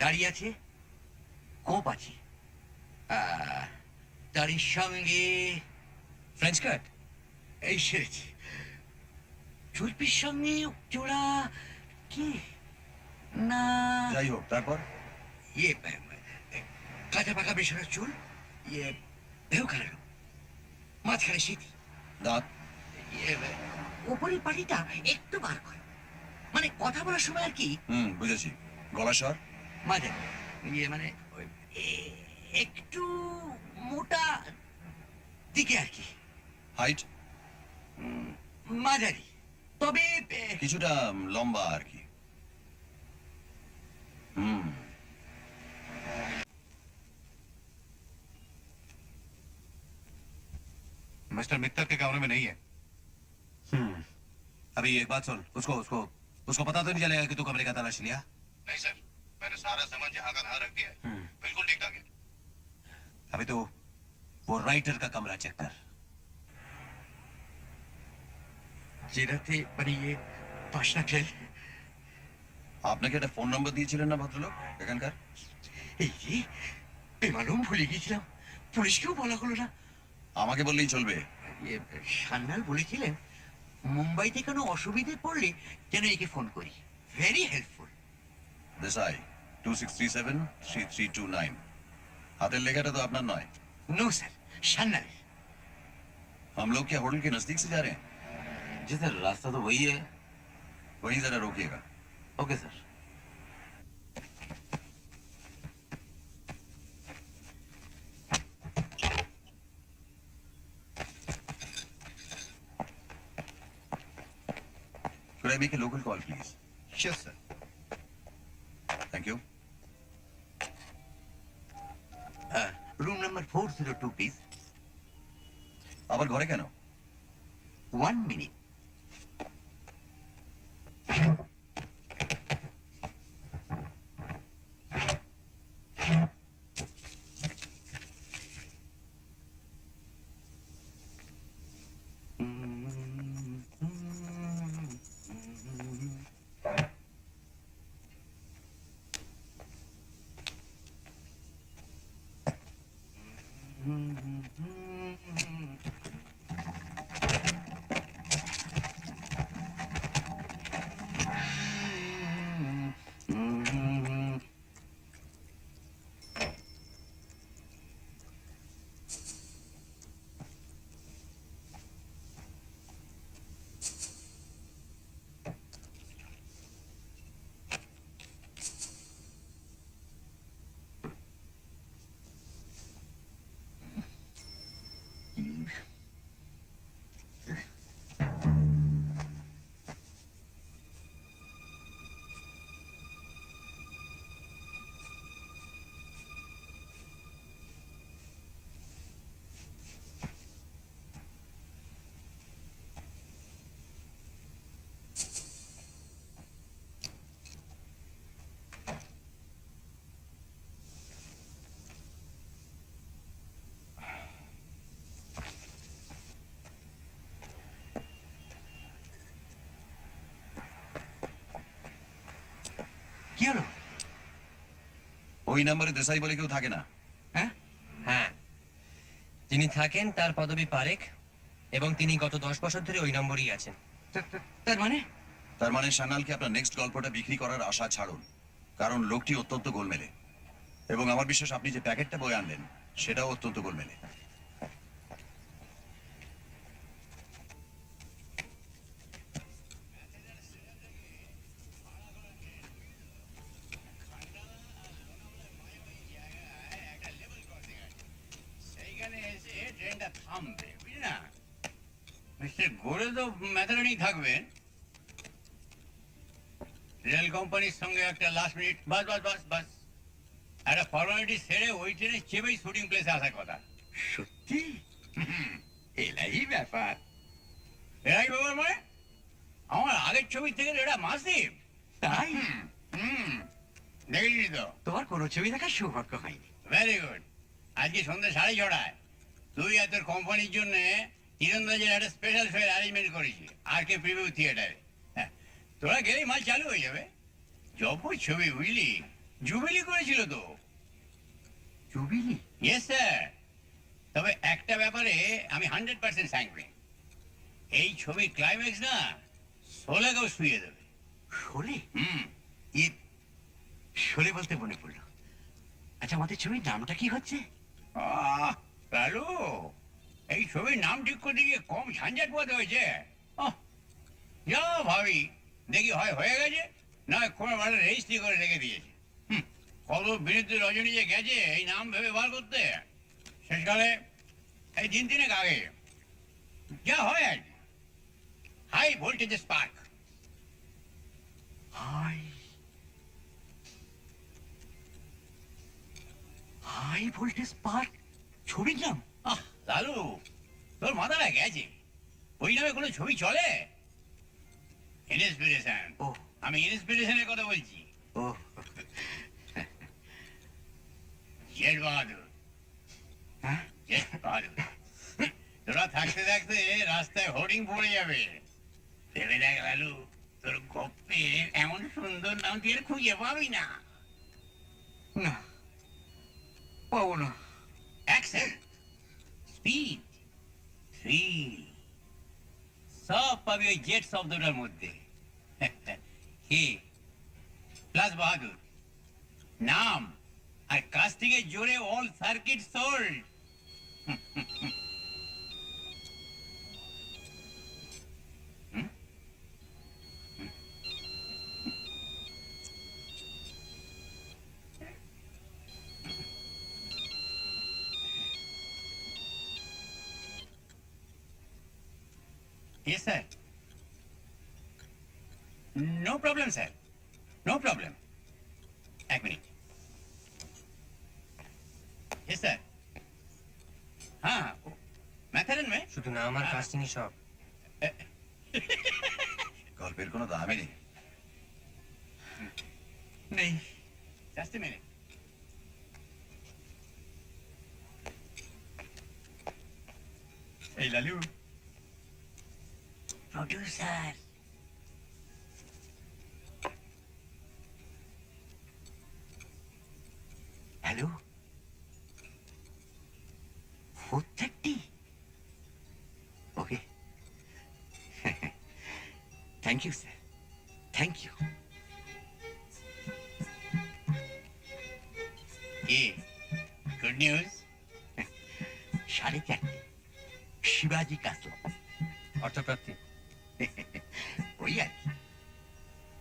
Speaker 4: দাঁড়িয়ে আছে, কোপ আছে, দাড়ির সঙ্গে
Speaker 2: ফ্রেঞ্চ কাট?
Speaker 4: এই সেরেছে, চুলপির সঙ্গে চোড়া কি না,
Speaker 3: যাই হোক, তারপর?
Speaker 4: ইয়ে কাঁচা পাকা বেসরা চুল, ইয়ে দেহ খারাপ, মাঝখানে স্মৃতি,
Speaker 3: দাঁত?
Speaker 4: ইয়ে উপরের পাটিটা একটু বার করে, মানে কথা বলার সময় আর কি
Speaker 3: বুঝেছি। গলা স্বর?
Speaker 4: মাঝে ইয়ে মানে একটু মোটা দিকে আর কি,
Speaker 3: হাইট?
Speaker 4: মাঝারি, তবে
Speaker 3: কিছুটা লম্বা আর কি।
Speaker 7: मिस्टर मित्तल के कमरे में नहीं है।
Speaker 1: अभी एक बात सुन, उसको उसको उसको पता तो नहीं चलेगा कि तू कमरे का तलाश लिया?
Speaker 7: नहीं सर, मैंने सारा सामान जहाँ का तहाँ रख दिया है। बिल्कुल ठीक ठाक है।
Speaker 1: अभी तो वो राइटर का कमरा चेक कर।
Speaker 4: জেরাতে মানে ইয়ে পাশনা ফেল,
Speaker 3: আপনাকে একটা ফোন নম্বর দিয়েছিলেন না ভদ্রলোক এখানকার?
Speaker 4: এই যে বেমালুম ভুলে গিয়েছিলাম, পুলিশকেও বলা হলো না।
Speaker 3: আমাকে বললেই চলবে।
Speaker 4: ইয়ে, সান্যাল বলেছিলেন মুম্বাইতে কোনো অসুবিধে পড়লে যেন একে ফোন করি, ভেরি হেল্পফুল।
Speaker 3: দেসাই 2637-3329। হাতের লেখাটা তো আপনার নয়।
Speaker 4: No sir, Sanyal.
Speaker 3: हम लोग क्या होटल के नजदीक से जा रहे हैं?
Speaker 1: जी सर, रास्ता तो वही है।
Speaker 3: वहीं जरा रोकिएगा।
Speaker 1: Okay sir.
Speaker 3: Could I make a local call, please?
Speaker 7: Sure, sir.
Speaker 3: Thank you.
Speaker 4: Room number 402 please.
Speaker 3: আবার ঘরে কেন?
Speaker 4: 1 মিনিট। কি হলো?
Speaker 3: ওই নাম্বারে দেশাই বলে কেউ থাকে না।
Speaker 4: হ্যাঁ,
Speaker 2: হ্যাঁ, যিনি থাকেন তার পদবী পারেখ, এবং তিনি গত 10 বছর ধরে ওই নম্বরই আছেন।
Speaker 4: তার মানে
Speaker 3: তার মানে সান্যালকে আপনার নেক্সট গল্পটা বিক্রি করার আশা ছাড়ুন, কারণ লোকটি অত্যন্ত গোলমেলে, এবং আমার বিশ্বাস আপনি যে প্যাকেটটা বয়ে আনলেন সেটাও অত্যন্ত গোলমেলে।
Speaker 5: সেইখানে এসে ট্রেনটা থামবে, বুঝলি না? মিস্টার গোরে তো ম্যাথারণই থাকবেন। রেল কোম্পানির সঙ্গে একটা লাস্ট মিনিট বাস বাস বাস বাস একটা ফর্মালিটি সেরে ওই ট্রেনে চেপেই শুটিং প্লেসে আসার কথা।
Speaker 4: সত্যি এলাই ব্যাপার।
Speaker 5: এরাই ব্যাপার মানে আমার আগের ছবি থেকে এটা মাসিভ।
Speaker 4: তাই
Speaker 5: দেখেছিস তো?
Speaker 4: তোমার কোনো ছবি দেখার সৌভাগ্য হয়নি।
Speaker 5: Very good. আজকে সন্ধ্যে 6:30 তুই আর তোর কোম্পানির জন্য তীরন্দাজের একটা স্পেশাল শোয়ের অ্যারেঞ্জমেন্ট করেছি আর কে প্রিভিউ থিয়েটারে। তোরা গেলেই মাল চালু হয়ে যাবে। জবর ছবি বুঝলি, জুবিলি করেছিল তো।
Speaker 4: জুবিলি?
Speaker 5: Yes sir. তবে একটা ব্যাপারে আমি 100% স্যাংকুইন, এই ছবির ক্লাইম্যাক্স না শোলেকেও শুয়ে দেবে।
Speaker 4: শোলে?
Speaker 5: হুম।
Speaker 4: ইয়ে, শোলে বলতে মনে পড়লো, আচ্ছা আমাদের ছবির নামটা কি হচ্ছে?
Speaker 5: লালু, এই ছবির নাম ঠিক করতে গিয়ে কম ঝঞ্ঝাট পোহাতে হয়েছে। যা ভাবি দেখি হয় হয়ে গেছে, না কোনো মানে রেজিস্ট্রি করে রেখে দিয়েছে। কত বিরুদ্ধে রজনী যে গেছে এই নাম ভেবে বার করতে, শেষকালে এই দিন তিনেক আগে যা হয় আর কি, high voltage spark.
Speaker 4: High high voltage park ছবির নাম?
Speaker 5: লালু, তোর মাথাটা গেছে, ওই নামে কোনো ছবি চলে? ইন্সপিরেশন।
Speaker 4: ও
Speaker 5: আমি ইন্সপিরেশনের কথা বলছি।
Speaker 4: ও
Speaker 5: জেট বাহাদুর।
Speaker 4: হ্যাঁ,
Speaker 5: জেট বাহাদুর। তোরা থাকতে থাকতে রাস্তায় হোর্ডিং পড়ে যাবে। ভেবে দেখ লালু, তোর গপ্পে এমন সুন্দর নাম তুই আর খুঁজে পাবি না।
Speaker 4: না পাবো না।
Speaker 5: অ্যাকশন, স্পিড, থ্রিল সব পাবি ওই জেট শব্দটার মধ্যে। হে প্লাস বাহাদুর নাম, আর কাস্টিংয়ের জোরে all circuit sold. Yes, sir. No problem, sir. No problem. এক মিনিট। Yes, sir. हाँ, मैथरन में
Speaker 2: শুধু নাম আর কাস্টিংই সব।
Speaker 3: গল্পের কোনো দামই নেই।
Speaker 4: নেই।
Speaker 5: just a minute. এই Lalu,
Speaker 4: producer hello, 4:30? Okay, thank you sir, thank you.
Speaker 5: কি গুড নিউজ?
Speaker 4: 4:30 শিবাজি কাসল।
Speaker 2: অর্থপ্রাপ্তি।
Speaker 4: ওই আর কি।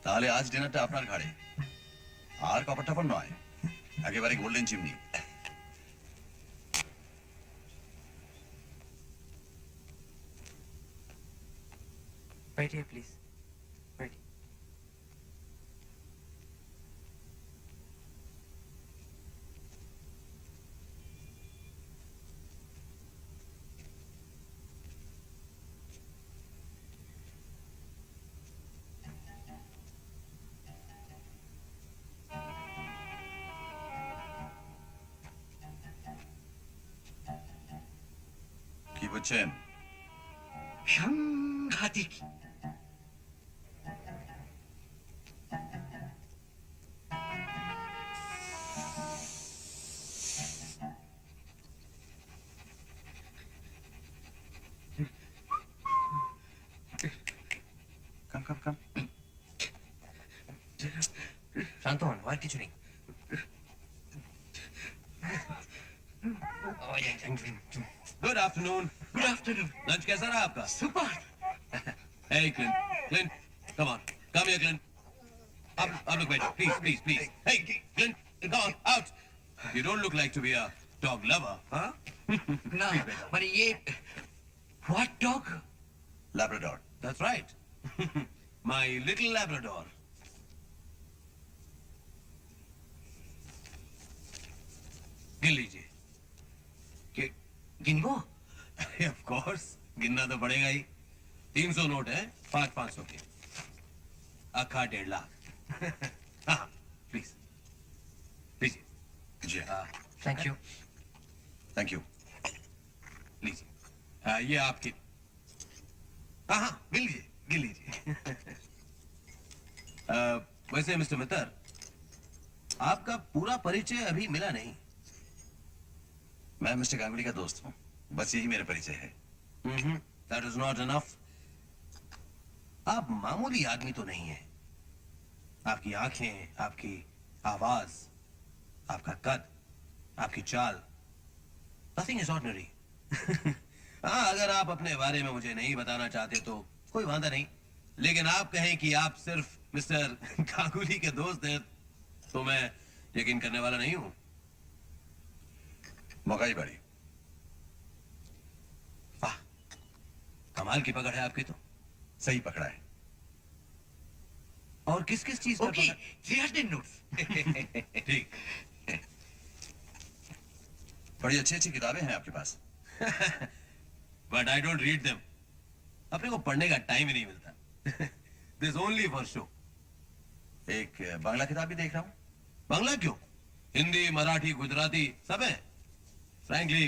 Speaker 3: তাহলে আজ ডিনারটা আপনার ঘাড়ে, আর কপার টাপার নয়, একেবারে golden chimney.
Speaker 2: Right here please. Right.
Speaker 3: কি বুঝছেন?
Speaker 4: সাংঘাতিক।
Speaker 2: শান্ত হন, আর কিছু নেই।
Speaker 1: Good afternoon.
Speaker 4: Good afternoon.
Speaker 1: Lunch कैसा रहा आपका?
Speaker 4: Super.
Speaker 1: Hey, Clint. Clint, come on. Come here, Clint. Up, look, wait. Please, please, please. Hey, Clint, come on, out. You don't look like to be a dog lover, huh?
Speaker 4: ना माने ये what dog?
Speaker 3: Labrador.
Speaker 1: That's right. My little Labrador. गिन लीजिए।
Speaker 4: गिनबो?
Speaker 1: Of course. गिनना तो पड़ेगा ही। 300 नोट है, 500 के। अक्खा 1.5 लाख। हाँ, प्लीज। लीजिए।
Speaker 3: জি
Speaker 2: থ্যাংক ইউ।
Speaker 3: Thank you.
Speaker 1: लीजिए। ये आपकी। हाँ हाँ, गिन लीजिए, गिन लीजिए। वैसे मिस्टर मित्तर, आपका पूरा परिचय अभी मिला नहीं।
Speaker 3: मैं मिस्टर गांगुली का दोस्त हूँ, बस यही मेरा परिचय है।
Speaker 1: That is not enough. आप मामूली आदमी तो नहीं है। आपकी आंखें, आपकी आवाज, आपका कद, आपकी चाल, nothing is ordinary. हाँ, अगर आप अपने बारे में मुझे नहीं बताना चाहते तो कोई वांदा नहीं, लेकिन आप कहें कि आप सिर्फ मिस्टर गांगुली के दोस्त हैं तो मैं यकीन करने वाला नहीं हूं।
Speaker 3: मकाई बाड़ी।
Speaker 1: वाह, कमाल की पकड़ है आपकी तो।
Speaker 3: सही पकड़ा है।
Speaker 1: और किस किस चीज पर
Speaker 4: ओके,
Speaker 1: पकड़?
Speaker 4: 300 नोट्स।
Speaker 1: ठीक।
Speaker 3: बड़ी अच्छी अच्छी किताबें हैं आपके पास।
Speaker 1: But I don't read them. अपने को पढ़ने का टाइम ही नहीं मिलता। This only for show.
Speaker 3: एक बांग्ला किताब भी देख रहा हूँ।
Speaker 1: बांग्ला क्यों? हिंदी, मराठी, गुजराती सब है। फ्रैंकली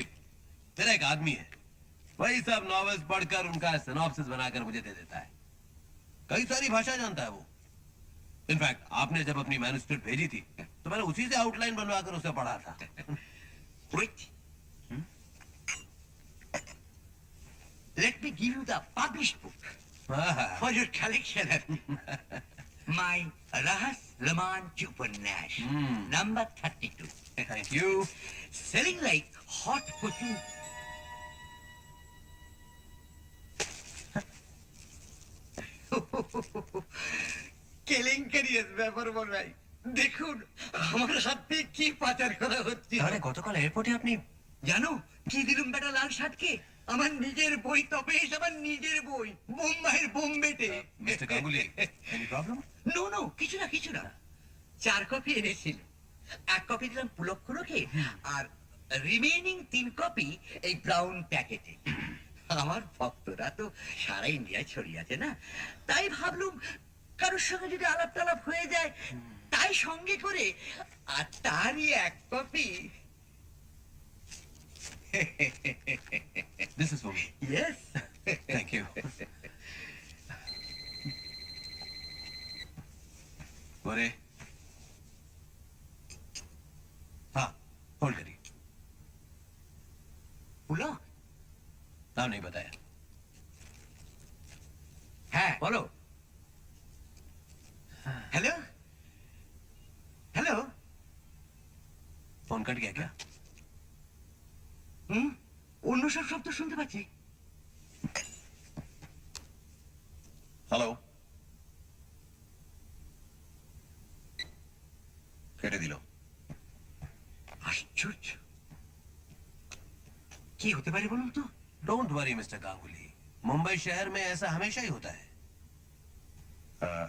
Speaker 1: मेरा एक आदमी है, वही सब नॉवेल्स पढ़कर उनका सिनॉप्सिस बनाकर मुझे दे देता है। कई सारी भाषा जानता है वो। इनफैक्ट आपने जब अपनी मैन्युस्क्रिप्ट भेजी थी तो मैंने उसी से आउटलाइन बनवाकर उसे पढ़ा था।
Speaker 4: Wait. Let me give you the published book for your collection. My Rahas Raman Chupannash, number 32.
Speaker 1: Thank you.
Speaker 4: Selling like hot potato. কেলেঙ্কারি ব্যাপার বল ভাই, দেখুন আমার হাতে কি পাচার করা হচ্ছে।
Speaker 2: তাহলে গতকাল এয়ারপোর্টে আপনি
Speaker 4: জানো কি দিলুম বেটা লাল শার্টকে? আমার নিজের বই, তপেশ আমার নিজের বই, বোম্বাইয়ের বোম্বেটে।
Speaker 1: Mister Ganguly, any problem?
Speaker 4: No no, কিছু না কিছু না। 4 কপি এনেছিল, 1 কপি দিলাম পুলক্ষরকে, আর রিমেইনিং 3 কপি এই ব্রাউন প্যাকেটে। আমার ভক্তরা তো সারা ইন্ডিয়ায় ছড়িয়ে আছে না, তাই ভাবলুম কারোর সঙ্গে যদি আলাপ টালাপ হয়ে যায় তাই সঙ্গে করে, আর তারই 1 copy.
Speaker 1: This is for me.
Speaker 4: Yes.
Speaker 1: Thank you. बोरे। हाँ, होल्ड करिए।
Speaker 4: পুলক?
Speaker 1: नाम नहीं बताया।
Speaker 4: হ্যাঁ বলো। Hello hello.
Speaker 1: फोन कट गया क्या?
Speaker 4: হুম, অন্য সব শব্দ শুনতে পাচ্ছি।
Speaker 3: হ্যালো। কেটে দিল।
Speaker 4: আশ্চর্য, কি হতে পারে বলুন তো?
Speaker 1: Don't worry mister Ganguly, Mumbai शहर में ऐसा हमेशा ही होता है।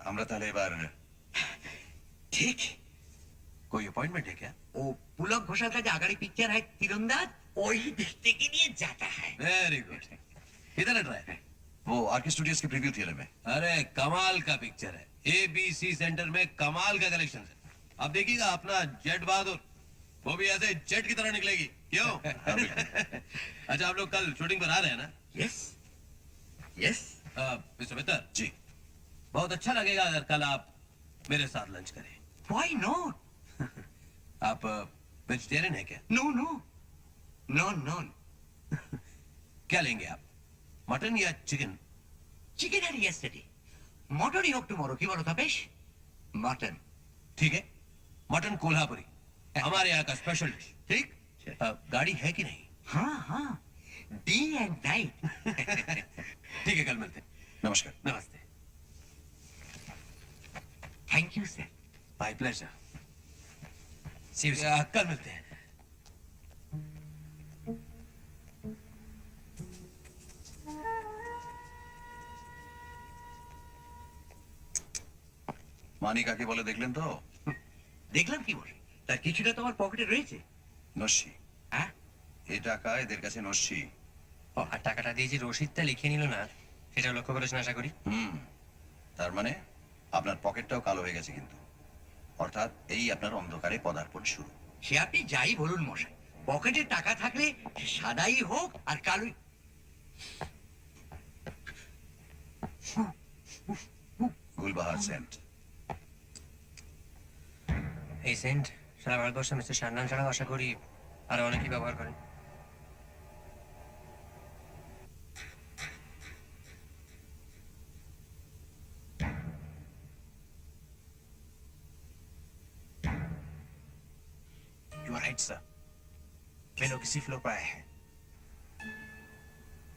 Speaker 3: আমরা তাহলে এবার
Speaker 4: ঠিক।
Speaker 1: कोई अपॉइंटमेंट है क्या?
Speaker 4: ও পুলক ঘোষাল का जो आगरी पिक्चर है तीरंदाज, वही देखने के लिए जाता है।
Speaker 1: Very good. किधर है ट्राई?
Speaker 3: वो आरके स्टूडियोज के प्रीव्यू थिएटर में।
Speaker 1: अरे कमाल का पिक्चर है। ABC सेंटर में कमाल का कलेक्शन है। अब देखिएगा अपना जेट बहादुर, वो भी ऐसे जेट की तरह निकलेगी। क्यों? अच्छा, आप लोग कल शूटिंग पर आ रहे हैं ना?
Speaker 4: Yes yes.
Speaker 1: मिस्टर मित्तर
Speaker 3: जी।
Speaker 1: बहुत अच्छा लगेगा अगर कल आप मेरे साथ लंच करें।
Speaker 4: Why not?
Speaker 1: आप वेजिटेरियन है क्या?
Speaker 4: No no non non.
Speaker 1: क्या लेंगे आप, मटन या चिकन?
Speaker 4: चिकन had yesterday, मटनই হোক tomorrow, কি বলো তপেশ? মটন।
Speaker 1: ठीक है, मटन कोल्हापुरी हमारे यहाँ का स्पेशल डिश। ठीक, गाड़ी है कि नहीं?
Speaker 4: हाँ हाँ, डे एंड नाइट।
Speaker 1: ठीक है, कल मिलते हैं।
Speaker 3: नमस्कार।
Speaker 1: नमस्ते।
Speaker 4: Thank you sir.
Speaker 1: My pleasure.
Speaker 2: See you, sir.
Speaker 1: कल मिलते हैं।
Speaker 3: মানি কাকে বলে দেখলেন তো?
Speaker 4: দেখলাম কি বলে, তার কিছুটা তোমার পকেটে রয়েছে।
Speaker 3: নস্যি।
Speaker 4: হ্যাঁ,
Speaker 3: এই টাকা এদের কাছে নস্যি।
Speaker 2: আর টাকাটা দিয়ে যে রসিদটা লিখে নিল না, সেটা লক্ষ্য করেছেন আশা করি।
Speaker 3: তার মানে আপনার পকেটটাও কালো হয়ে গেছে কিন্তু, অর্থাৎ এই আপনার অন্ধকারে পদার্পণ শুরু।
Speaker 4: সে আপনি যাই বলুন মশাই, পকেটে টাকা থাকলে সে সাদাই হোক আর কালোই।
Speaker 3: গুলবাহার সেন্ট।
Speaker 2: এই সেন্ট সারা ভারতবর্ষে মিস্টার সান্নান ছাড়াও আশা করি আরো অনেকেই ব্যবহার করেন।
Speaker 1: You are right, sir. मैं लोग इसी फ्लो पर आए हैं।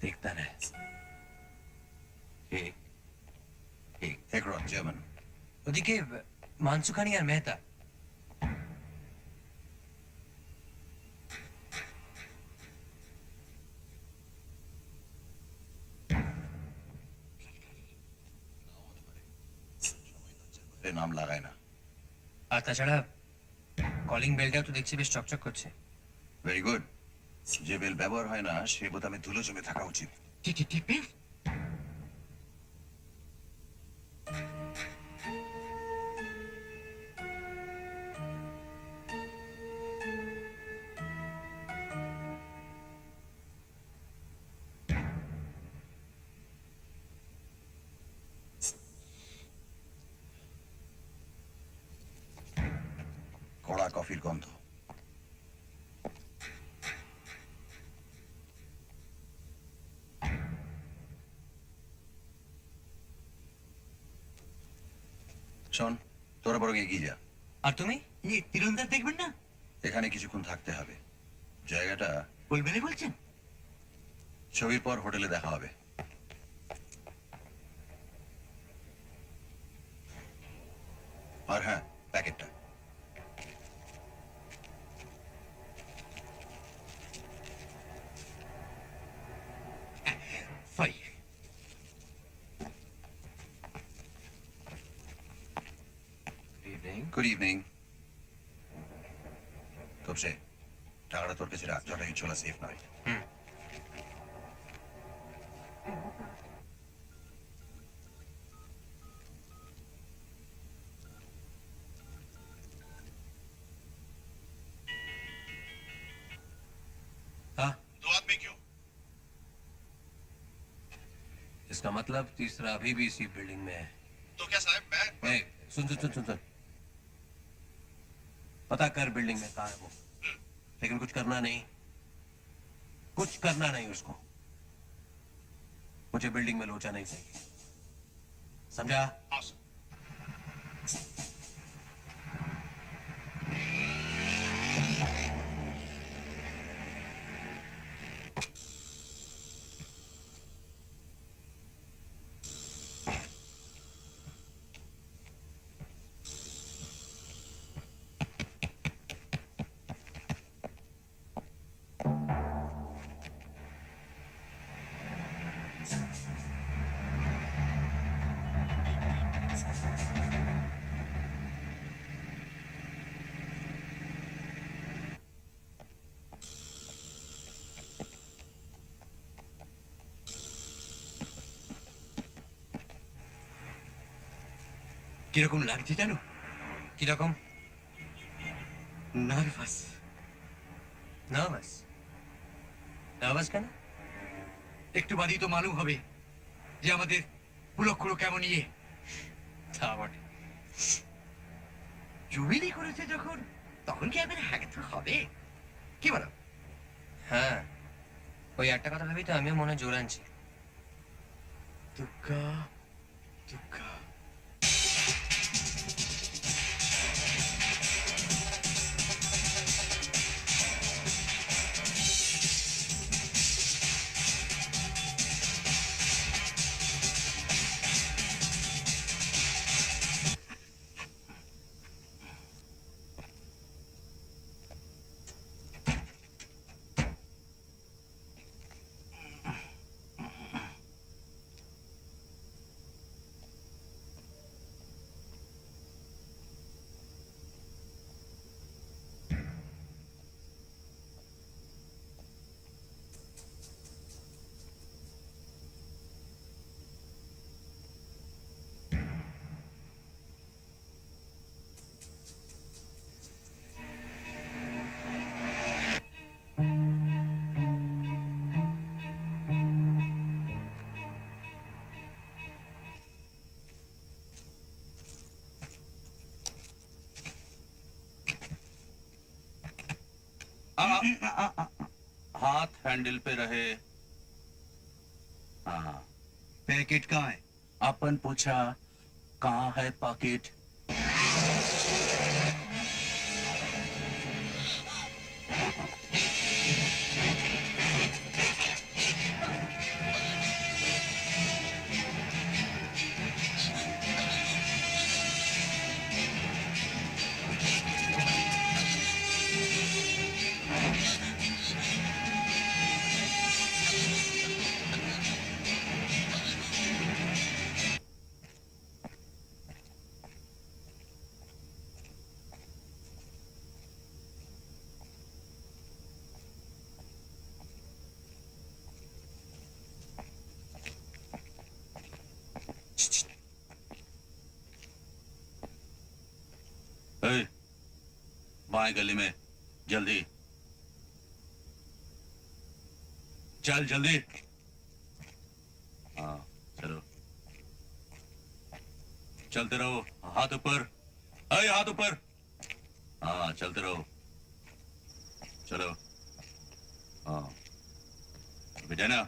Speaker 1: देखता रहे।
Speaker 4: ঠিক ঠিক।
Speaker 3: হেকরন জার্মান।
Speaker 2: ওদিকে মানসুখানি আর মেহতা।
Speaker 3: নাম লাগায় না।
Speaker 2: আর তাছাড়া কলিং বেলটাও তো দেখছি বেশ চকচক করছে।
Speaker 3: Very good. যে বেল ব্যবহার হয় না সে বোতামে ধুলো জমে থাকা উচিত।
Speaker 4: টিপে
Speaker 3: কড়া কফির গন্ধ। শোন, তোরা বরং এগিয়ে যা।
Speaker 2: আর তুমি?
Speaker 4: ইয়ে তীরন্দাজ দেখবেন না?
Speaker 3: এখানে কিছুক্ষণ থাকতে হবে। জায়গাটা
Speaker 4: বলবেন বলছেন?
Speaker 3: ছবির পর হোটেলে দেখা হবে। আর হ্যাঁ, প্যাকেটটা।
Speaker 4: ফাই।
Speaker 3: Good evening. তবসে টাকাটা তোর কাছে রাখ, যটাই চলা সেফ নয়।
Speaker 1: हाँ,
Speaker 3: 2 आदमी क्यों?
Speaker 1: इसका मतलब तीसरा अभी भी इसी बिल्डिंग में है।
Speaker 3: तो क्या साहब मैं
Speaker 1: ए, सुन सुन सुन सुन सुन। पता कर बिल्डिंग में कहाँ है वो, लेकिन कुछ करना नहीं, कुछ करना नहीं उसको। मुझे बिल्डिंग में लोचा नहीं चाहिए, समझा?
Speaker 4: কিরকম লাগছে জানো?
Speaker 2: কিরকম?
Speaker 4: নার্ভাস।
Speaker 2: নার্ভাস? নার্ভাস কেন?
Speaker 4: একটু বাদই তো মালুম হবে যে আমাদের পুলক্ষুলো কেমন ইয়ে।
Speaker 2: তা বটে।
Speaker 4: জুবিলি করেছে যখন, তখন কি একবার হ্যাক তো হবে, কি বলো?
Speaker 2: হ্যাঁ, ওই একটা কথা ভেবেই তো আমিও মনে জোর আনছি।
Speaker 4: দুর্গা দুর্গা।
Speaker 5: हाथ हैंडल पे रहे. हाँ.
Speaker 7: पैकेट कहाँ है?
Speaker 5: अपन पूछा कहाँ है पॉकेट. ए, बाएं गली में जल्दी चल जल्दी. हाँ चलो चलते रहो. हाथ ऊपर. अरे हाथ ऊपर. हाँ चलते रहो. चलो. हाँ बेटा ना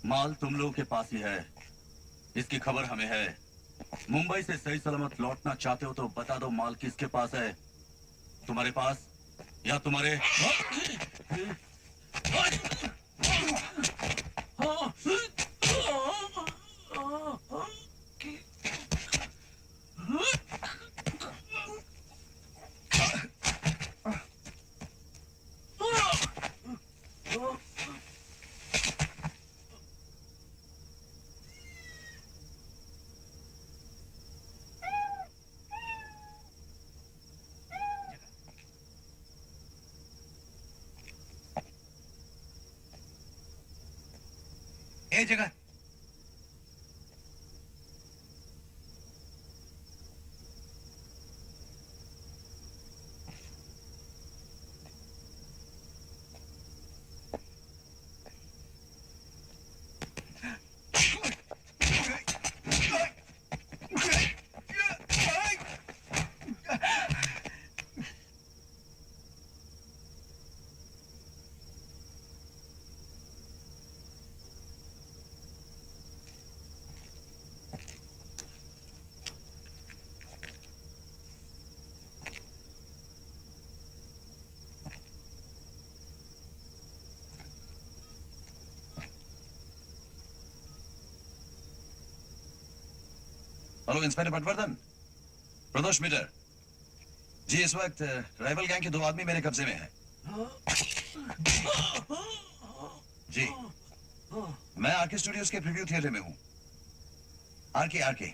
Speaker 5: माल तुम लोगों के पास ही है. इसकी खबर हमें है. मुंबई से सही सलामत लौटना चाहते हो तो बता दो माल किसके पास है. तुम्हारे पास या तुम्हारे.
Speaker 7: ए जगह
Speaker 3: हेलो इंस्पेक्टर पटवर्धन. प्रदोष मीटर. जी इस वक्त राइवल गैंग के 2 आदमी मेरे कब्जे में हैं. जी मैं आरके स्टूडियोज के प्रीव्यू थिएटर में हूं. R K R K.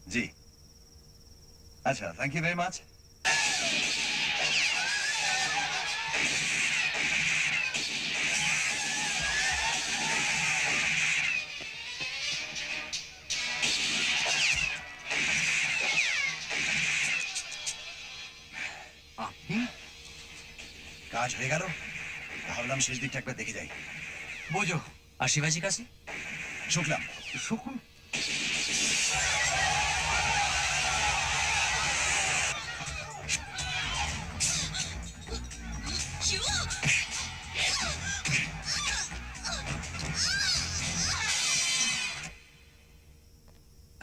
Speaker 3: जी अच्छा थैंक यू वेरी मच. কাজ হয়ে গেল. ভাবলাম শেষ দিকটা একবার দেখে যাই.
Speaker 7: বোঝো
Speaker 2: আর শিবাজি কাছে
Speaker 3: শুকলাম.
Speaker 7: শুকুন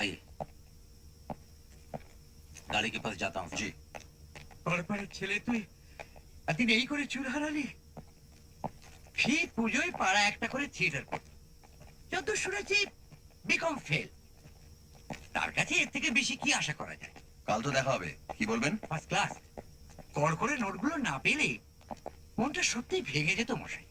Speaker 6: आइए गाड़ी के पास जाता हूँ.
Speaker 3: জি
Speaker 4: পরপরের ছেলে তুই একদিন এই করে চুল হারালি. ফি পুজোয় পাড়া একটা করে থিয়েটার করত. যত শুনেছি বিকম ফেল. তার কাছে এর থেকে বেশি কি আশা করা যায়?
Speaker 3: কাল তো দেখা হবে. কি বলবেন?
Speaker 4: First class. কর করে নোটগুলো না পেলে মনটা সত্যিই ভেঙে যেত মশাই.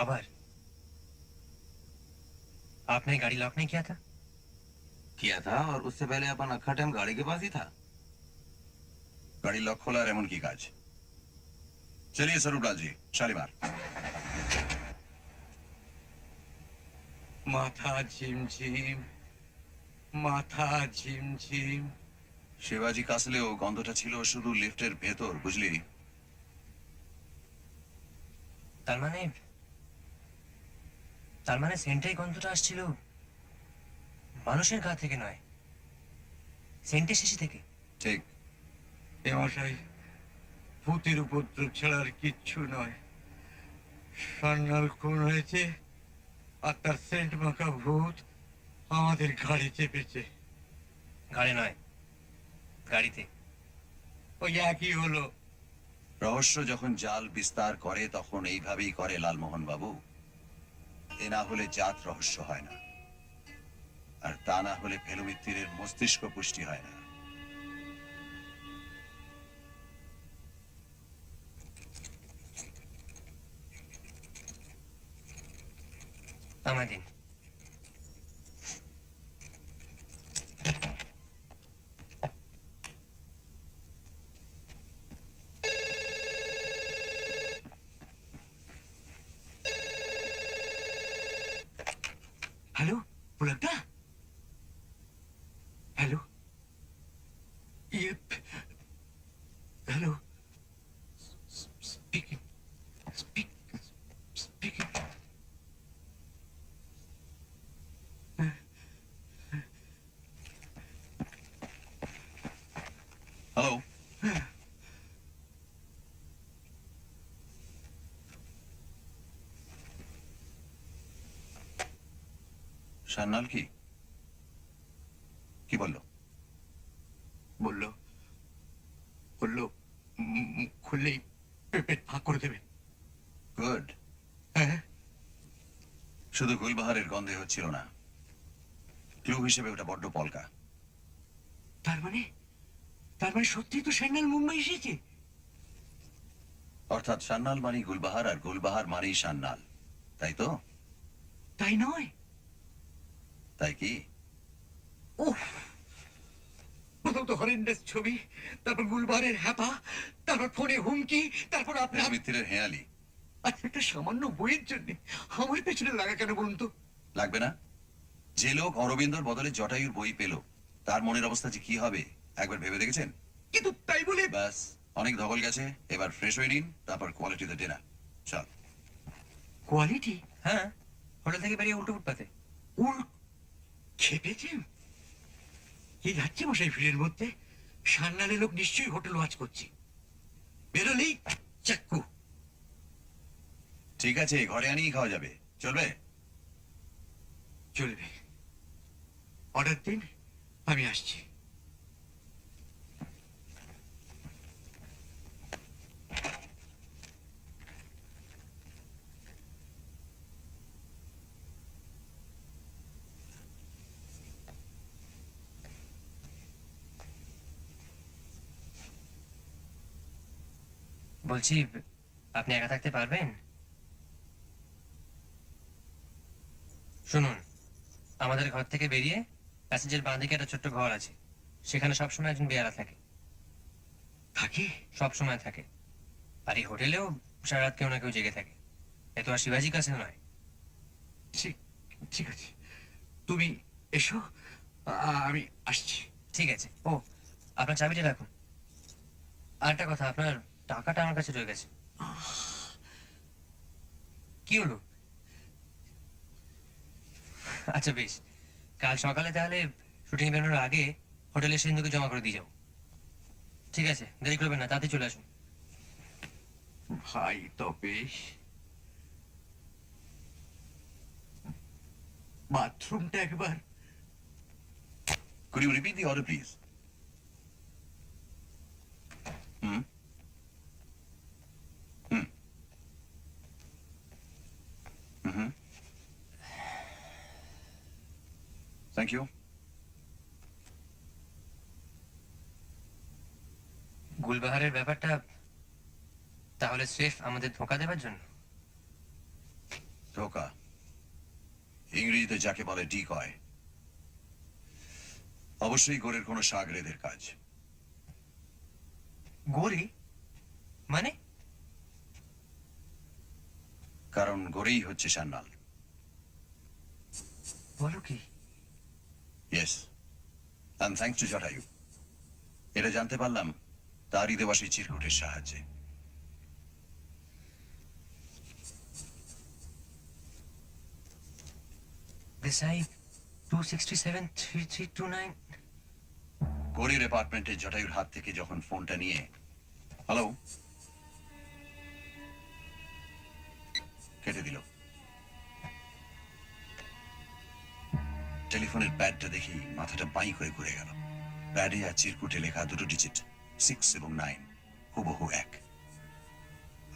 Speaker 2: आभार. आपने गाड़ी लॉक नहीं किया था?
Speaker 6: किया था और उससे पहले अपन अखा टाइम गाड़ी के पास ही था.
Speaker 3: গাড়ি লক খোলা আর এমন কি কাজ? চলিয়ে স্বরূপলাল জি শালিমার.
Speaker 4: মাথা ঝিমঝিম, মাথা ঝিমঝিম.
Speaker 3: শিবাজি কাসলেও গন্ধটা ছিল শুধু লিফটের ভেতর, বুঝলি?
Speaker 2: তার মানে তার মানে সেন্টের গন্ধটা আসছিল মানুষের গা থেকে নয়, সেন্টের শেষে থেকে।
Speaker 3: ঠিক।
Speaker 5: এ মশাই, ভূতের উপদ্রব ছাড়া আর কিচ্ছু নয়। সান্যাল খুন হয়েছে আর তার সেন্ট মাখা ভূত আমাদের ঘাড়ে চেপেছে।
Speaker 2: গাড়ি নয়, গাড়িতে।
Speaker 5: ওই একই হলো।
Speaker 3: রহস্য যখন জাল বিস্তার করে তখন এইভাবেই করে লালমোহন বাবু। এ না হলে জাত রহস্য হয় না, আর তা না হলে ফেলু মিত্তিরের মস্তিষ্ক পুষ্টি হয় না।
Speaker 2: আমায় দিন।
Speaker 4: হ্যালো, পুলকদা। Hello, hello, speaking, speaking.
Speaker 3: Hello. Sanyal কি কি বললো?
Speaker 5: বললো বললো মুখ খুললেই পেট ফাঁক করে দেবে।
Speaker 3: গুড।
Speaker 5: হ্যাঁ,
Speaker 3: শুধু গুলবাহারের গন্ধে হচ্ছিল না, ক্লু হিসেবে ওটা বড্ড পলকা।
Speaker 4: তার মানে সত্যি তো সান্যাল মুম্বাই এসেছে।
Speaker 3: অর্থাৎ সান্যাল মানেই গুলবাহার, আর গুলবাহার মানেই সান্যাল, তাই তো?
Speaker 4: তাই নয়?
Speaker 3: তাই কি?
Speaker 4: উফ, প্রথম তো হরেন্ডাস ছবি, তারপর গুলবারের হ্যাপা, তারপর ফোনে হুমকি, তারপর
Speaker 3: ফেলু
Speaker 4: আপনার।
Speaker 3: মিত্তিরের হেয়ালি।
Speaker 4: আচ্ছা, একটা সামান্য বইয়ের জন্য আমার পেছনে লাগা কেন বলুন তো?
Speaker 3: লাগবে না? যে লোক অরবিন্দর বদলে জটায়ুর বই পেল, তার মনের অবস্থা যে কি হবে একবার ভেবে দেখেছেন?
Speaker 4: কিন্তু তাই বলে
Speaker 3: ব্যাস, অনেক ধকল গেছে, এবার ফ্রেশ হয়ে নিন, তারপর কোয়ালিটিতে ডিনার। চল।
Speaker 4: কোয়ালিটি
Speaker 2: হ্যাঁ, হোটেল থেকে বেরিয়ে উল্টো ফুটপাতে।
Speaker 4: উল খেপেছেন? কি যাচ্ছে মশাই ভিড়ের মধ্যে? সান্নালের লোক নিশ্চয়ই হোটেল ওয়াচ করছে। বেরোলেই চাক্কু।
Speaker 3: ঠিক আছে, ঘরে আনিয়ে খাওয়া যাবে, চলবে?
Speaker 4: চলবে। অর্ডার দিন, আমি আসছি।
Speaker 2: বলছি, আপনি একা থাকতে পারবেন? শুনুন, আমাদের ঘর থেকে বেরিয়ে প্যাসেঞ্জের বাঁ দিকে একটা ছোট্ট ঘর আছে, সেখানে সবসময় একজন বেয়ারা থাকে।
Speaker 4: থাকে?
Speaker 2: সব সময় থাকে। আর এই হোটেলেও সারা রাত কেউ না কেউ জেগে থাকে। এ তো আর শিবাজি কাছে নয়।
Speaker 4: ঠিক, ঠিক আছে, তুমি এসো, আমি আসছি।
Speaker 2: ঠিক আছে। ও, আপনার চাবিটা রাখুন। আর একটা কথা, আপনার টাকাটা আমার কাছে রয়ে গেছে। কি হলো? আচ্ছা বেশ, কাল সকালে তাহলে শুটিং বেরোনোর আগে হোটেলে সিন্ধুকে জমা করে দিয়ে যাও। ঠিক আছে, দেরি করবেন না, তাড়াতাড়ি চলে আসুন।
Speaker 4: ভাই তপেশ, বাথরুমটা একবার।
Speaker 3: Could you repeat the order, please? Hmm? Hmm. Mm-hmm. Thank you.
Speaker 2: গুলবাহারের ব্যাপারটা তাহলে স্রেফ আমাদের ধোঁকা দেওয়ার জন্য?
Speaker 3: ধোকা ইংরেজিতে যাকে বলে ডিকয়। অবশ্যই গোরের কোনো সাগরেদের কাজ।
Speaker 2: গোরে মানে?
Speaker 3: কারণ গোরেই হচ্ছে সান্যাল।
Speaker 2: বলো কি?
Speaker 3: Yes, and thanks to Jatayu. এটা জানতে পারলাম তারই দেওয়া সেই চিরকুটের সাহায্যে।
Speaker 2: দেসাই 267-3329।
Speaker 3: গৌরীর অ্যাপার্টমেন্টে জটায়ুর হাত থেকে যখন ফোনটা নিয়ে হ্যালো কেটে দিল। টেলিফোনের প্যাডটা দেখি মাথাটা বাই করে ঘুরে গেল। প্যাডে আর চিরকুটে লেখা দুটো ডিজিট 6 এবং 9 হুবহু এক।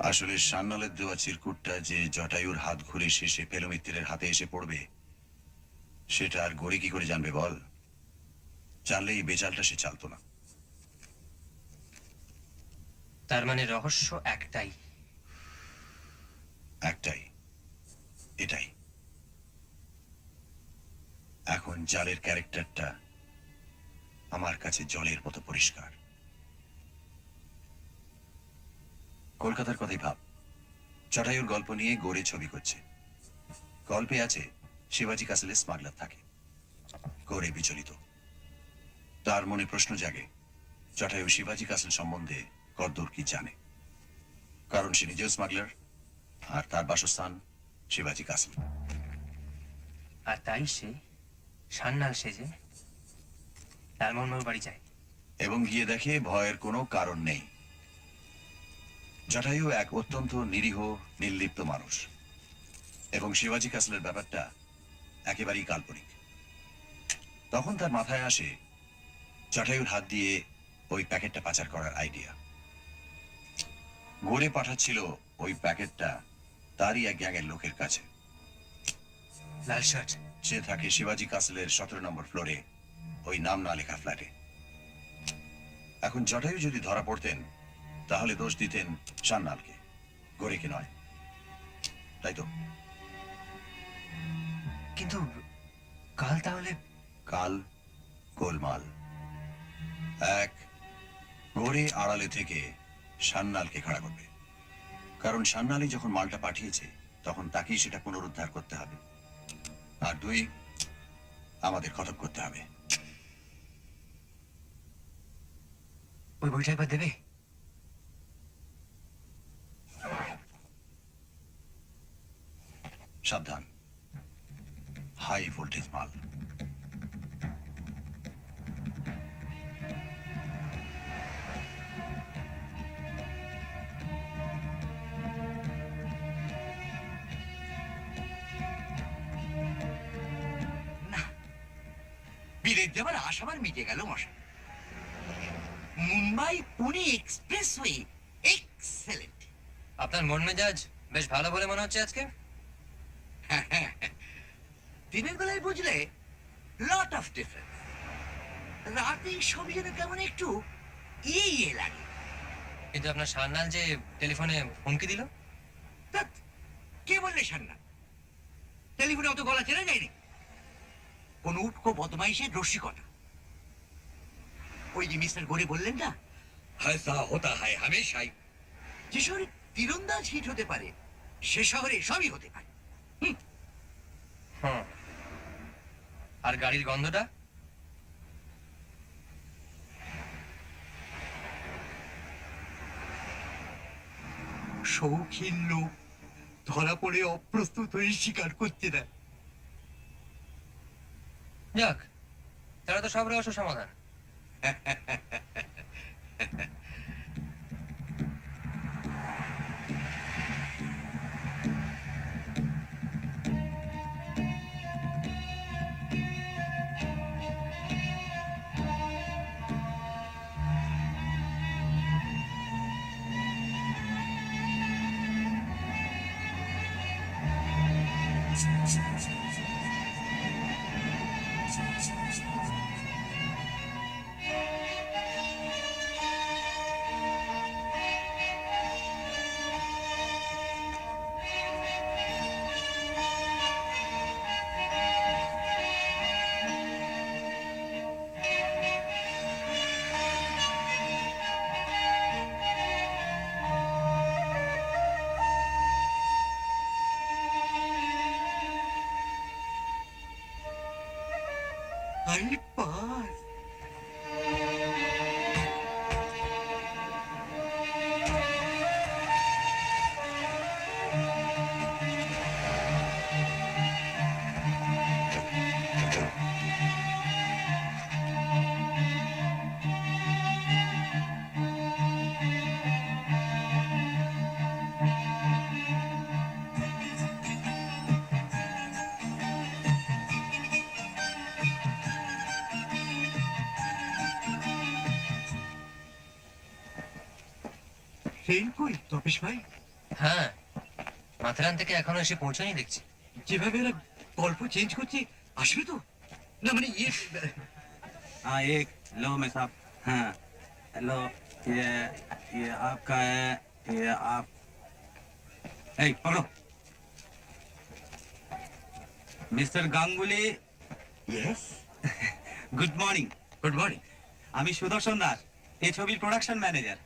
Speaker 3: আসলে সান্নালের দেওয়া চিরকুটটা যে জটায়ুর হাত ঘুরে শেষে পেলমিত্রের হাতে এসে পড়বে সেটা আর গড়ে কি করে জানবে বল? জানলে এই বেচালটা সে চালতো না।
Speaker 2: তার মানে রহস্য একটাই।
Speaker 3: একটাই, এটাই। এখন জালের ক্যারেক্টারটা আমার কাছে জলের মতো পরিষ্কার। কলকাতার কথাই ভাব, জটায়ুর গল্প নিয়ে গড়ে ছবি করছে। গল্পে আছে শিবাজি কাসেলে স্মাগলার থাকে। গড়ে বিচলিত, তার মনে প্রশ্ন জাগে জটায়ু শিবাজি কাসেল সম্বন্ধে কদ্দূর কি জানে, কারণ সে নিজেও স্মাগলার আর তার বাসস্থান শিবাজি কাসেল।
Speaker 2: আর তাই সে সান্নাল সেজে লালমোহনবাবুর বাড়ি যায়
Speaker 3: এবং গিয়ে দেখে ভয়ের কোনো কারণ নেই। জটায়ু এক অত্যন্ত নিরীহ নির্লিপ্ত মানুষ এবং শিবাজি কাসলের ব্যাপারটা একেবারেই কাল্পনিক। তখন তার মাথায় আসে জটায়ুর হাত দিয়ে ওই প্যাকেটটা পাচার করার আইডিয়া। গড়ে পাঠাচ্ছিল ওই প্যাকেটটা তারই এক গ্যাংয়ের লোকের কাছে।
Speaker 2: লাল শার্ট।
Speaker 3: সে থাকে শিবাজি কাসলের 17 নম্বর ফ্লোরে ওই নাম না লেখা ফ্ল্যাটে। এখন জটায়ু যদি ধরা পড়তেন তাহলে দোষ দিতেন সান্নালকে, গড়েকে নয়, তাই তো?
Speaker 2: কিন্তু কাল তাহলে
Speaker 3: কাল গোলমাল। এক, গড়ে আড়ালে থেকে সান্নালকে খাড়া করবে, কারণ সান্নালি যখন মালটা পাঠিয়েছে তখন তাকেই সেটা পুনরুদ্ধার করতে হবে। আর দুই, আমাদের খতম করতে হবে।
Speaker 2: ওই বইটা একবার দেবে?
Speaker 3: সাবধান, হাই ভোল্টেজ মাল।
Speaker 4: বিলেত যাবার আশাবার মিটে গেল মশাই। Mumbai Pune expressway excellent.
Speaker 2: আপনার মন মেজাজ বেশ ভালো বলে মনে হচ্ছে আজকে।
Speaker 4: দিনের বেলায় বুঝলে লট অফ ডিফারেন্স, রাতে সবই যেন কেমন একটু ইয়ে লাগে।
Speaker 2: কিন্তু আপনার সান্নাল যে টেলিফোনে হুমকি দিল,
Speaker 4: ধ্যাৎ, কে বললে সান্না? টেলিফোনে অত গলা চেনা যায়নি। কোন উটকো বদমাইশের রসিকতা। ওই যে মিস্টার গোরে বললেন না,
Speaker 5: ऐसा होता है हमेशाই।
Speaker 4: যে শহরে তীরন্দাজ হিট হতে পারে সে শহরে সবই হতে পারে।
Speaker 2: হ্যাঁ। আর গাড়ির গন্ধটা?
Speaker 4: শৌখিন লোক ধরা পড়ে অপ্রস্তুত হয়ে স্বীকার করতে না।
Speaker 2: যাক, তারা তো সব রহস্য সমাধান।
Speaker 4: আলপাস ট্রেন কই তপেশ ভাই?
Speaker 2: হ্যাঁ, মাথেরান থেকে এখনো এসে পৌঁছানি দেখছি।
Speaker 4: যেভাবে এরা গল্প চেঞ্জ করছে, আসবে তো? না মানে ইয়ে,
Speaker 6: हाँ एक लो मैं साहब। हाँ लो, ये आपका है, ये आप ए पकड़ो। Mister Ganguly,
Speaker 4: yes,
Speaker 6: good morning.
Speaker 4: Good morning.
Speaker 6: আমি সুদর্শন দাস, এই ছবির প্রোডাকশন ম্যানেজার।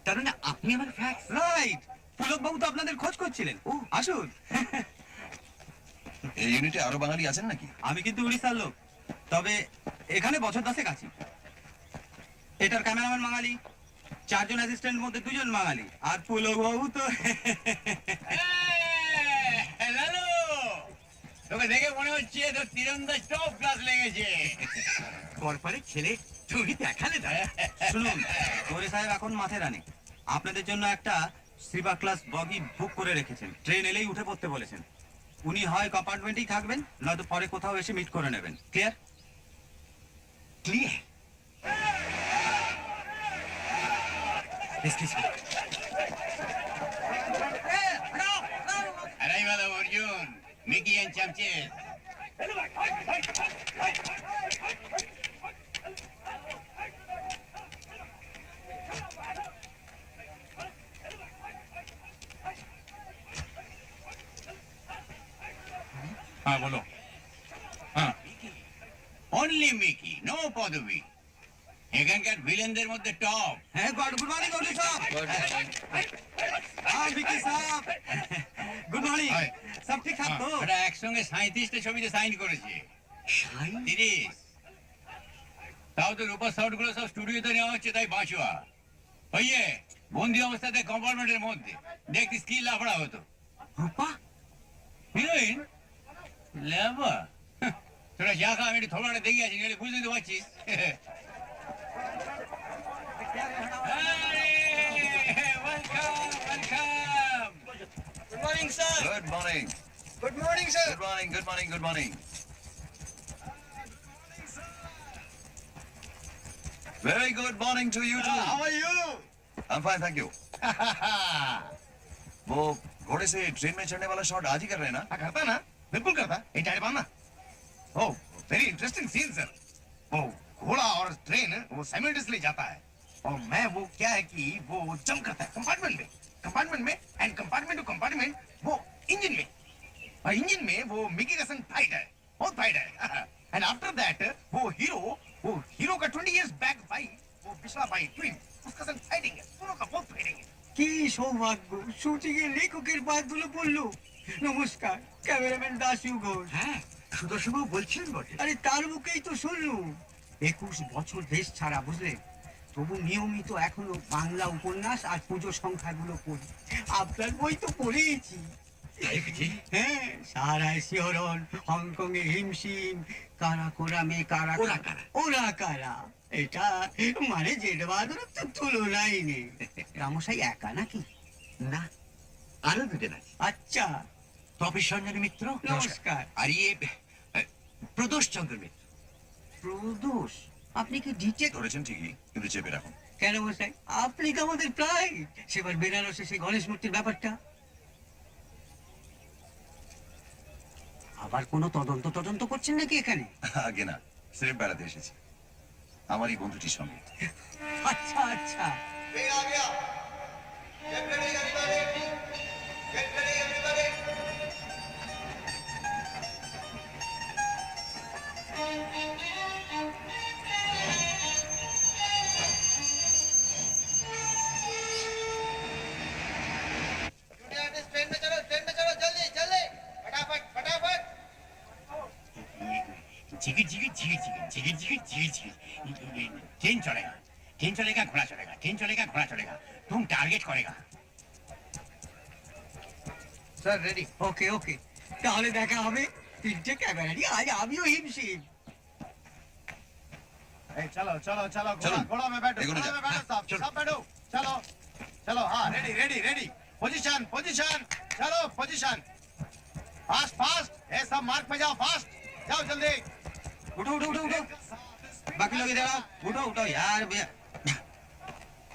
Speaker 4: তার মানে আপনি আমার ফ্যাক্স?
Speaker 6: রাইট, পুলক বাবু তো আপনাদের খোঁজ করছিলেন। ও আসুন।
Speaker 3: এই ইউনিটে আরো বাঙালি আছেন নাকি?
Speaker 6: আমি কিন্তু উড়িষ্যার লোক, তবে এখানে বছর 10 আছি। এটার ক্যামেরাম্যান বাঙালি, 4 জন অ্যাসিস্ট্যান্ট মধ্যে 2 জন বাঙালি, আর পুলক বাবু তো
Speaker 5: লালু, তোকে দেখে মনে হচ্ছে তোর তীরন্দাজ টপ ক্লাস লেগেছে।
Speaker 4: গড়পাড়ের ছেলে, তুমি দেখালে না?
Speaker 6: শুনুন, গৌরী সাহেব এখন মাথেরানে আপনাদের জন্য একটা স্লিপার ক্লাস বগি বুক করে রেখেছেন। ট্রেন এলেই উঠে পড়তে বলেছেন। উনি হয় কম্পার্টমেন্টেই থাকবেন, নয়তো পরে কোথাও এসে মিট করে নেবেন। Clear?
Speaker 4: Clear. Excuse me.
Speaker 5: Arrival of Arjun, Mickey and Chamches. हाँ बोलो। हाँ only Mickey, no পদবী। এখানকার ভিলেনদের মধ্যে টপ।
Speaker 6: হ্যাঁ, গুড মর্নিং গৌরী সাহেব। হ্যাঁ ভিকি সাহেব, গুড মর্নিং।
Speaker 5: হাই।
Speaker 6: সব ঠিকঠাক তো?
Speaker 5: ওরা একসঙ্গে 37টা ছবিতে সাইন করেছে। 30। তাও তো রূপার শর্ট গুলো সব স্টুডিওতে নেওয়া হচ্ছে, তাই বাঁচোয়া। ওই যে বন্দি অবস্থাতে কম্পার্টমেন্টের মধ্যে দেখতে স্কিল লাফড়া হতো।
Speaker 4: রূপা?
Speaker 5: হিরোইন লেবা, তোরা যা খা, আমি একটু থোড়াটা দেখে আছি, নাহলে বুঝতে তো পারছিস। Welcome welcome.
Speaker 2: Good morning sir.
Speaker 3: Good morning.
Speaker 2: Good morning sir.
Speaker 3: Good morning, good morning, good morning. Very good morning to you too.
Speaker 7: How are you?
Speaker 3: I'm fine, thank you. वो घोड़े से ट्रेन में चढ़ने वाला शॉट आज ही कर रहे हैं ना?
Speaker 7: हाँ, करता ना, बिल्कुल करता। ये टाइम ना। ओह, वेरी इंटरेस्टिंग सीन सर। वो घोड़ा और ट्रेन वो साइमल्टेनियसली जाता है, और मैं वो क्या है कि वो जंप करता है कंपार्टमेंट में एंड कंपार्टमेंट टू कंपार्टमेंट वो इंजन में, और इंजन में वो मिकी का संग फाइट है, बहुत फाइट है। एंड आफ्टर दैट वो हीरो का 20 years बैक भाई, वो पिछला भाई ट्विन, उसका संग फाइटिंग है, दोनों का बहुत फाइटिंग है।
Speaker 8: কি সৌভাগ্য, শুটিং এ লেখকের পায়ে তুলে পড়লো। নমস্কার, ক্যামেরাম্যান দাসু ঘোষ।
Speaker 4: হ্যাঁ, সুদর্শনবাবু বলছিলেন বটে।
Speaker 8: আরে তার মুখেই তো শুনলুম। 21 বছর দেশ ছাড়া, বুঝলেন? তবু নিয়মিত এখনো বাংলা উপন্যাস আর পুজো সংখ্যাগুলো পড়ি। আপনার বই তো পড়েইছি।
Speaker 4: তাই বুঝি?
Speaker 8: হ্যাঁ, সারায় শিহরণ, হংকং এ হিমশিম, কারাকোরামে
Speaker 4: ওরা কারা?
Speaker 8: ওরা কারা। এটা মানে জেড বাহাদুর তো তুলনাই নেই। রামসাই একা নাকি?
Speaker 4: না, আরো দুজন আছে।
Speaker 8: আচ্ছা,
Speaker 4: তপেশ রঞ্জনের মিত্র,
Speaker 8: নমস্কার।
Speaker 4: আর ইয়ে প্রদোষ চন্দ্র মিত্র।
Speaker 8: প্রদোষ, আপনি কি ডিটেক্ট?
Speaker 3: ধরেছেন ঠিকই, কিন্তু চেপে রাখুন।
Speaker 8: কেন মশাই, আপনি তো আমাদের প্রায় সেবার বেনারসে সেই গণেশ মূর্তির ব্যাপারটা। আবার কোনো তদন্ত করছেন নাকি এখানে?
Speaker 3: আগে না, সিরেপ বেড়াতে এসেছি আমারই বন্ধুটির সঙ্গে।
Speaker 8: আচ্ছা আচ্ছা।
Speaker 5: जिगिर जिगिर जिगिर जिगिर जिगिर जिगिर जिगिर जिगिर। ट्रेन चलेगा घोड़ा चलेगा, ट्रेन चलेगा घोड़ा चलेगा। तुम टारगेट करेगा।
Speaker 7: Sir ready.
Speaker 8: ওকে ওকে, তাহলে দেখা হবে। 3টে ক্যামেরা নিয়ে আজ আমিও হিমশিম।
Speaker 7: चलो चलो चलो, घोड़ा
Speaker 3: चलो।
Speaker 7: घोड़ा में बैठो,
Speaker 3: देखो ना
Speaker 7: घोड़ा में
Speaker 3: जा।
Speaker 7: बैठो, सब सब बैठो। चलो चलो, हाँ ready ready ready, position position, चलो पोजीशन, फास्ट फास्ट, ये सब मार्क पे जाओ, फास्ट जाओ जल्दी।
Speaker 6: उठो उठो उठो उठो, बाकी लोग इधर आओ। उठो उठो यार,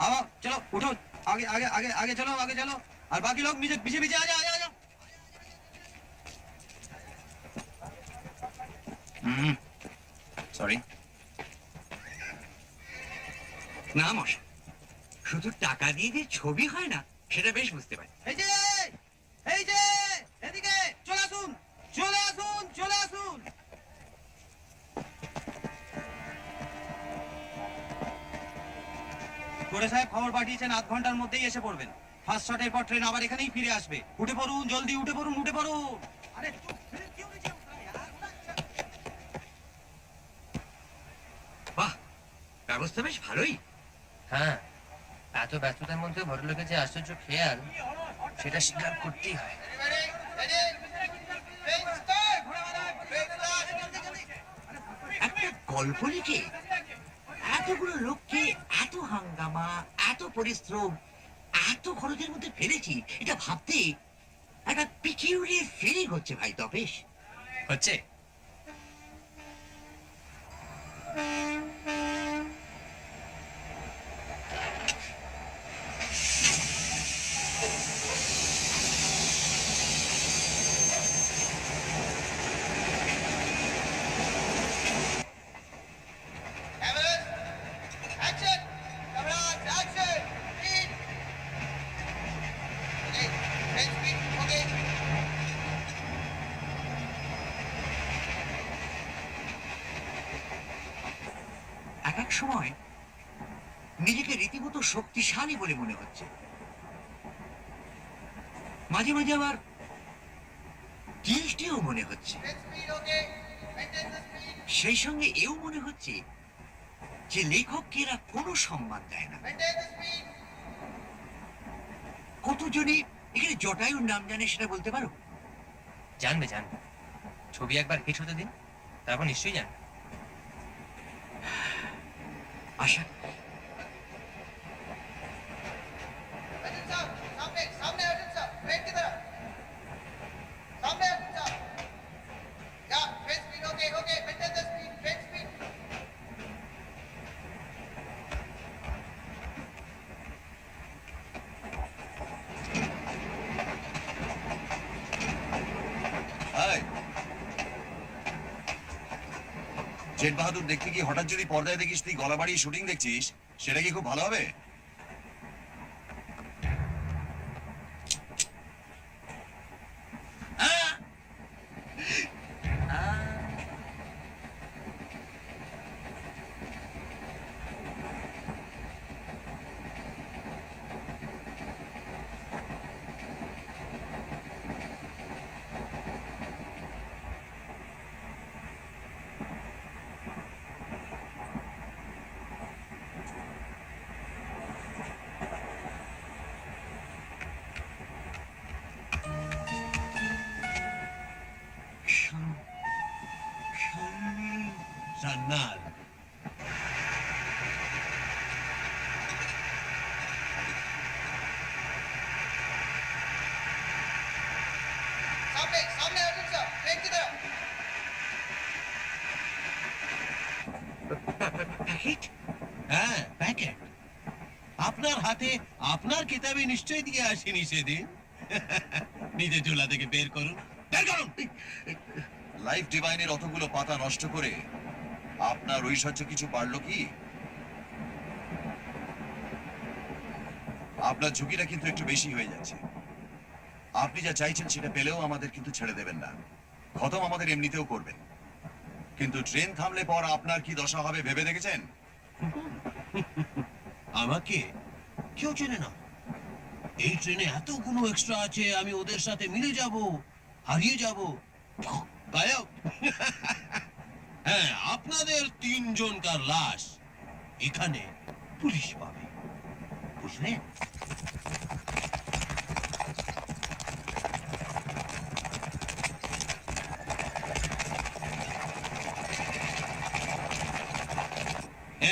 Speaker 6: आओ चलो उठो। आगे आगे आगे आगे चलो और बाकी लोग पीछे पीछे पीछे आ जाओ
Speaker 3: সরি।
Speaker 4: না মশাই, শুধু টাকা দিয়ে যে ছবি হয় না সেটা বেশ বুঝতে পারি।
Speaker 6: এই যে এদিকে চলে আসুন করে সাহেব খবর পাঠিয়েছেন আধ ঘন্টার মধ্যেই এসে পড়বেন। ফার্স্ট শটের পর ট্রেন আবার এখানেই ফিরে আসবে। উঠে পড়ুন, জলদি উঠে পড়ুন। আরে
Speaker 4: বাহ, ব্যবস্থা বেশ ভালোই।
Speaker 2: হ্যাঁ, এত ব্যস্ততার মধ্যে ভদ্রলোকের যে আশ্চর্য খেয়াল, সেটা স্বীকার করতেই হয়।
Speaker 4: একটা গল্প লিখে এতগুলো লোককে এত হাঙ্গামা, এত পরিশ্রম, এত খরচের মধ্যে ফেলেছি, এটা ভাবতে একটা পিকিউলিয়ার ফিলিং হচ্ছে ভাই তপেশ।
Speaker 2: হচ্ছে
Speaker 4: এক এক সময় নিজেকে রীতিমতো শক্তিশালী বলে মনে হচ্ছে, মাঝে মাঝে আবার গিল্টিও মনে হচ্ছে, সেই সঙ্গে এও মনে হচ্ছে যে লেখককে এরা কোনো সম্মান দেয় না। কতজনই এখানে জটায়ুর নাম জানে সেটা বলতে পারো?
Speaker 2: জানবে। ছবি একবার হিট হতে দিন, তারপর নিশ্চয়ই জানবে।
Speaker 4: আশা
Speaker 3: হাই জেট বাহাদুর দেখতে কি হঠাৎ যদি পর্দায় দেখিস তুই গলা বাড়িয়ে শুটিং দেখছিস, সেটা কি খুব ভালো হবে?
Speaker 1: সান্নাল, হ্যাঁ প্যাকেট আপনার হাতে আপনার কিতাবে নিশ্চয় দিয়ে আসেনি সেদিন। নিজের ঝোলা থেকে বের করুন।
Speaker 3: লাইফ ডিভাইনের অতগুলো পাতা নষ্ট করে আপনার ঐশ্বর্য কিছু পারলো কি? আপনার ঝুঁকিটা কিন্তু একটু বেশি হয়ে যাচ্ছে। আপনি যা চাইছেন সেটা পেলেও আমাদের কিন্তু ছেড়ে দেবেন না, খতম আমাদের এমনিতেও করবেন। কিন্তু ট্রেন থামলে পর আপনার কি দশা হবে ভেবে দেখেছেন?
Speaker 1: আমাকে কেউ চেনে না। এই ট্রেনে এতগুলো এক্সট্রা আছে, আমি ওদের সাথে মিলে যাব, হারিয়ে যাব, গায়ব। হ্যাঁ, আপনাদের 3 জনকার লাশ এখানে পুলিশ পাবে, বুঝলেন?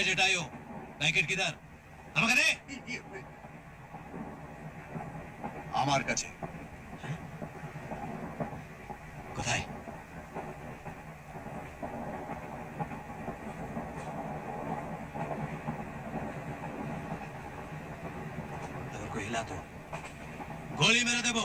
Speaker 1: যেটাইও প্যাকেট কিধার? আমাকে দে।
Speaker 3: আমার কাছে।
Speaker 1: কোথায়? গুলি মেরে দেবো।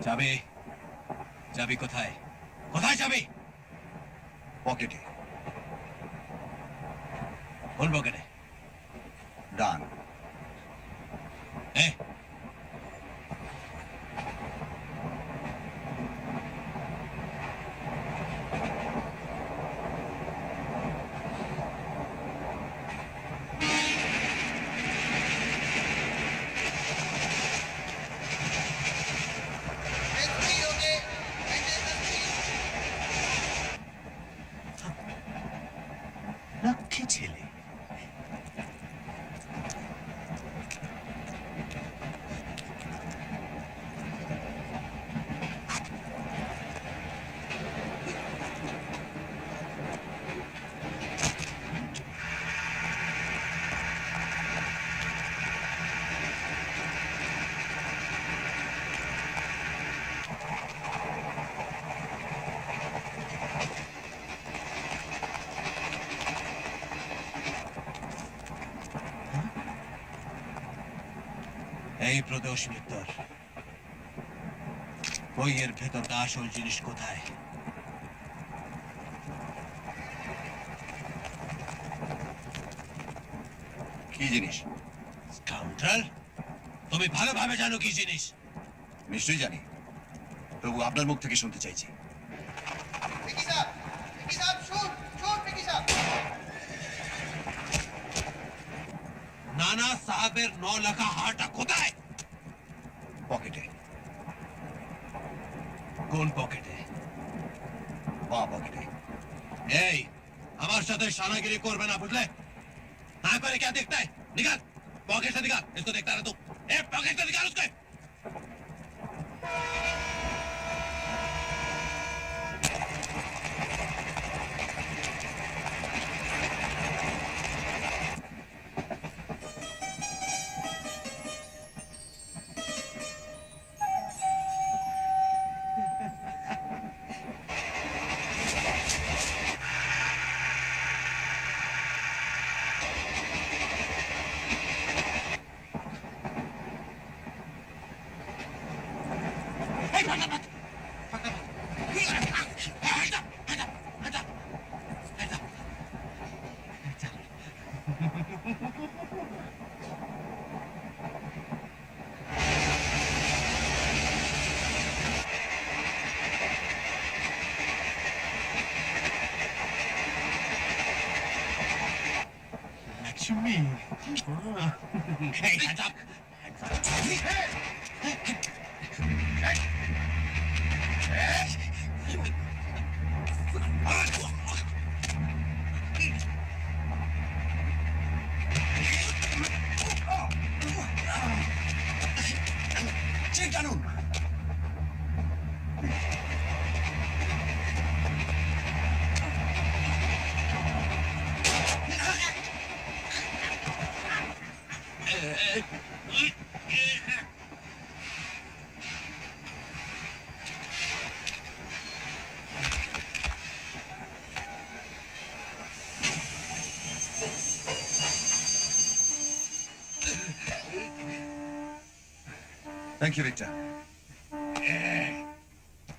Speaker 1: চাবি, চাবি কোথায়? কোথায় চাবি?
Speaker 3: পকেটে।
Speaker 1: কোন পকেটে?
Speaker 3: ডান।
Speaker 1: এ লক্ষ্মী ছেলে। এই প্রদোষ মিত্তর, বইয়ের ভেতরটা আসল জিনিস কোথায়?
Speaker 3: কি জিনিস?
Speaker 1: স্কাউন্ডার, তুমি ভালোভাবে জানো কি জিনিস।
Speaker 3: নিশ্চয়ই জানি, তবু আপনার মুখ থেকে শুনতে চাইছি।
Speaker 1: নানা সাহেবের 9 লাখা হারটা কোথায়?
Speaker 3: পকেটে।
Speaker 1: কোন পকেটে?
Speaker 3: বাঁ পকেটে।
Speaker 1: এই, আমার সাথে शानागिरी করবে না, বুঝলে? हाँ पर क्या देखता है? निकाल पॉकेट से, निकाल इसको। देखता रह तू। ए पॉकेट से निकाल उसको। Lakshmi, hands up.
Speaker 3: চেক জানুন। Thank you Victor.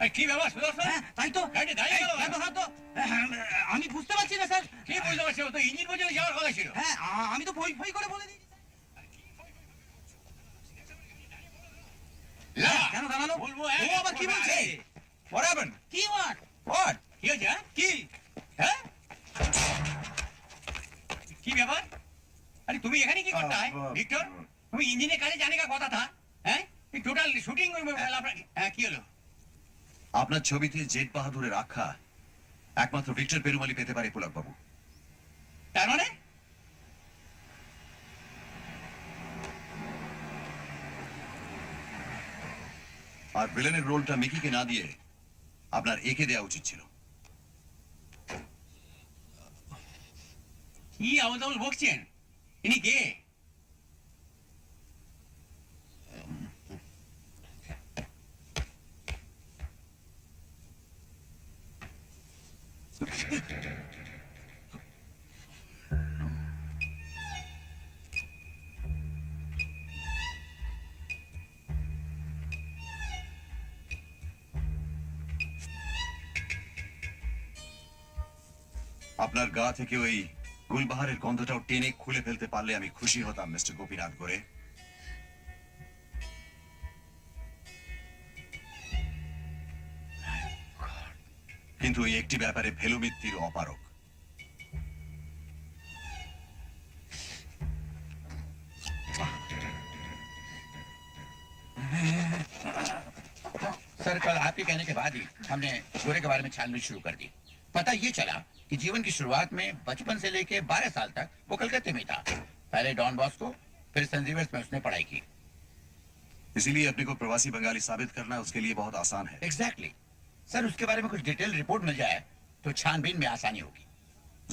Speaker 5: এই, কি ব্যাপার সুদর্শন?
Speaker 6: তাই তো
Speaker 5: গাড়ি দাঁড়িয়ে গেল কেন?
Speaker 6: আমি বুঝতে পারছি না স্যার।
Speaker 5: কি বুঝতে পারছি? ও তো ইঞ্জিন পর্যন্ত যাওয়ার কথা ছিল।
Speaker 6: হ্যাঁ, আমি তো ভই ভই করে বলে দিয়েছি।
Speaker 5: না,
Speaker 6: কেন দাঁড়ালো?
Speaker 5: বলবো,
Speaker 6: ও আবার কি বলছে?
Speaker 3: What happened?
Speaker 6: কি ওয়াট?
Speaker 3: What?
Speaker 5: কি হয়েছে, হ্যাঁ?
Speaker 6: কি?
Speaker 5: হ্যাঁ? কি ব্যাপার? আরে তুমি এখানে কি করতে হয় ভিক্টর? তুমি इंजीनियर काजे जाने का কথা था, হ্যাঁ? এই টোটাল শুটিং হ্যাঁ, কি হলো?
Speaker 3: আপনার ছবিতে জেট বাহাদুরের আখ্যা একমাত্র ভিক্টর পেরুমালি পেতে পারে পুলক বাবু।
Speaker 5: তার মানে
Speaker 3: আর ভিলেনের রোলটা মিকিকে না দিয়ে আপনার একে দেওয়া উচিত ছিল।
Speaker 5: কি আবল বকছেন? ইনি কে?
Speaker 3: আপনার গা থেকে ওই গুলবাহারের গন্ধটাও টেনে খুলে ফেলতে পারলে আমি খুশি হতাম মিস্টার গোপীনাথ গোরে। কিন্তু এই একটি ব্যাপারে ভেলু মিত্তির অপারক।
Speaker 9: सर कल आपके कहने के बाद ही हमने गोरे के बारे में छानबीन शुरू कर दी। पता ये चला कि जीवन की शुरुआत में बचपन से लेके 12 साल तक वो कलकत्ते में था। पहले डॉन बॉस्को, फिर सेंट जेवियर्स में उसने पढ़ाई की।
Speaker 3: इसीलिए अपने को प्रवासी बंगाली साबित करना उसके लिए बहुत आसान है।
Speaker 9: एग्जैक्टली सर, उसके बारे में कुछ डिटेल रिपोर्ट मिल जाए तो छानबीन में आसानी होगी।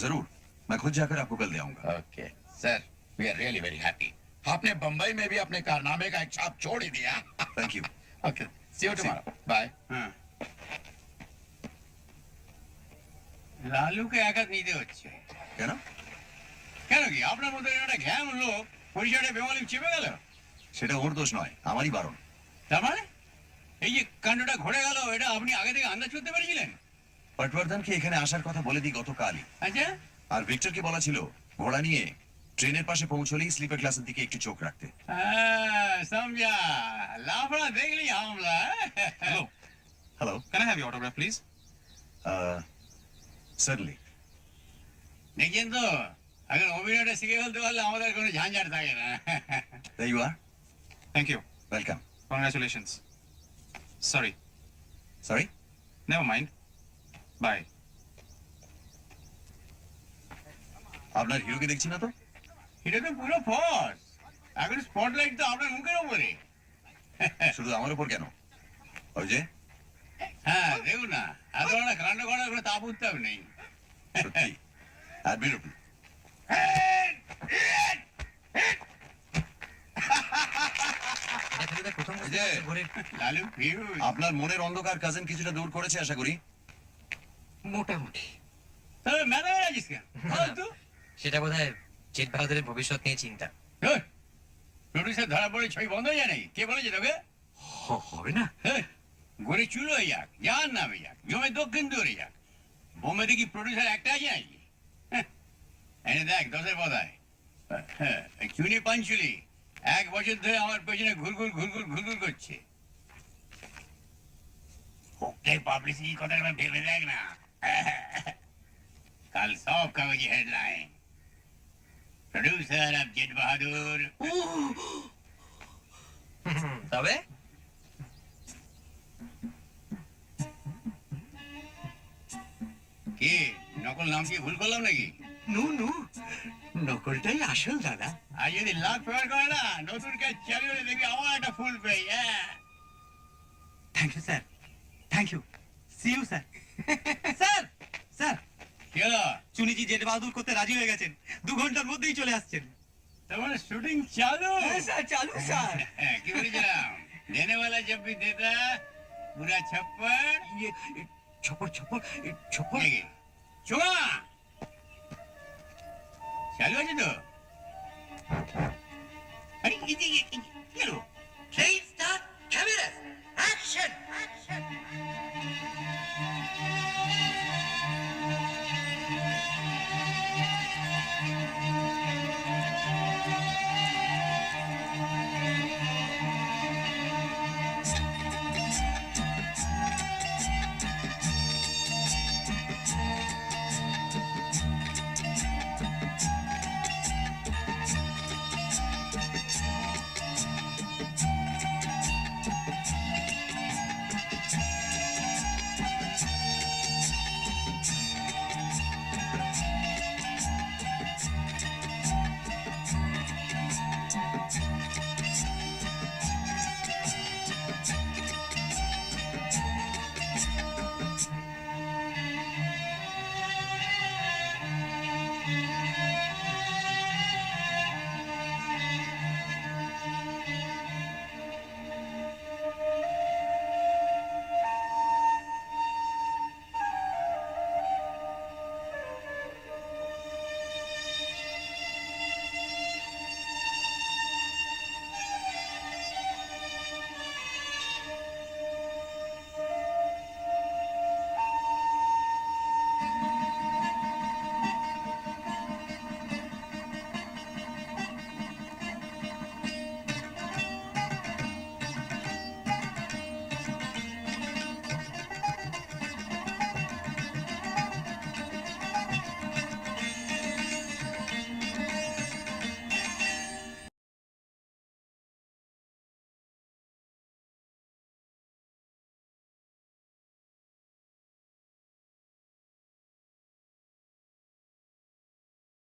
Speaker 3: जरूर, मैं खुद जाकर आपको कल दे आऊंगा।
Speaker 9: Okay sir, we are really very happy. आपने बंबई में भी अपने कारनामे का एक छाप छोड़ ही दिया।
Speaker 3: Thank you.
Speaker 9: Okay, see you tomorrow, bye.
Speaker 5: হ্যাঁ, লালুকে একা নিতে হচ্ছে
Speaker 3: কেন?
Speaker 5: কেন? কি আপনার মতো একটা ঘ্যাম লোক পরিচয়টা বেঙ্গলি চেপে গেল?
Speaker 3: সেটা ওর দোষ নয়, আমারই বারণ।
Speaker 5: তার মানে এই যে কাণ্ডটা ঘটে গেল, এটা আপনি আগে থেকে আন্দাজ করতে পেরেছিলেন?
Speaker 3: পটবর্ধনকে এখানে আসার কথা বলে দিই গতকালই।
Speaker 5: আচ্ছা,
Speaker 3: আর ভিক্টরকে বলা ছিল ঘোড়া নিয়ে ট্রেনের পাশে পৌঁছলেই স্লিপার ক্লাসের দিকে একটু চোখ রাখতে।
Speaker 5: হ্যাঁ, সমঝা। লাফড়া দেখলি হামলা।
Speaker 6: Hello,
Speaker 3: hello,
Speaker 6: can I have your autograph please?
Speaker 3: Surely.
Speaker 5: দেখছেন তো, এখন অভিনয়টা শিখে ফেলতে পারলে আমাদের কোনো ঝাঞ্ঝাট থাকে না।
Speaker 3: There you are.
Speaker 6: Thank you,
Speaker 3: Welcome.
Speaker 6: Congratulations. Sorry,
Speaker 3: Sorry?
Speaker 6: Never mind, bye.
Speaker 3: আপনার হিরোকে দেখছি না তো?
Speaker 5: এটা তো পুরো ফস। এখন স্পটলাইট তো আপনার মুখের উপরে।
Speaker 3: শুধু আমার উপর কেন? ওই যে
Speaker 5: হ্যাঁ, দেখুন না, এত বড় কাণ্ড করার কোনো তাপ উত্তাপ নেই।
Speaker 3: সত্যি অ্যাডমিরেবল।
Speaker 2: এটা ফেলুদার প্রথম
Speaker 3: এই যে,
Speaker 2: ঘুরে
Speaker 5: লালু ফিউজ।
Speaker 3: আপনার মনের অন্ধকার কাজিন কিছুটা দূর করেছে আশা করি।
Speaker 4: মোটামুটি।
Speaker 5: তবে মেলা হয়ে গেছিস কেন? ফালতু।
Speaker 2: সেটা বোধহয় জেট বাহাদুরের ভবিষ্যৎ নিয়ে চিন্তা।
Speaker 5: ধুর, প্রডিউসার ধরা পড়ে ছবি বন্ধ হয়ে যায় নাকি? কে বলেছে তোকে?
Speaker 4: হবে না।
Speaker 5: হ্যাঁ, গড়ে চুলো হয়ে যাক, যার নামে যাক, জমে দক্ষিণ দূরে যাক। বোম্বে দেখি প্রডিউসার একটা আছে নাকি? হ্যাঁ, এনে দেখ 10-এর পদায়। হ্যাঁ, চুনি পাঞ্চুলি 1 বছর ধরে আমার পেছনে ঘুরঘুর করছে। ওকে পাবলিসিটি কথা ভেবে দেখ না। কাল সব কাগজে হেডলাইন, প্রডিউসার অফ জেট বাহাদুর।
Speaker 2: তবে
Speaker 5: কি নকল নাম কি ভুল করলাম নাকি?
Speaker 4: নু নু, নকলটাই আসল দাদা।
Speaker 5: আর যদি লাখ ফেয়ার করে না, নতুন কাজ চালু হলে দেখবি আমার একটা ফুল পেয়ে। হ্যাঁ,
Speaker 6: thank you sir, thank you, see you sir. Sir, sir,
Speaker 5: কি হলো?
Speaker 6: চুনিজি জেট বাহাদুর করতে রাজি হয়ে গেছেন, 2 ঘন্টার মধ্যেই চলে আসছেন।
Speaker 5: তার মানে শুটিং চালু?
Speaker 8: হ্যাঁ স্যার, চালু স্যার।
Speaker 5: হ্যাঁ, কি বলেছিলাম? দেনে वाला जब भी देता पूरा छप्पर।
Speaker 4: ইয়ে, ছপর ছপর ছপর।
Speaker 5: দেখি চুমা চালু আছে তো? আরে কি হলো? সেই